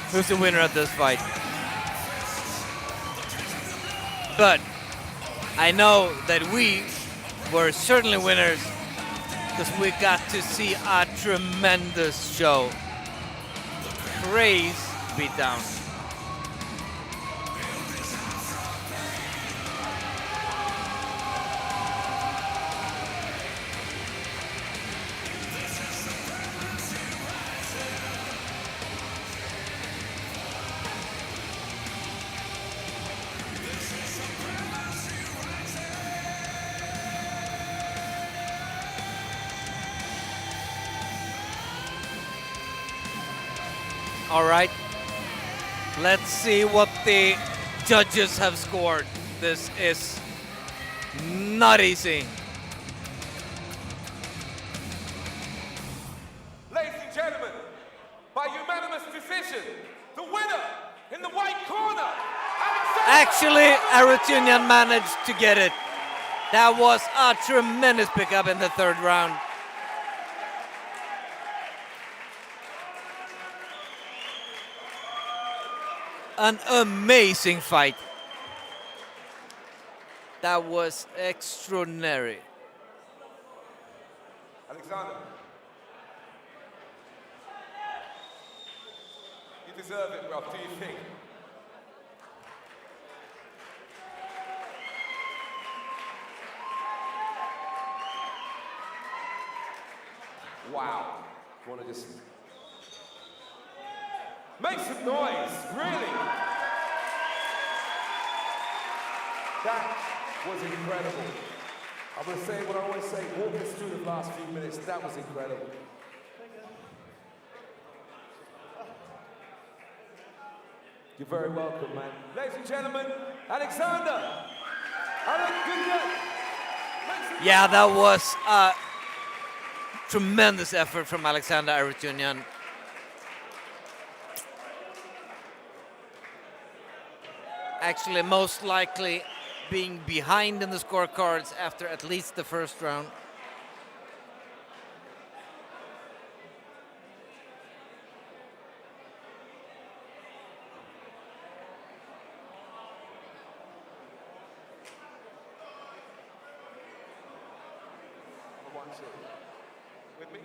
who's the winner of this fight. But I know that we were certainly winners because we got to see a tremendous show. Crazy beatdown. All right, let's see what the judges have scored. This is not easy. Ladies and gentlemen, by unanimous decision, the winner in the white corner. Actually, Arutyunyan managed to get it. That was a tremendous pickup in the 3rd round. An amazing fight. That was extraordinary. Alexander, you deserve it, bro. Do you think? Wow. You want to just make some noise, really? That was incredible. I'm going to say what I always say, walk us through the last few minutes. That was incredible. You're very welcome, man. Ladies and gentlemen, Alexander. Yeah, that was a tremendous effort from Alexander Arutyunyan. Actually, most likely being behind in the scorecards after at least the 1st round. With me?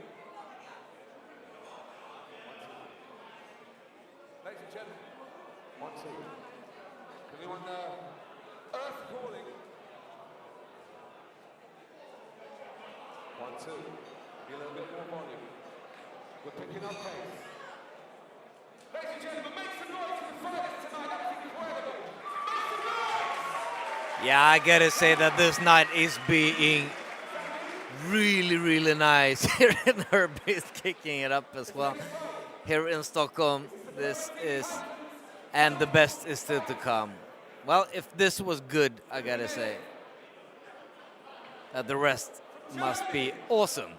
Ladies and gentlemen, 1, 2. Can we want the earth calling? 1, 2. Be a little bit more volume. We're picking up pace. Ladies and gentlemen, make some noise for the fighters tonight. That was incredible. Make some noise! Yeah, I gotta say that this night is being really nice. Here in Herbie is kicking it up as well. Here in Stockholm, this is, and the best is still to come. Well, if this was good, I gotta say, the rest must be awesome.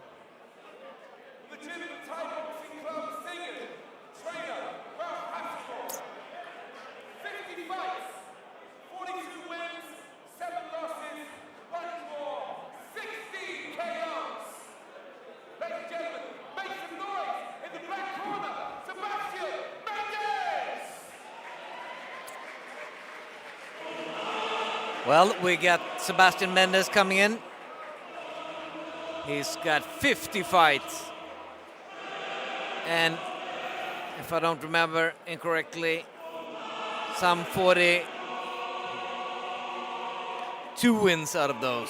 Well, we got Sebastian Mendez coming in. He's got 50 fights. And if I don't remember incorrectly, some 42 wins out of those.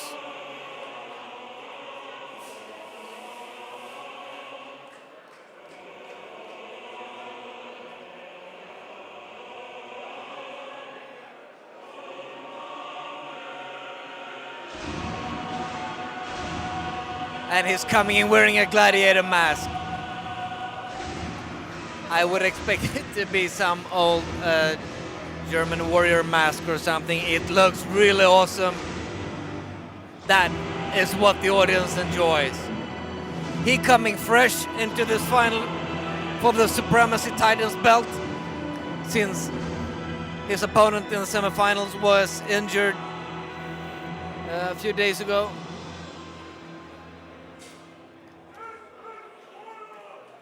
And he's coming in wearing a gladiator mask. I would expect it to be some old German warrior mask or something. It looks really awesome. That is what the audience enjoys. He coming fresh into this final for the Supremacy Titans belt, since his opponent in the semifinals was injured a few days ago.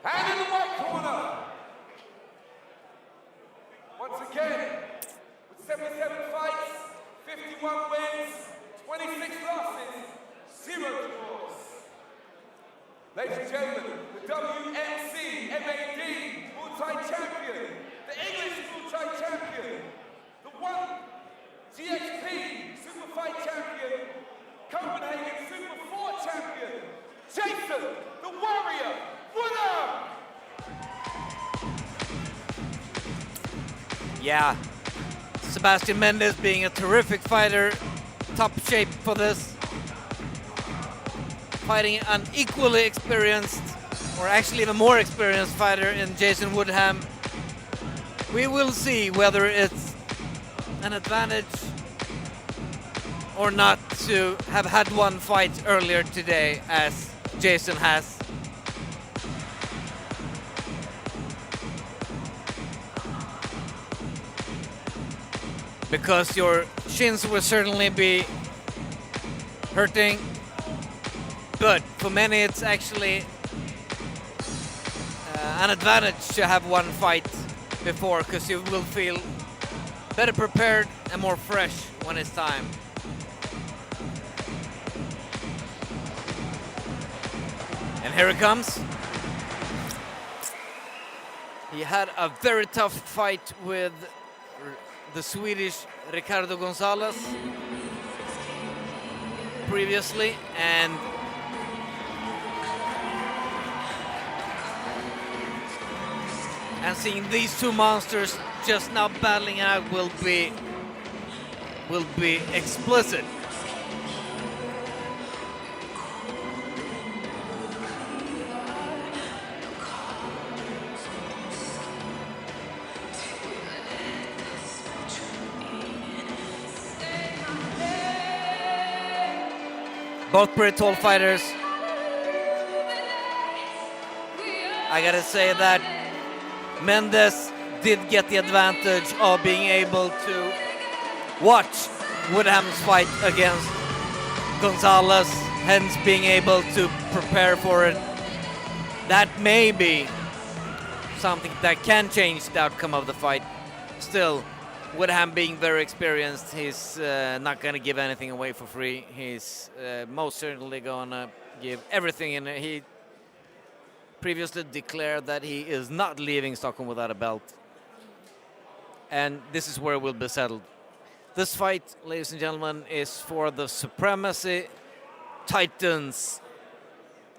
And in the white corner, once again, with 77 fights, 51 wins, 26 losses, 0 draws. Ladies and gentlemen, the WNC MAD multi champion, the English multi champion, the one GXP Super Fight champion, Copenhagen Super 4 champion, Jason the Warrior Woodham! Yeah, Sebastian Mendez being a terrific fighter, top shape for this. Fighting an equally experienced, or actually even more experienced fighter in Jason Woodham. We will see whether it's an advantage or not to have had one fight earlier today, as Jason has. Because your shins will certainly be hurting, but for many it's actually an advantage to have one fight before, because you will feel better prepared and more fresh when it's time. And here it comes. He had a very tough fight with the Swedish Ricardo Gonzalez previously, and seeing these two monsters just now battling out will be explicit. Both pretty tall fighters. I gotta say that Mendez did get the advantage of being able to watch Woodham's fight against Gonzalez, hence being able to prepare for it. That may be something that can change the outcome of the fight. Still, Woodham being very experienced, he's not going to give anything away for free. He's most certainly going to give everything in it. He previously declared that he is not leaving Stockholm without a belt. And this is where it will be settled. This fight, ladies and gentlemen, is for the Supremacy Titans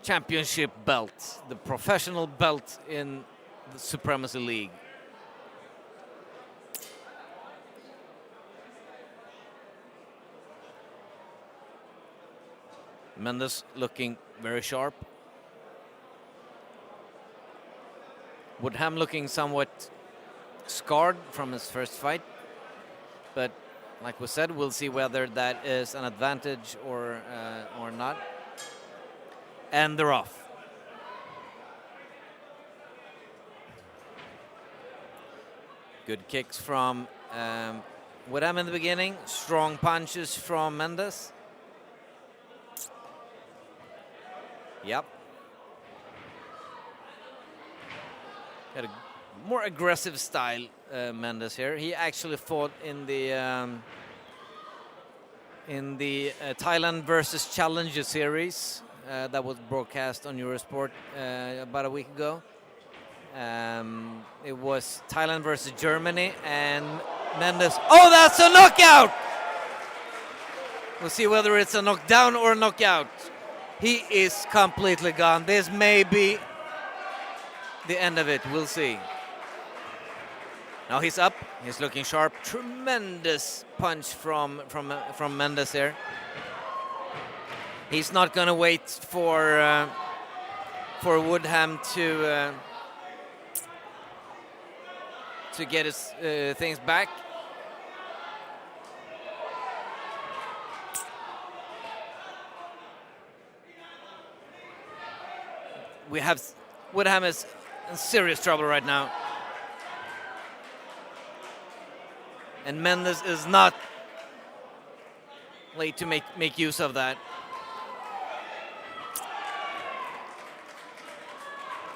championship belt, the professional belt in the Supremacy League. Mendez looking very sharp. Woodham looking somewhat scarred from his first fight. But like we said, we'll see whether that is an advantage or not. And they're off. Good kicks from Woodham in the beginning. Strong punches from Mendez. Yep. Got a more aggressive style, Mendez here. He actually fought in the Thailand versus Challenger series that was broadcast on Eurosport about a week ago. It was Thailand versus Germany, and Mendez. Oh, that's a knockout! We'll see whether it's a knockdown or a knockout. He is completely gone. This may be the end of it. We'll see. Now he's up. He's looking sharp. Tremendous punch from Mendez here. He's not going to wait for Woodham to get his things back. We have Woodham is in serious trouble right now. And Mendez is not late to make use of that.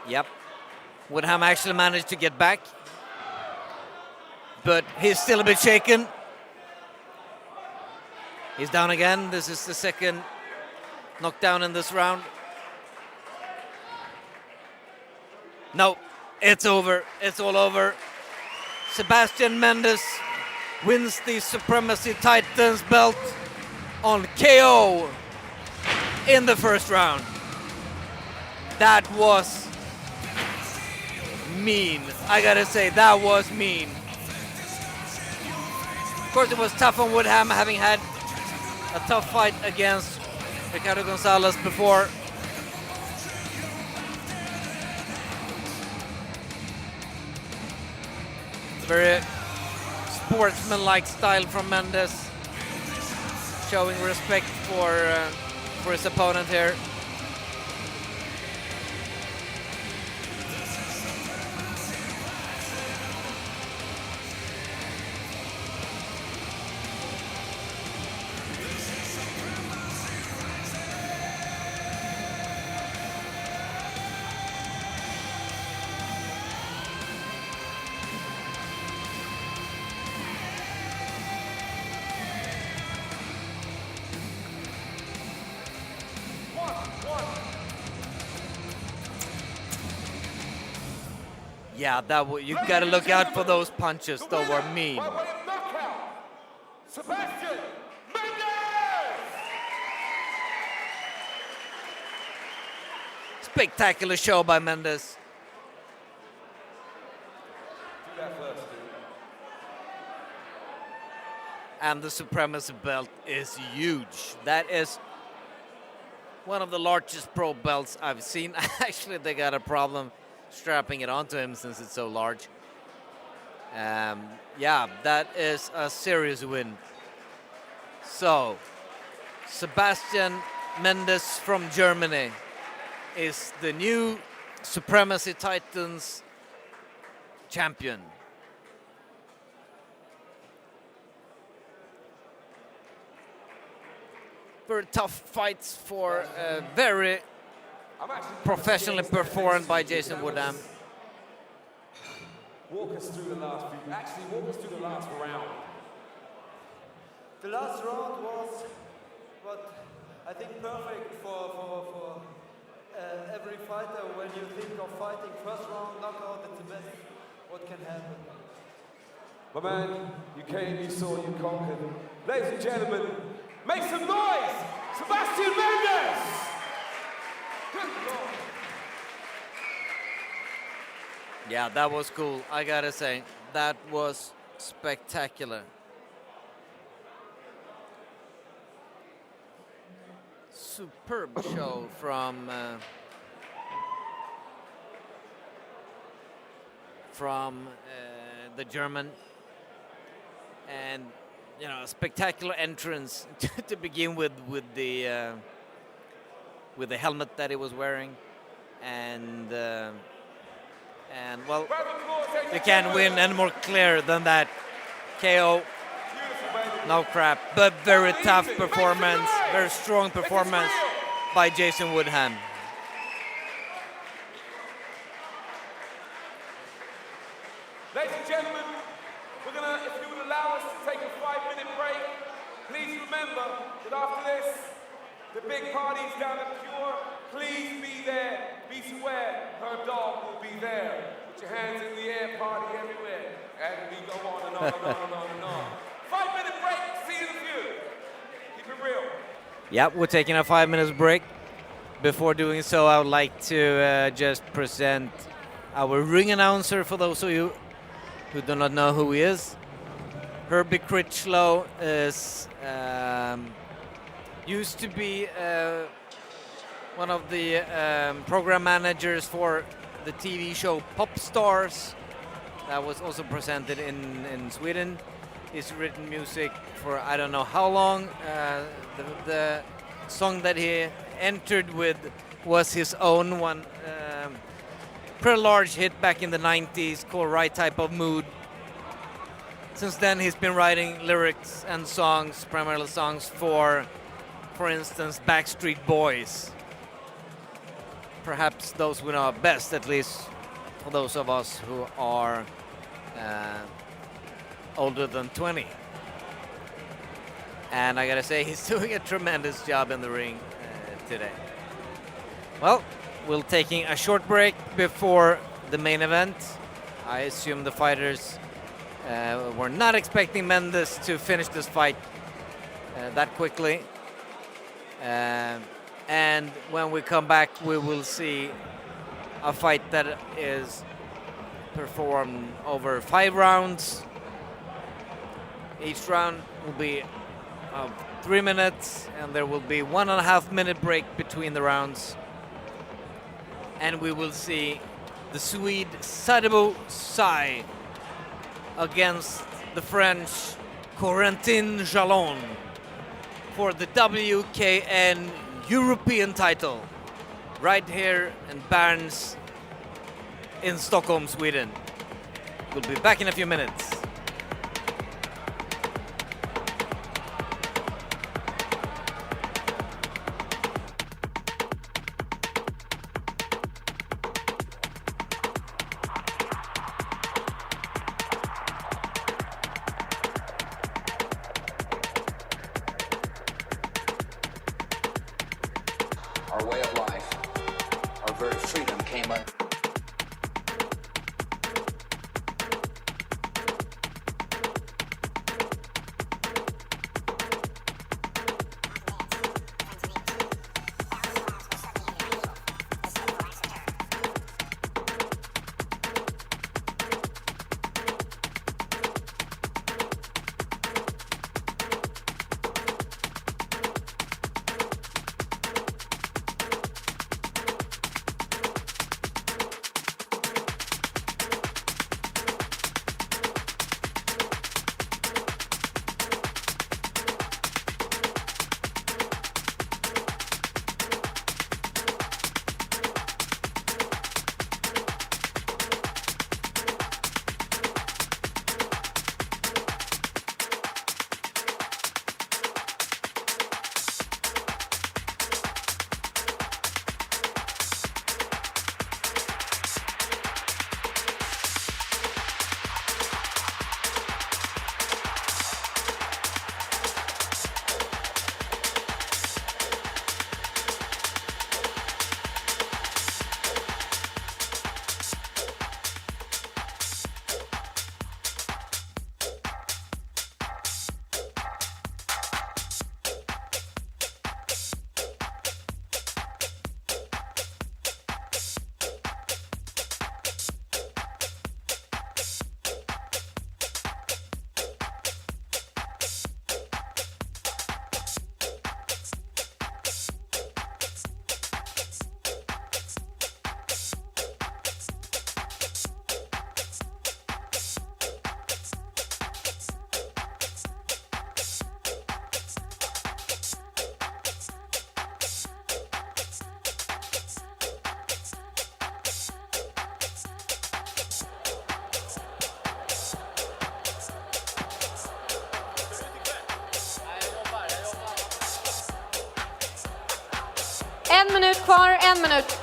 Yep. Woodham actually managed to get back. But he's still a bit shaken. He's down again. This is the second knockdown in this round. No, it's over. It's all over. Sebastian Mendez wins the Supremacy Titans belt on KO in the first round. That was mean. I gotta say, that was mean. Of course, it was tough on Woodham, having had a tough fight against Ricardo Gonzalez before. Very sportsman-like style from Mendez, showing respect for his opponent here. Yeah, you gotta look out for those punches. Those were mean. Sebastian Mendez! Spectacular show by Mendez. Do that first, dude. And the Supremacy belt is huge. That is one of the largest pro belts I've seen. Actually, they got a problem strapping it onto him since it's so large. Yeah, that is a serious win. So, Sebastian Mendez from Germany is the new Supremacy Titans champion. Very tough fights for very professionally performed by Jason Woodham. Walk us through the last few. Actually, walk us through the last round. The last round was what I think perfect for every fighter. When you think of fighting first round knockout, it's the best what can happen. My man, you came, you saw, you conquered. Ladies and gentlemen, make some noise! Sebastian Mendez! Good Lord. Yeah, that was cool. I gotta say, that was spectacular. superb show from the German, and you know, a spectacular entrance to begin with the helmet that he was wearing, and well, you can't win any more clear than that. KO, no crap, but very tough performance, very strong performance by Jason Woodham. Ladies and gentlemen, we're gonna, if you would allow us to take a 5-minute break, please remember that after this, the big party's down at Pure. Please be there, be square, her dog will be there. Put your hands in the air, party everywhere. And we go on and on and on and on and on. 5-minute break, see you in a few. Keep it real. Yep, we're taking a 5 minutes break. Before doing so, I would like to just present our ring announcer for those of you who do not know who he is. Herbie Critchlow is used to be one of the program managers for the TV show Pop Stars that was also presented in Sweden. He's written music for I don't know how long. The song that he entered with was his own one, pretty large hit back in the 90s called Right Type of Mood. Since then he's been writing lyrics and songs, primarily songs for instance, Backstreet Boys. Perhaps those we know best, at least for those of us who are older than 20. And I gotta say, he's doing a tremendous job in the ring today. Well, we're taking a short break before the main event. I assume the fighters were not expecting Mendez to finish this fight that quickly. And when we come back, we will see a fight that is performed over 5 rounds. Each round will be 3 minutes, and there will be 1.5 minute break between the rounds. And we will see the Swede Sadiku Sai against the French Corentin Jalon for the WKN European title, right here in Berns in Stockholm, Sweden. We'll be back in a few minutes. Our way of life, our very freedom came under. kvar, 1 minut.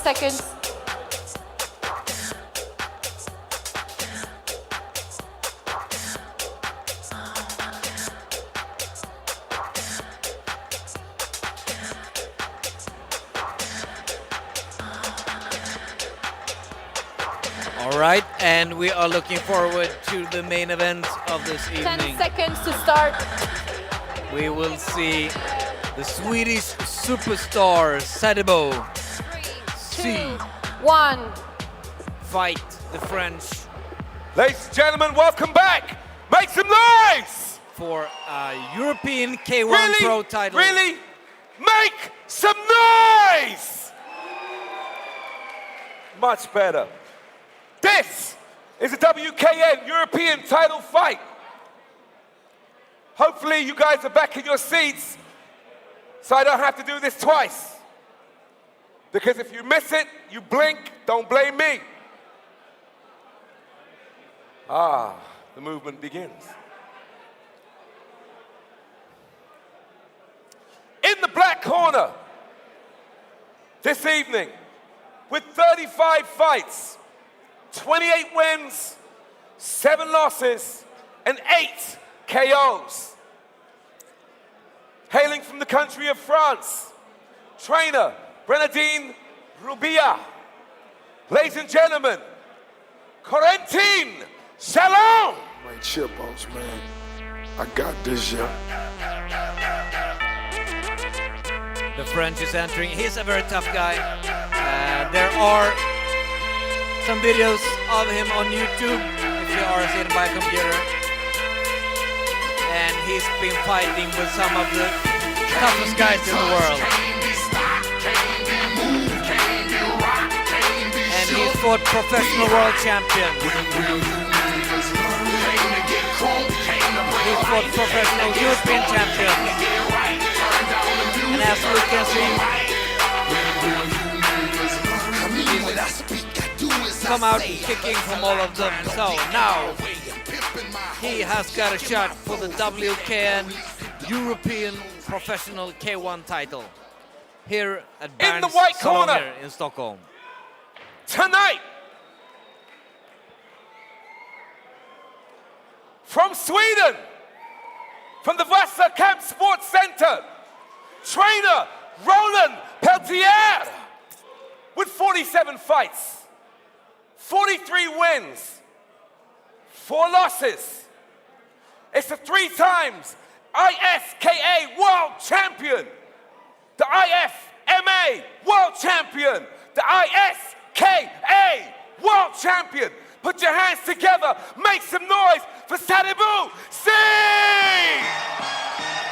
Seconds. All right, and we are looking forward to the main event of this evening. 10 seconds to start. We will see the Swedish superstar Sadiku. 3, 2, 1. Fight the French. Ladies and gentlemen, welcome back. Make some noise for a European K1 Pro title. Really? Make some noise! Much better. This is a WKN European title fight. Hopefully you guys are back in your seats so I don't have to do this twice. Because if you miss it, you blink, don't blame me. The movement begins. In the black corner, this evening, with 35 fights, 28 wins, 7 losses, and 8 KOs. Hailing from the country of France, trainer Bernardine Rubia. Ladies and gentlemen, Corentin Shalom. My chip boss, man. I got this, yeah. The French is entering. He's a very tough guy. There are some videos of him on YouTube if you are sitting by a computer. And he's been fighting with some of the toughest guys in the world. And he fought professional world champions. He fought professional European champions. And as we can see, come out kicking from all of them. So now he has got a shot for the WKN European Professional K1 title here at in the white corner in Stockholm. Tonight, from Sweden, from the Vasa Camp Sports Center, trainer Roland Peltier, with 47 fights, 43 wins, 4 losses. It's a 3 times ISKA World Champion, the IFMA World Champion, the ISKA World Champion. Put your hands together, make some noise for Sadiku. Sing!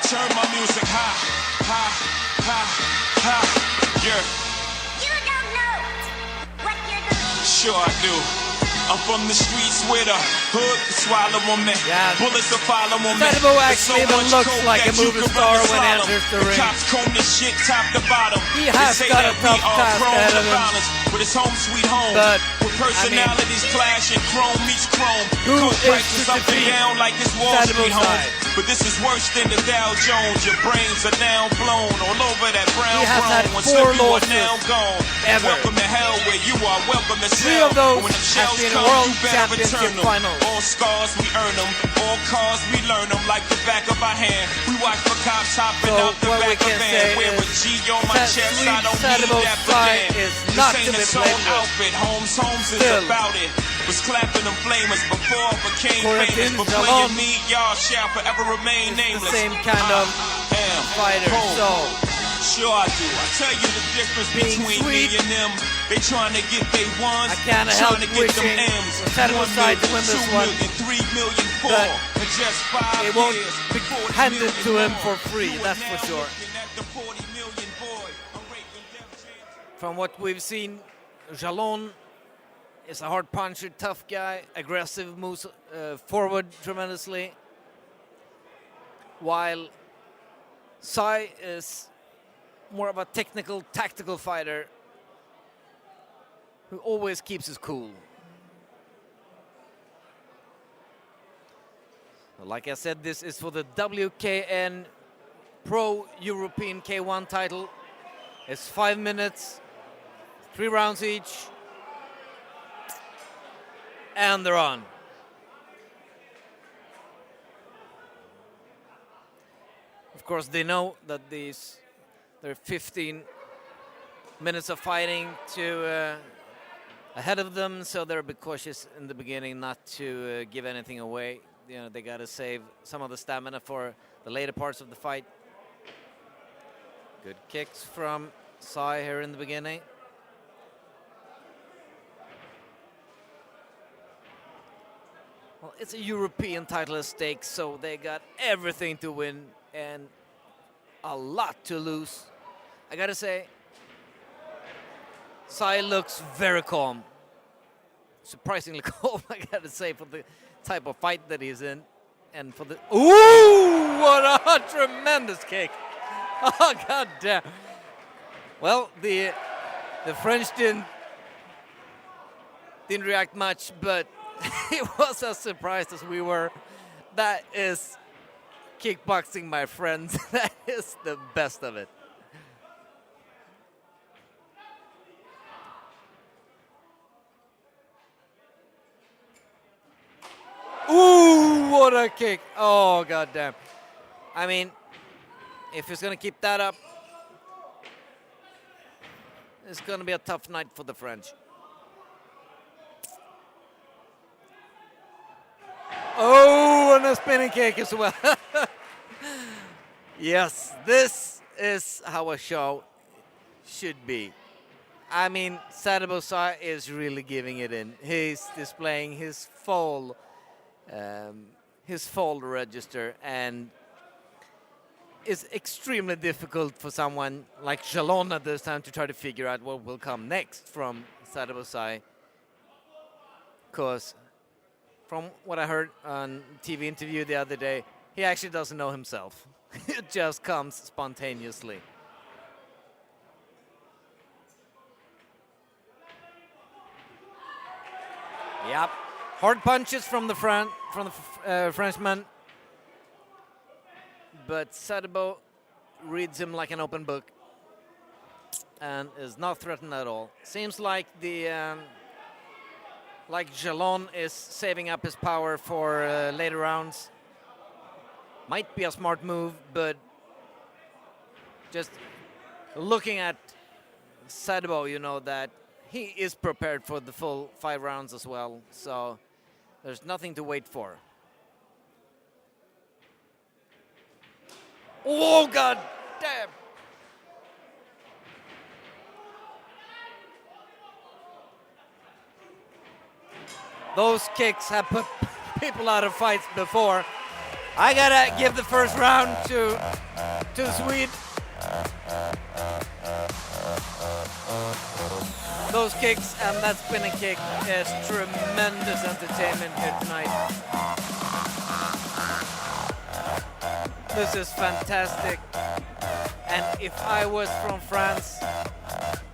Turn my music high, high, high, high. Yeah. You don't know what you're doing. Sure I do. I'm from the streets with a hood to swallow on me. Yeah. Bullets to follow on me. Sadiku actually even looks like a movie star when he enters the ring. Cops comb this shit top to bottom. He has got a tough task ahead of him. But it's home sweet home. But with personalities clashing, chrome meets chrome. Who Coke is prices to up and defeat down like it's Wall Street home. side? But this is worse than the Dow Jones. Your brains are now blown all over that brown He has had when 4 you are losses now gone. ever. Welcome to hell where you are. Welcome to 3 hell. of those When them has shells been come, World you better Championship return them. finals. All scars we earn them. All cars we learn them like the back of our hand. We watch for cops hopping out the what we back of can van. say Wear a is G on my chest. I don't Sadiku's need that for fight man. is This not ain't to a be song played with. outfit. Holmes is Still. about it. Was clapping them flamers before I became Corentin famous. But Shalom playing me, y'all shall forever remain nameless. the same kind of fighter. So sure I do. I tell you the difference between me and them. They trying to get they ones, I can't help trying to get them wishing M's. for Saddam side to win this 2 one. million, 3 million, 4 But in just 5 it won't years. be handed to him for free, that's for sure. From what we've seen, Jalon is a hard puncher, tough guy, aggressive, moves forward tremendously. While Sai is more of a technical, tactical fighter who always keeps his cool. Like I said, this is for the WKN Pro European K1 title. It's 5 minutes, 3 rounds each, and they're on. Of course, they know that there are 15 minutes of fighting ahead of them, so they're a bit cautious in the beginning not to give anything away. You know, they got to save some of the stamina for the later parts of the fight. Good kicks from Sai here in the beginning. Well, it's a European title at stake, so they got everything to win and a lot to lose. I gotta say, Sai looks very calm. Surprisingly calm, I gotta say, for the type of fight that he's in. And for the... Ooh! What a tremendous kick! Oh, god damn. Well, the French didn't react much, but it was as surprised as we were. That is kickboxing, my friends. That is the best of it. Ooh, what a kick. Oh, goddamn. I mean, if he's going to keep that up, it's going to be a tough night for the French. Oh, and a spinning kick as well. Yes, this is how a show should be. I mean, Sadibou Sai is really giving it in. He's displaying his full register, and it's extremely difficult for someone like Jalon at this time to try to figure out what will come next from Sadibou Sai. Because from what I heard on TV interview the other day, he actually doesn't know himself. It just comes spontaneously. Yep. Hard punches from the Frenchman. But Sadibou reads him like an open book and is not threatened at all. Seems like like Jalon is saving up his power for later rounds. Might be a smart move, but just looking at Sadibou, you know that he is prepared for the full 5 rounds as well. So there's nothing to wait for. Oh, god damn! Those kicks have put people out of fights before. I gotta give the first round to Swede. Those kicks and that spinning kick is tremendous entertainment here tonight. This is fantastic. And if I was from France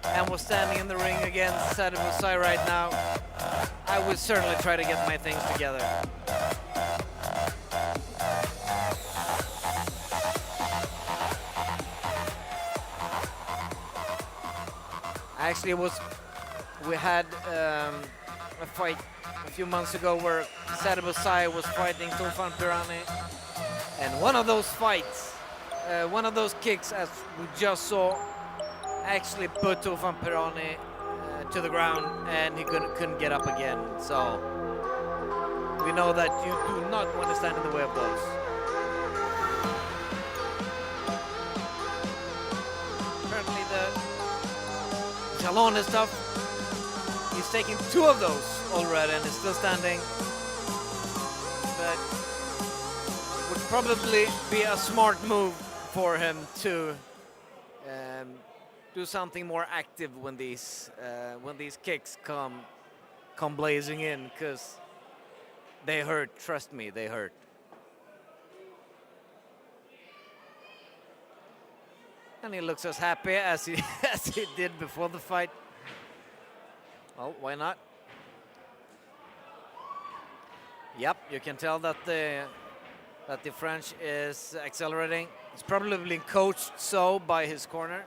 and was standing in the ring against Sadibou Sai right now, I would certainly try to get my things together. Actually, we had a fight a few months ago where Sadibou Sai was fighting Tufan Pirani, and one of those fights, one of those kicks, as we just saw, actually put Tufan Pirani to the ground, and he couldn't get up again. So we know that you do not want to stand in the way of those. Jalon is tough. He's taking 2 of those already and is still standing. But would probably be a smart move for him to do something more active when these kicks come blazing in, because they hurt. Trust me, they hurt. And he looks as happy as he as he did before the fight. Well, why not? Yep, you can tell that the French is accelerating. It's probably been coached so by his corner.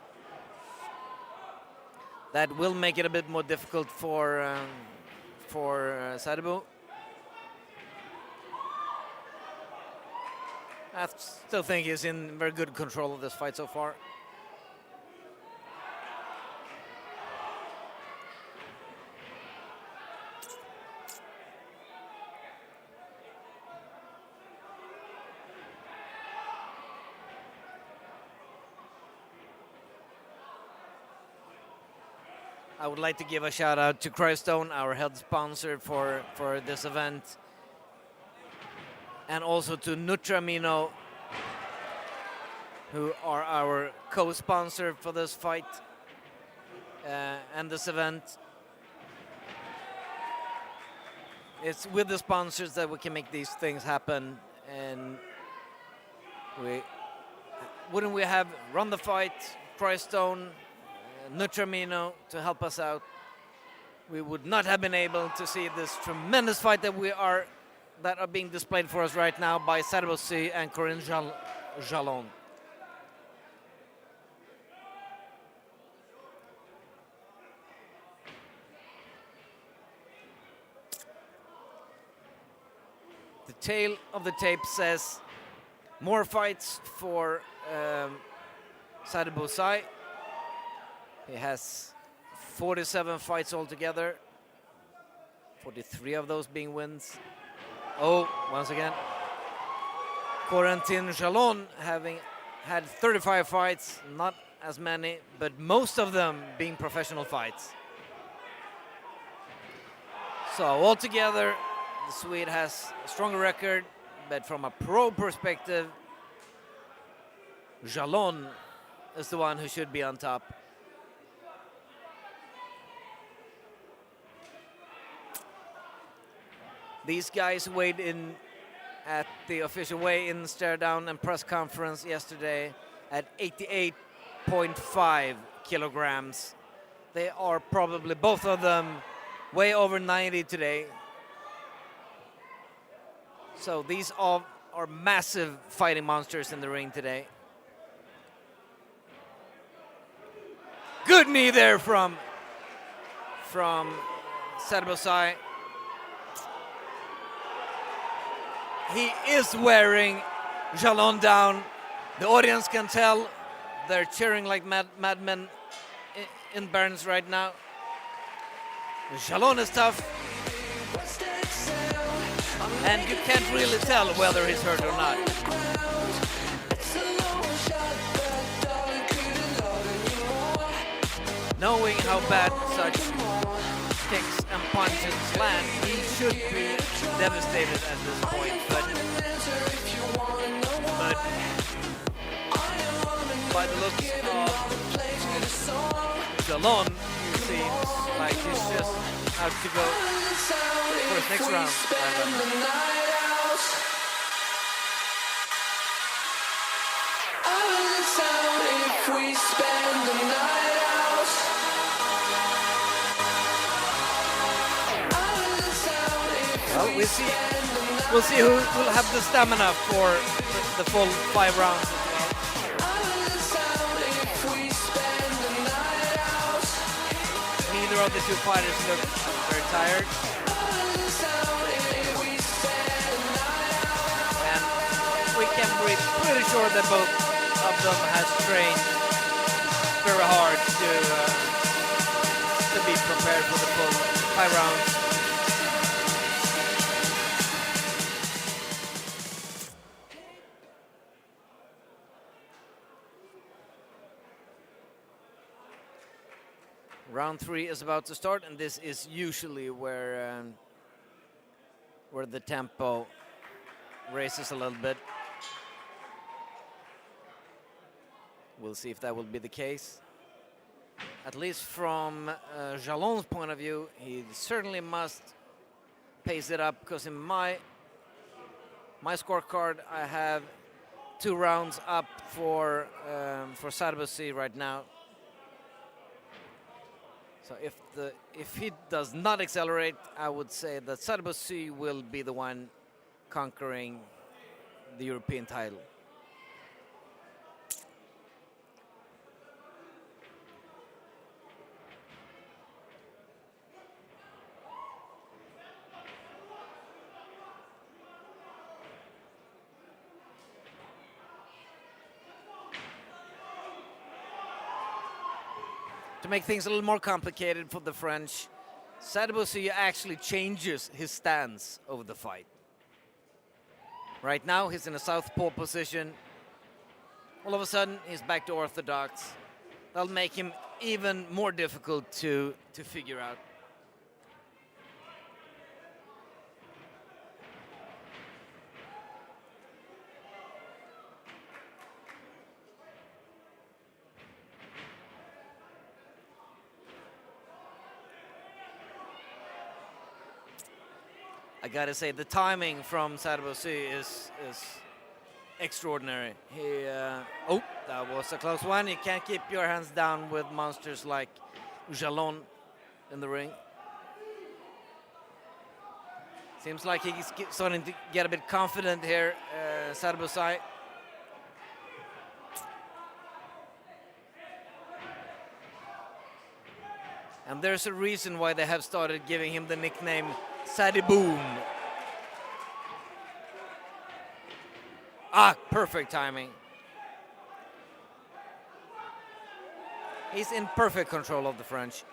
That will make it a bit more difficult for Sadiku. I still think he's in very good control of this fight so far. I would like to give a shout out to Crystone, our head sponsor for this event. And also to Nutramino, who are our co-sponsor for this fight and this event. It's with the sponsors that we can make these things happen, and wouldn't we have run the fight, Crystone, Nutramino to help us out, we would not have been able to see this tremendous fight that are being displayed for us right now by Sadiku and Corinne Jalon. The tail of the tape says more fights for Sadiku. He has 47 fights altogether, 43 of those being wins. Oh, once again, Corentin Jalon having had 35 fights, not as many, but most of them being professional fights. So altogether, the Swede has a stronger record, but from a pro perspective, Jalon is the one who should be on top. These guys weighed in at the official weigh-in, stare-down and press conference yesterday at 88.5 kilograms. They are probably, both of them, way over 90 today. So these are massive fighting monsters in the ring today. Good knee there from Sadiku. He is wearing Jalon down. The audience can tell they're cheering like madmen in Barnes right now. Jalon is tough. And you can't really tell whether he's hurt or not. Knowing how bad such kicks and punches land, he should be devastated at this point, but by the looks of Jalon, he seems like he's just out to go for his next round. Well, we'll see who will have the stamina for the full 5 rounds as well. Neither of the two fighters look very tired. And we can be pretty sure that both of them has trained very hard to be prepared for the full 5 rounds. Round 3 is about to start, and this is usually where the tempo raises a little bit. We'll see if that will be the case. At least from Jalon's point of view, he certainly must pace it up, because in my scorecard, I have 2 rounds up for Sadiku right now. So if he does not accelerate, I would say that Sadiku will be the one conquering the European title. To make things a little more complicated for the French, Sadiku actually changes his stance over the fight. Right now, he's in a southpaw position. All of a sudden, he's back to orthodox. That'll make him even more difficult to figure out. I gotta say, the timing from Sadiku is extraordinary. Oh, that was a close one. You can't keep your hands down with monsters like Jalon in the ring. Seems like he's starting to get a bit confident here, Sadiku. And there's a reason why they have started giving him the nickname Sadie Boom. Perfect timing. He's in perfect control of the French.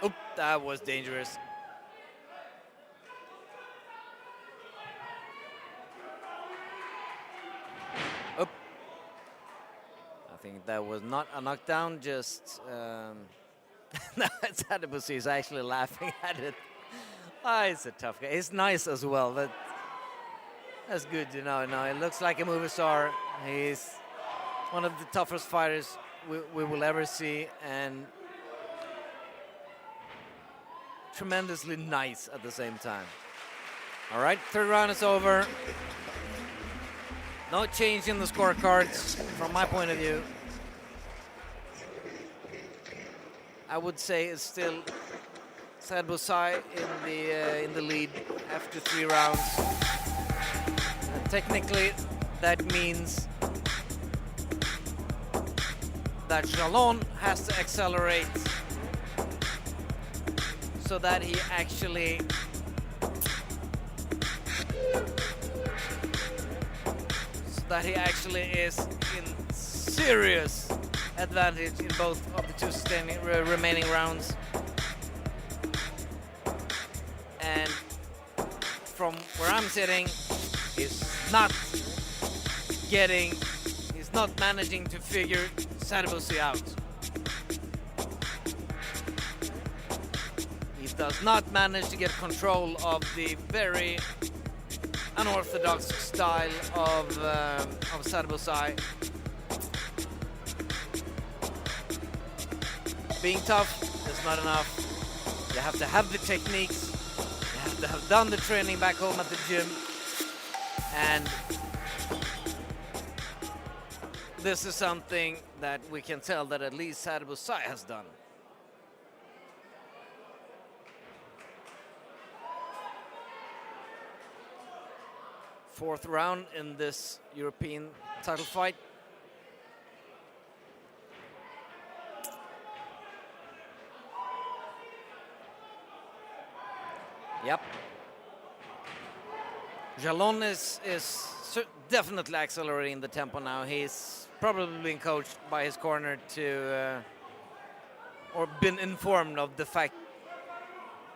Oh, that was dangerous. Oh, I think that was not a knockdown, just Sadiku is actually laughing at it. He's a tough guy. He's nice as well. That's good to know. No, it looks like a movie star. He's one of the toughest fighters we will ever see, and tremendously nice at the same time. All right, third round is over. No change in the scorecards from my point of view. I would say it's still Sadiku in the lead after 3 rounds. And technically, that means that Jalon has to accelerate so that he actually is in serious advantage in both of the 2 remaining rounds. And from where I'm sitting, he's not managing to figure Sadiku out. He does not manage to get control of the very unorthodox style of Sadiku. Being tough is not enough. You have to have the techniques. You have to have done the training back home at the gym. And this is something that we can tell that at least Sadiku has done. Fourth round in this European title fight. Yep. Jalon is definitely accelerating the tempo now. He's probably been coached by his corner to, or been informed of the fact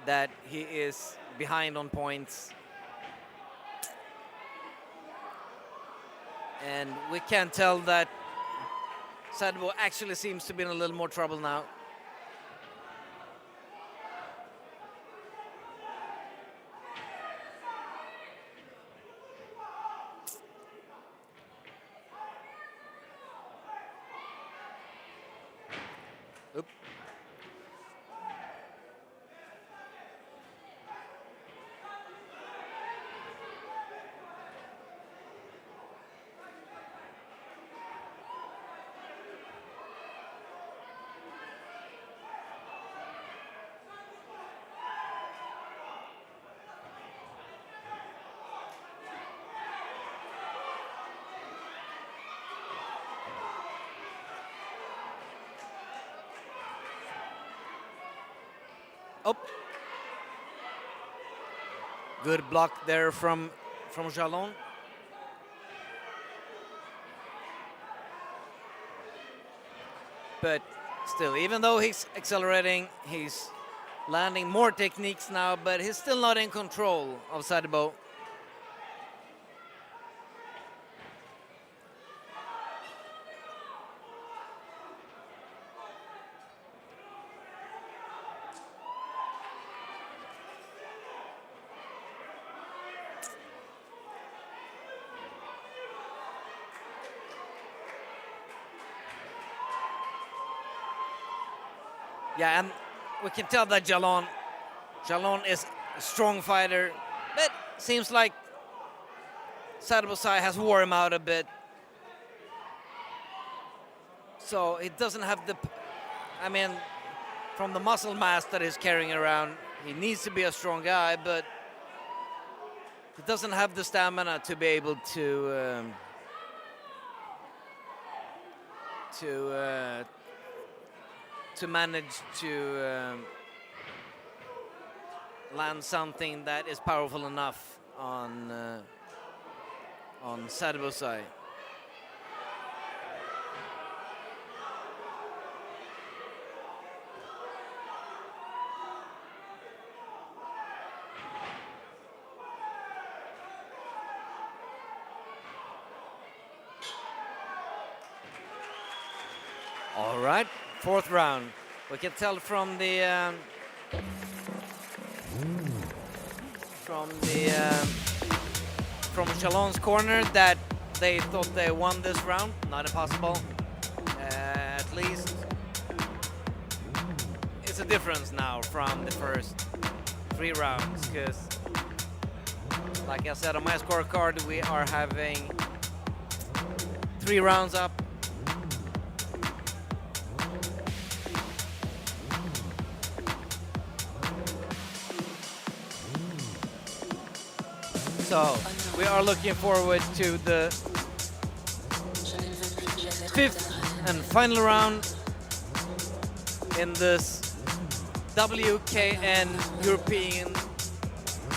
that he is behind on points. And we can tell that Sadiku actually seems to be in a little more trouble now. Oop. Oh. Good block there from Jalon. But still, even though he's accelerating, he's landing more techniques now, but he's still not in control of Sadiku. Yeah, and we can tell that Jalon is a strong fighter, but seems like Sadiku has wore him out a bit. So it doesn't have the, I mean, from the muscle mass that he's carrying around, he needs to be a strong guy, but he doesn't have the stamina to be able to manage to land something that is powerful enough on Sadiku's side. All right. Fourth round. We can tell from Jalon's corner that they thought they won this round. Not impossible. At least it's a difference now from the first 3 rounds, because like I said on my scorecard, we are having 3 rounds up. So we are looking forward to the 5th and final round in this WKN European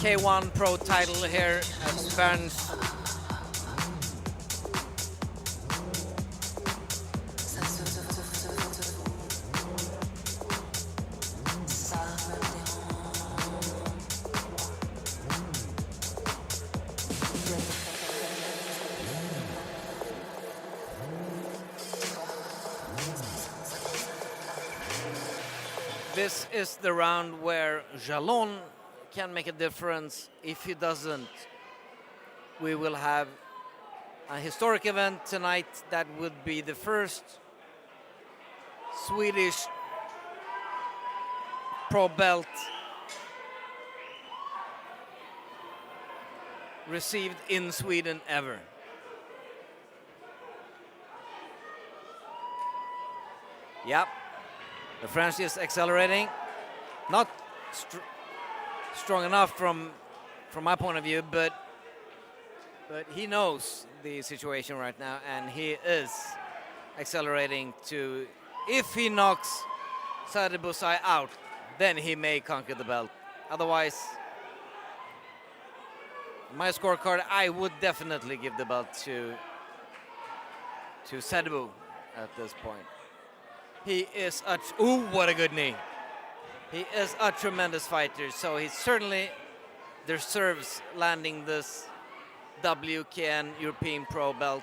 K1 Pro title here at Bern's. This is the round where Jalon can make a difference. If he doesn't, we will have a historic event tonight that would be the first Swedish pro belt received in Sweden ever. Yep. The French is accelerating, not strong enough from my point of view, but he knows the situation right now, and he is accelerating to, if he knocks Sadiku out, then he may conquer the belt. Otherwise, my scorecard, I would definitely give the belt to Sadiku at this point. He is what a good knee. He is a tremendous fighter, so he certainly deserves landing this WKN European Pro belt.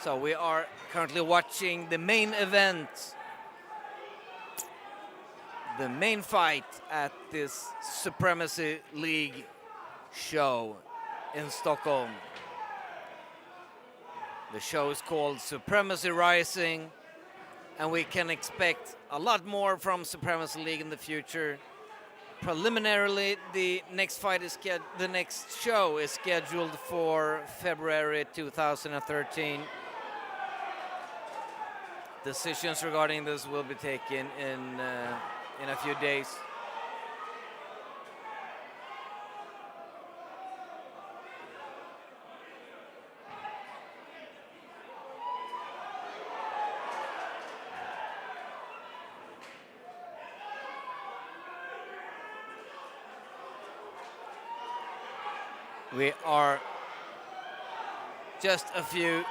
So we are currently watching the main event, the main fight at this Supremacy League show in Stockholm. The show is called Supremacy Rising, and we can expect a lot more from Supremacy League in the future. Preliminarily, the next show is scheduled for February 2013. Decisions regarding this will be taken in a few days. We are just a few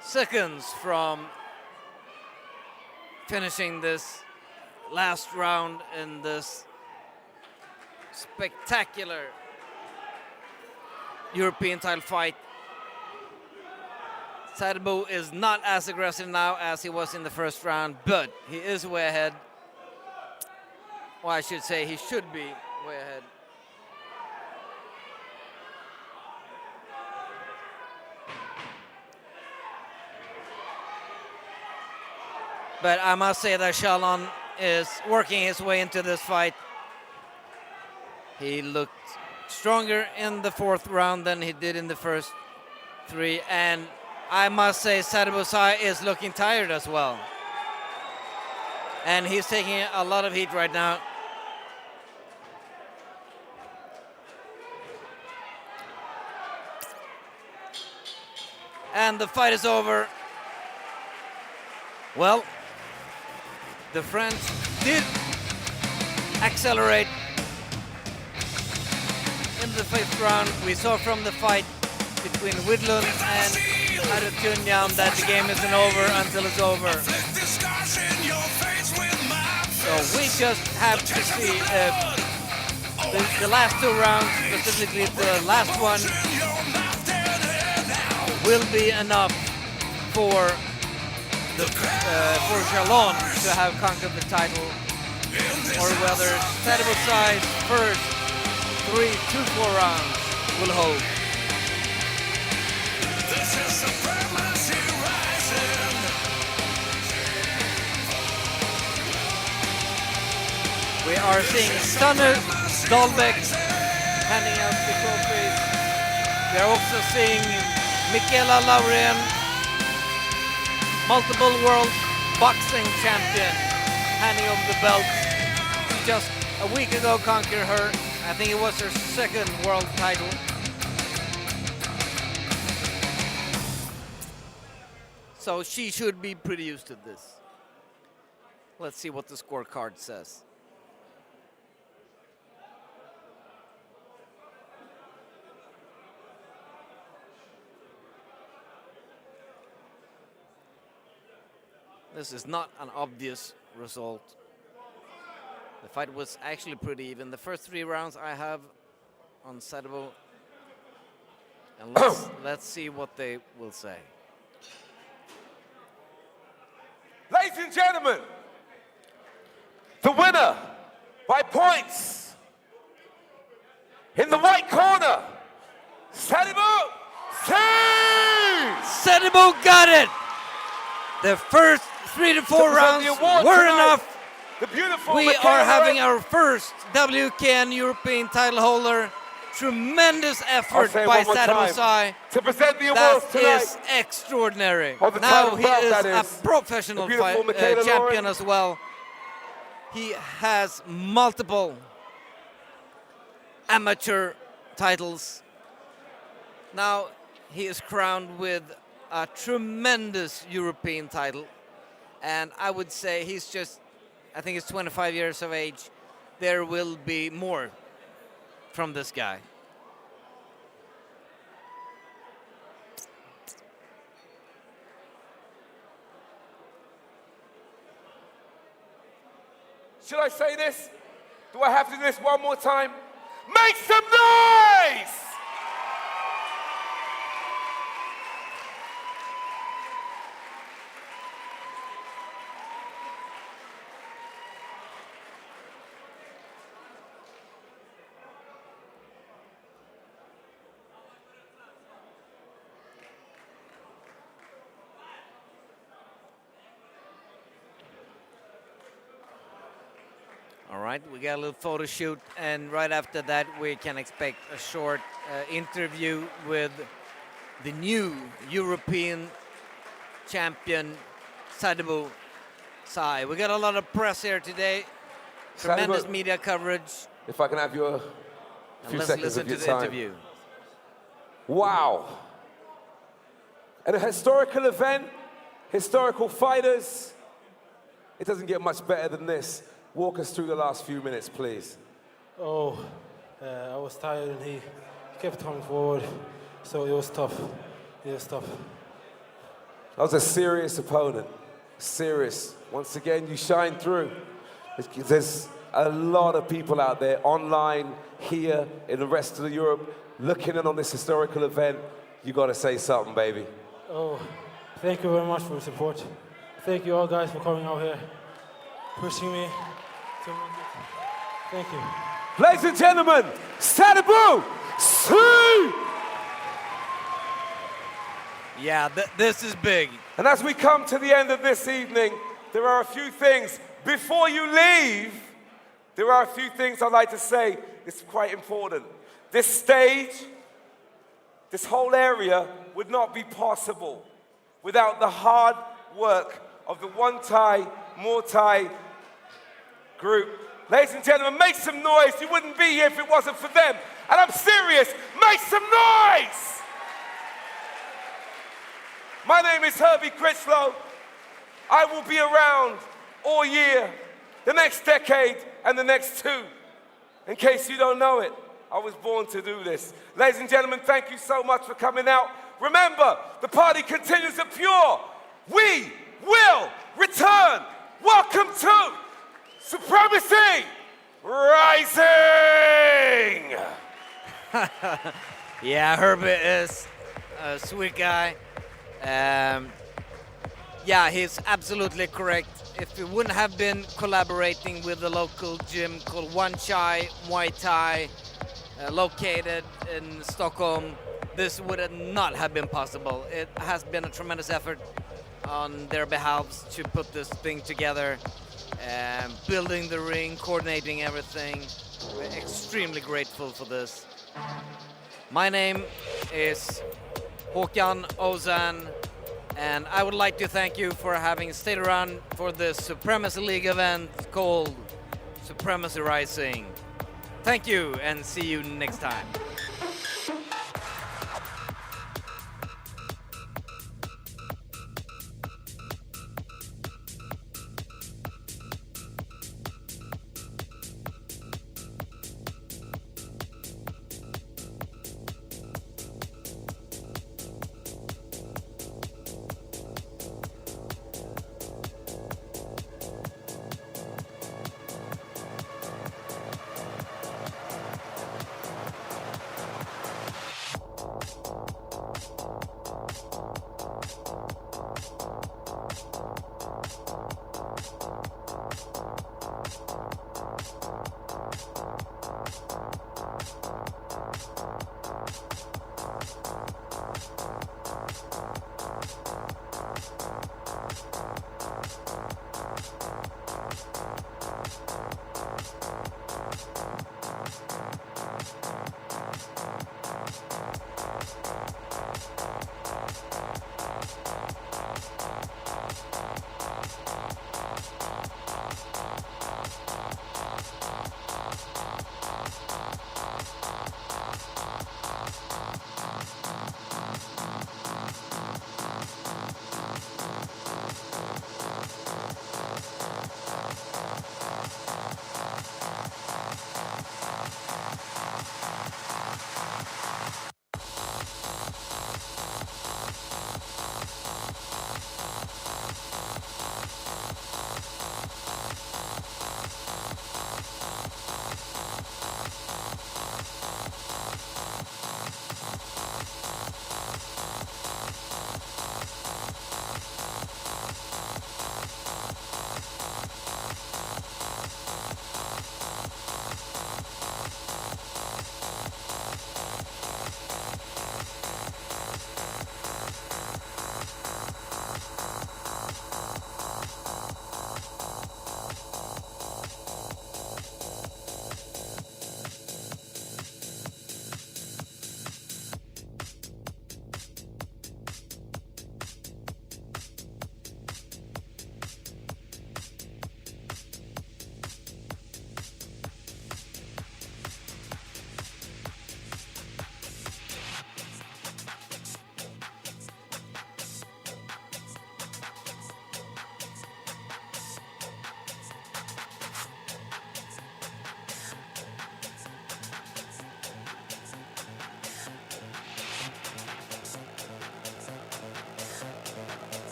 seconds from finishing this last round in this spectacular European title fight. Sadiku is not as aggressive now as he was in the first round, but he is way ahead. Well, I should say he should be way ahead. But I must say that Shalon is working his way into this fight. He looked stronger in the fourth round than he did in the first three. And I must say Sadiku is looking tired as well. And he's taking a lot of heat right now. And the fight is over. Well, the French did accelerate in the fifth round. We saw from the fight between Woodham and Adetunyam that the game isn't over until it's over. So we just have to see if the last two rounds, specifically the last one, will be enough for Shalon to have conquered the title, or whether Sadiku first 3 to 4 rounds will hold. This is Supremacy Rising. We are seeing Stunner Dahlbeck handing out the trophies. We are also seeing Michaela Laurien, multiple world boxing champion, handing over the belt. Just a week ago conquered her. I think it was her second world title. So she should be pretty used to this. Let's see what the scorecard says. This is not an obvious result. The fight was actually pretty even. The first 3 rounds I have on Sadiku. And let's see what they will say. Ladies and gentlemen, the winner by points in the white corner, Sadiku. Sadiku got it! The first 3 to 4 rounds were enough. We are having our first WKN European title holder. Tremendous effort by Sadiku. To present the awards that is extraordinary. Now he is a professional champion as well. He has multiple amateur titles. Now he is crowned with a tremendous European title. And I would say he's just, I think he's 25 years of age. There will be more from this guy. Should I say this? Do I have to do this one more time? Make some noise! All right, we got a little photo shoot, and right after that we can expect a short interview with the new European champion, Sadiku. We got a lot of press here today, tremendous media coverage. If I can have you a few Let's seconds listen of your to the time. interview. Wow. And a historical event, historical fighters. It doesn't get much better than this. Walk us through the last few minutes, please. I was tired and he kept coming forward, so it was tough. It was tough. That was a serious opponent. Serious. Once again, you shine through. There's a lot of people out there, online, here, in the rest of Europe, looking in on this historical event. You got to say something, baby. Oh, thank you very much for the support. Thank you all guys for coming out here, pushing me. Thank you. Ladies and gentlemen, Sadiku! Yeah, this is big. And as we come to the end of this evening, there are a few things. Before you leave, there are a few things I'd like to say. It's quite important. This stage, this whole area would not be possible without the hard work of the One Thai, More Thai group. Ladies and gentlemen, make some noise. You wouldn't be here if it wasn't for them. And I'm serious. Make some noise! My name is Herbie Critchlow. I will be around all year, the next decade, and the next two. In case you don't know it, I was born to do this. Ladies and gentlemen, thank you so much for coming out. Remember, the party continues at Pure. We will return. Welcome to Supremacy Rising! Yeah, Herbie is a sweet guy. Yeah, he's absolutely correct. If we wouldn't have been collaborating with the local gym called One Chai Muay Thai, located in Stockholm, this would not have been possible. It has been a tremendous effort on their behalf to put this thing together, building the ring, coordinating everything. We're extremely grateful for this. My name is Håkan Ozan, and I would like to thank you for having stayed around for this Supremacy League event called Supremacy Rising. Thank you, and see you next time.